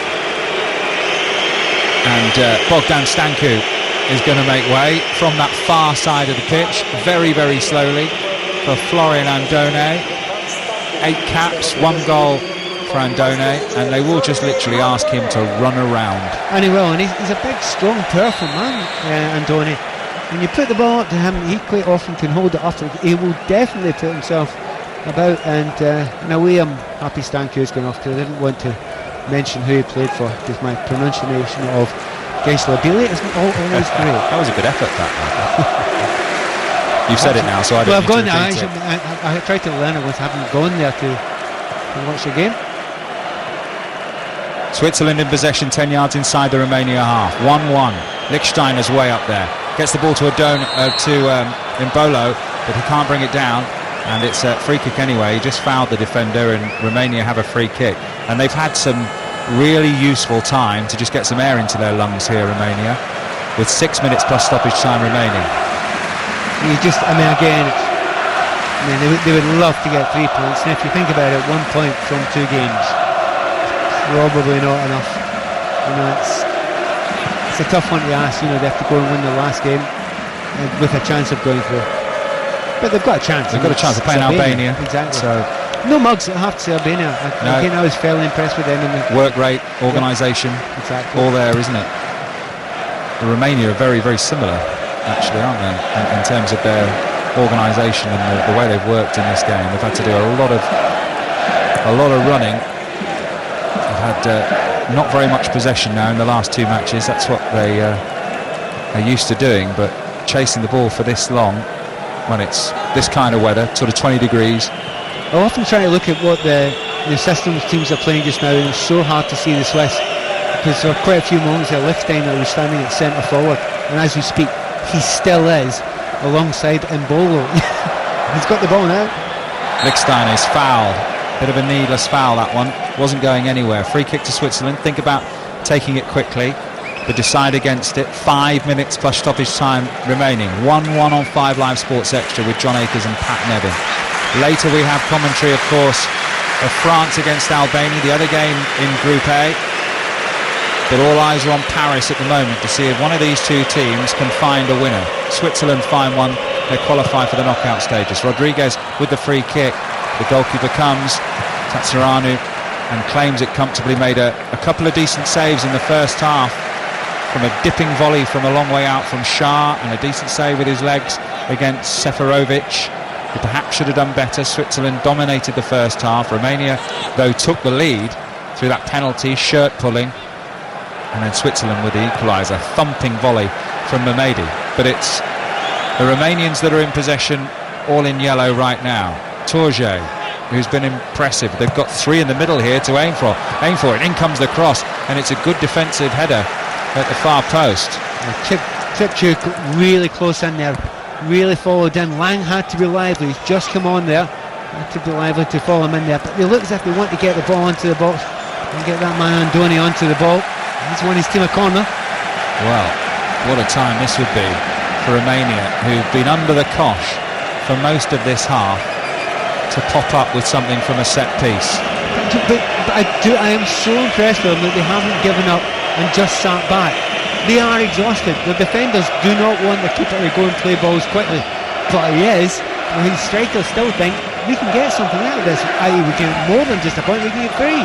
and Bogdan Stanku is going to make way from that far side of the pitch, very, very slowly, for Florian Andone. 8 caps, 1 goal for Andone, and they will just literally ask him to run around. And he will, and he's a big, strong, powerful man, Andone. When you put the ball up to him, he quite often can hold it up. He will definitely put himself about, and in a way I'm happy Stanku's going off, because I didn't want to mention who he played for, because my pronunciation of Geisler-Bili isn't always great. That was a good effort, that. You've said it now, so I don't. Well, I've gone there. I I tried to learn it with having gone there to watch the game. Switzerland in possession, 10 yards inside the Romania half. 1-1. Lichtsteiner's way up there. Gets the ball to Imbolo, but he can't bring it down. And it's a free kick anyway. He just fouled the defender, and Romania have a free kick. And they've had some really useful time to just get some air into their lungs here, Romania, with 6 minutes plus stoppage time remaining. They would love to get 3 points, and if you think about it, 1 point from 2 games, probably not enough. You know, it's a tough one to ask. You know, they have to go and win the last game with a chance of going through. But they've got a chance. They've got a chance of playing Albania. Exactly. So no mugs, I have to say, Albania. Again, I was fairly impressed with them in the work rate, organisation, exactly. All there, isn't it? The Romania are very, very similar, actually, aren't they, in terms of their organisation and the way they've worked in this game. They've had to do a lot of running. They've had not very much possession now in the last 2 matches. That's what they are used to doing, but chasing the ball for this long, when it's this kind of weather, sort of 20 degrees. I often try to look at what the systems teams are playing just now, and it's so hard to see the Swiss, because there are quite a few moments there. Lichtsteiner was standing at centre forward, and as we speak, he still is alongside Imbolo. He's got the ball now. Lichtsteiner is fouled. Bit of a needless foul, that one. Wasn't going anywhere. Free kick to Switzerland. Think about taking it quickly. They decide against it. 5 minutes plus stoppage time remaining. 1-1 on 5 Live Sports Extra with John Akers and Pat Nevin. Later we have commentary, of course, of France against Albania, the other game in Group A. But all eyes are on Paris at the moment to see if one of these 2 teams can find a winner. Switzerland find one, they qualify for the knockout stages. Rodriguez with the free kick. The goalkeeper comes, Tatsaranu, and claims it comfortably. Made a couple of decent saves in the first half, from a dipping volley from a long way out from Shah, and a decent save with his legs against Seferovic, who perhaps should have done better. Switzerland dominated the first half. Romania, though, took the lead through that penalty, shirt pulling, And then Switzerland with the equaliser, thumping volley from Mamedi. But it's the Romanians that are in possession, all in yellow right now. Torje, who's been impressive. They've got 3 in the middle here to aim for it. In comes the cross, and it's a good defensive header at the far post. Tripchuk really close in there, really followed in. Lang had to be lively. He's just come on there. Had to be lively to follow him in there. But they look as if they want to get the ball into the box and get that man Andoni onto the ball. He's won his team a corner. Well, what a time this would be for Romania, who've been under the cosh for most of this half, to pop up with something from a set piece. But I am so impressed with them that they haven't given up and just sat back. They are exhausted. The defenders do not want the keeper to go and play balls quickly, but he is. I mean, strikers still think we can get something out of this, i.e. we can get more than just a point, we can get 3.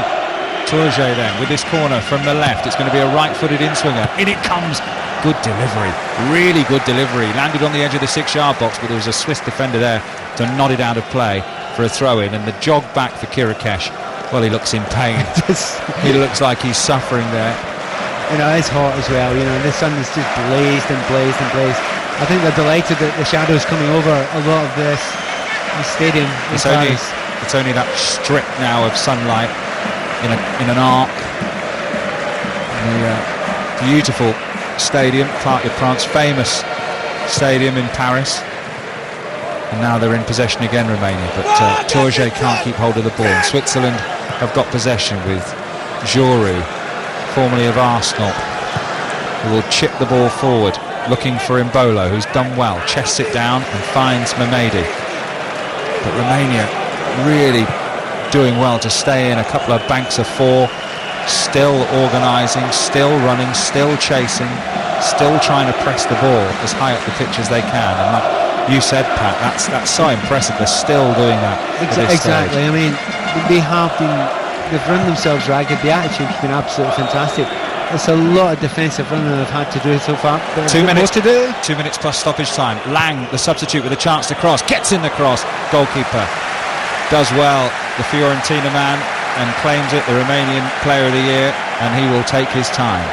Torje then with this corner from the left. It's going to be a right-footed in-swinger. In it comes. Good delivery, really good delivery. Landed on the edge of the 6-yard box, but there was a Swiss defender there to nod it out of play for a throw-in. And the jog back for Kirikesh, well, he looks in pain. He looks like he's suffering there. You know, it's hot as well, you know, and the sun is just blazed and blazed and blazed. I think they're delighted that the shadow's coming over a lot of this stadium in Paris. It's only that strip now of sunlight in an arc. The beautiful stadium, Parc des Princes, famous stadium in Paris. And now they're in possession again, Romania, but Torje can't keep hold of the ball. And Switzerland have got possession with Joru, formerly of Arsenal, who will chip the ball forward, looking for Imbolo, who's done well, chests it down and finds Mamedi. But Romania really doing well to stay in a couple of banks of 4, still organising, still running, still chasing, still trying to press the ball as high up the pitch as they can. And like you said, Pat, that's so impressive. They're still doing that. Exactly. I mean, they've run themselves ragged. The attitude's been absolutely fantastic. It's a lot of defensive running they've had to do so far. 2 minutes to do. 2 minutes plus stoppage time. Lang, the substitute, with a chance to cross, gets in the cross. Goalkeeper does well. The Fiorentina man, and claims it, the Romanian Player of the Year, and he will take his time.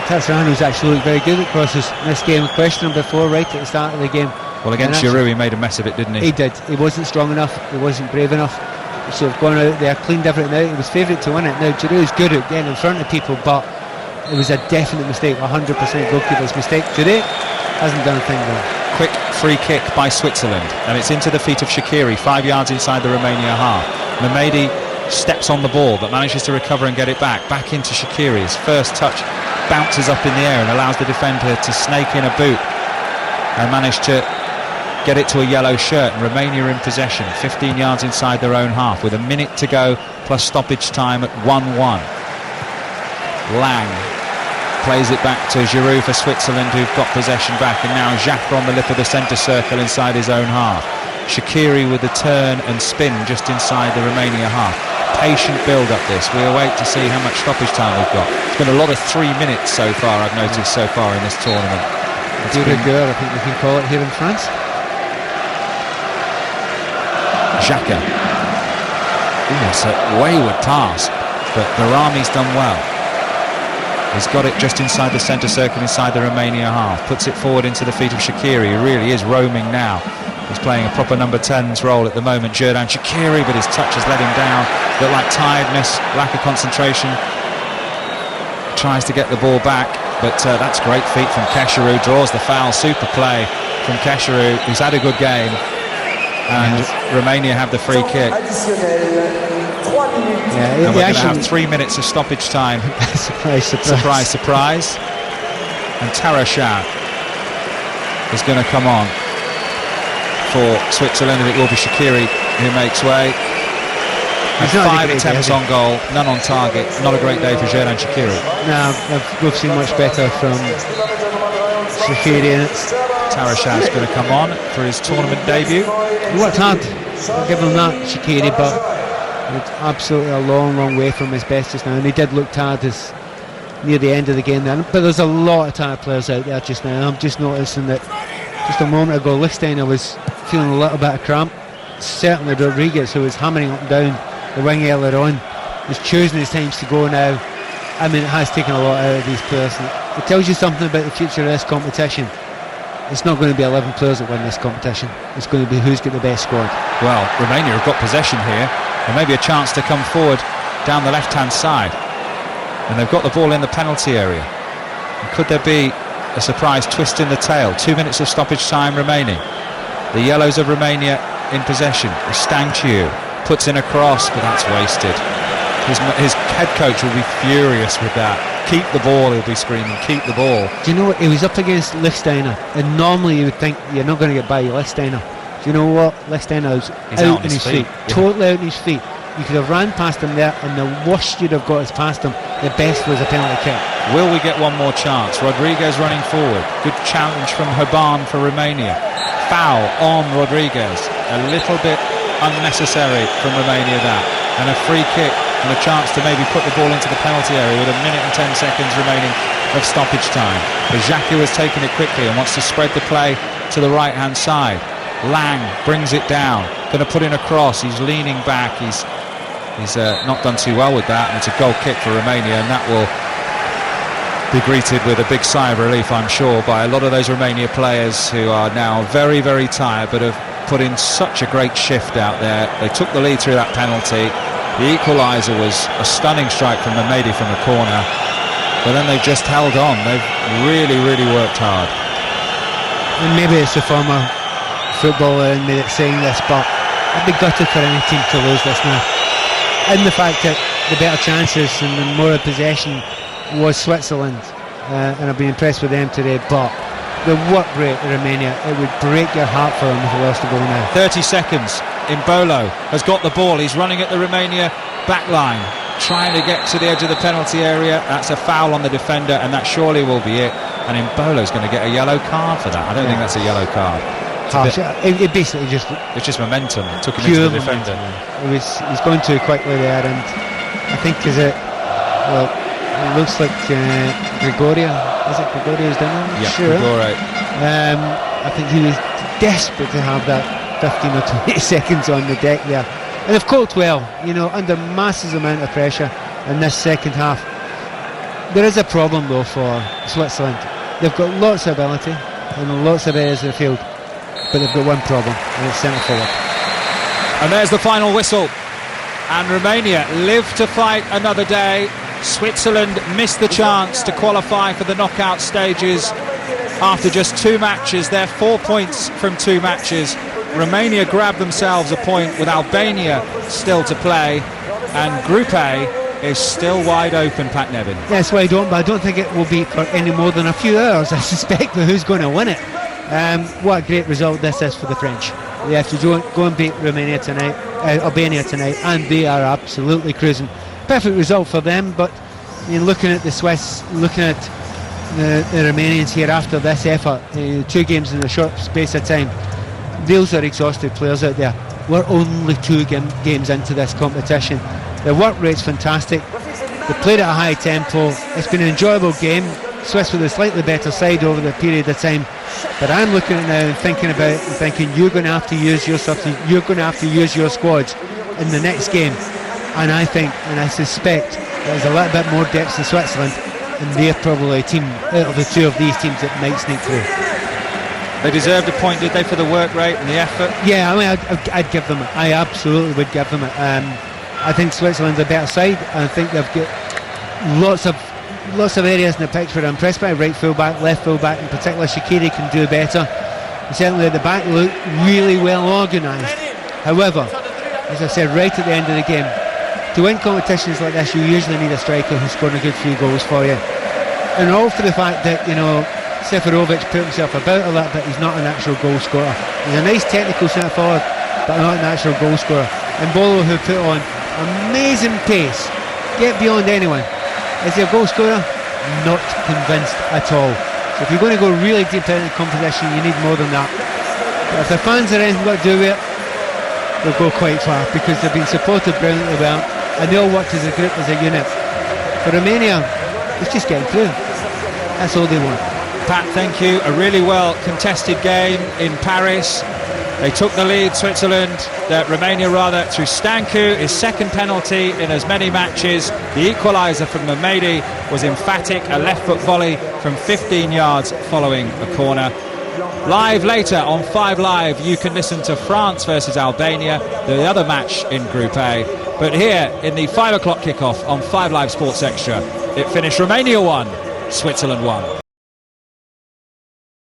Tatarano's actually looked very good at crosses in this game. Questioned him before, right at the start of the game. Well, against Giroud he made a mess of it, didn't he? He did. He wasn't strong enough. He wasn't brave enough. He should have gone out there, cleaned everything out. He was favourite to win it. Now Giroud's good at getting in front of people, but it was a definite mistake, 100% goalkeeper's mistake. Today hasn't done a thing wrong. Quick free kick by Switzerland, and it's into the feet of Shaqiri, 5 yards inside the Romania half. Mamedi steps on the ball but manages to recover and get it back into Shaqiri. His first touch bounces up in the air and allows the defender to snake in a boot and manage to get it to a yellow shirt. And Romania in possession, 15 yards inside their own half with a minute to go plus stoppage time at 1-1. Lang plays it back to Giroud for Switzerland, who've got possession back, and now Xhaka on the lip of the centre circle inside his own half. Shaqiri with the turn and spin just inside the Romania half. Patient build-up this. We'll wait to see how much stoppage time we've got. It's been a lot of 3 minutes so far, I've noticed so far in this tournament. It's been good, I think we can call it here in France. Xhaka. It's a wayward task, but Darami's done well. He's got it just inside the centre circle, inside the Romania half. Puts it forward into the feet of Shaqiri, who really is roaming now. He's playing a proper number 10's role at the moment, Xherdan Shaqiri, but his touch has let him down. Look like tiredness, lack of concentration. Tries to get the ball back, but that's great feet from Kesharu. Draws the foul, super play from Kesharu, who's had a good game. And Romania have the free kick. Yeah, and we're going to have 3 minutes of stoppage time. Surprise, surprise. Surprise, surprise. And Tarasha is going to come on for Switzerland, and it will be Shaqiri who makes way. And 5 attempts on goal, none on target. Not a great day for Xherdan Shaqiri. No, we've seen much better from Shaqiri. Tarasha is going to come on for his tournament debut. He worked hard, I'll give him that, Shaqiri, but it's absolutely a long way from his best just now, and he did look tired as near the end of the game then. But there's a lot of tired players out there just now. I'm just noticing that just a moment ago Lichtsteiner was feeling a little bit of cramp. Certainly Rodriguez, who was hammering up and down the wing earlier on, is choosing his times to go now, I mean, it has taken a lot out of these players. It tells you something about the future of this competition. It's not going to be 11 players that win this competition. It's going to be who's got the best squad. Well, Romania have got possession here, and maybe a chance to come forward down the left-hand side. And they've got the ball in the penalty area. And could there be a surprise twist in the tail? 2 minutes of stoppage time remaining. The Yellows of Romania in possession. Stanciu puts in a cross, but that's wasted. His head coach will be furious with that. Keep the ball, he'll be screaming, keep the ball. Do you know what? He was up against Lichtsteiner, and normally you would think you're not going to get by Lichtsteiner. Do you know what? Lichtsteiner was out on his feet. Yeah. Totally out on his feet. You could have ran past him there, and the worst you'd have got is past him. The best was a penalty kick. Will we get one more chance? Rodriguez running forward. Good challenge from Hoban for Romania. Foul on Rodriguez. A little bit unnecessary from Romania that. And a free kick and a chance to maybe put the ball into the penalty area with 1 minute and 10 seconds remaining of stoppage time. But Xhaka has taken it quickly and wants to spread the play to the right-hand side. Lang brings it down. Going to put in a cross. He's leaning back. He's not done too well with that, and it's a goal kick for Romania, and that will be greeted with a big sigh of relief, I'm sure, by a lot of those Romania players who are now very, very tired, but have put in such a great shift out there. They took the lead through that penalty. The equaliser was a stunning strike from Mamedi from the corner, but then they've just held on. They've really, really worked hard. And maybe it's the former footballer in me that's saying this, but I'd be gutted for any team to lose this now. And the fact that the better chances and the more possession was Switzerland, and I've been impressed with them today, but the work rate in Romania, it would break your heart for them if they lost the goal now. 30 seconds. Imbolo has got the ball. He's running at the Romania back line, trying to get to the edge of the penalty area. That's a foul on the defender, and that surely will be it. And Imbolo's going to get a yellow card for that. I don't think that's a yellow card. It basically just... It's just momentum. It took him into the defender. He's going too quickly there, and I think it looks like Gregoria. Is it Gregoria's done that? Yeah, sure. Gregoria. I think he was desperate to have that 15 or 20 seconds on the deck there. And they've coped well, under massive amount of pressure in this second half. There is a problem though for Switzerland. They've got lots of ability and lots of areas of the field, but they've got one problem, and it's centre forward. And there's the final whistle, and Romania live to fight another day. Switzerland missed the chance to qualify for the knockout stages after just 2 matches. They're 4 points from 2 matches. Romania grabbed themselves a point with Albania still to play, and Group A is still wide open, Pat Nevin. Yes, wide open, but I don't think it will be for any more than a few hours, I suspect, but who's going to win it? What a great result this is for the French. They have to go and beat Albania tonight, and they are absolutely cruising. Perfect result for them, but looking at the Swiss, looking at the Romanians here after this effort, 2 games in a short space of time, those are exhausted players out there. We're only 2 games into this competition. The work rate's fantastic. They played at a high tempo. It's been an enjoyable game. Swiss with a slightly better side over the period of time, but I'm looking at it now and thinking about it and thinking you're going to have to use your you're going to have to use your squads in the next game, and I think and I suspect there's a little bit more depth in Switzerland, and they're probably a team out of the 2 of these teams that might sneak through. They deserved a point, did they, for the work rate and the effort? Yeah, I mean, I'd give them it. I absolutely would give them it. I think Switzerland's a better side. I think they've got lots of areas in the pitch where I'm impressed by. Right full-back, left full-back, in particular Shaqiri can do better. And certainly at the back look really well organised. However, as I said right at the end of the game, to win competitions like this you usually need a striker who's scoring a good few goals for you. And all for the fact that, Seferovic put himself about a little bit. He's not a natural goal scorer. He's a nice technical centre forward, but not a natural goal scorer. And Bolo, who put on amazing pace, get beyond anyone. Is he a goal scorer? Not convinced at all. So if you're going to go really deep into the competition, you need more than that. But if the fans are anything got to do with it, they'll go quite far, because they've been supported brilliantly well, and they all worked as a group, as a unit. For Romania, it's just getting through. That's all they want. Pat, thank you. A really well contested game in Paris. They took the lead, Switzerland, Romania rather, through Stancu, his second penalty in as many matches. The equaliser from Mamedi was emphatic, a left foot volley from 15 yards following a corner. Live later on 5 Live, you can listen to France versus Albania, the other match in Group A. But here in the 5 o'clock kickoff on 5 Live Sports Extra, it finished Romania 1, Switzerland 1.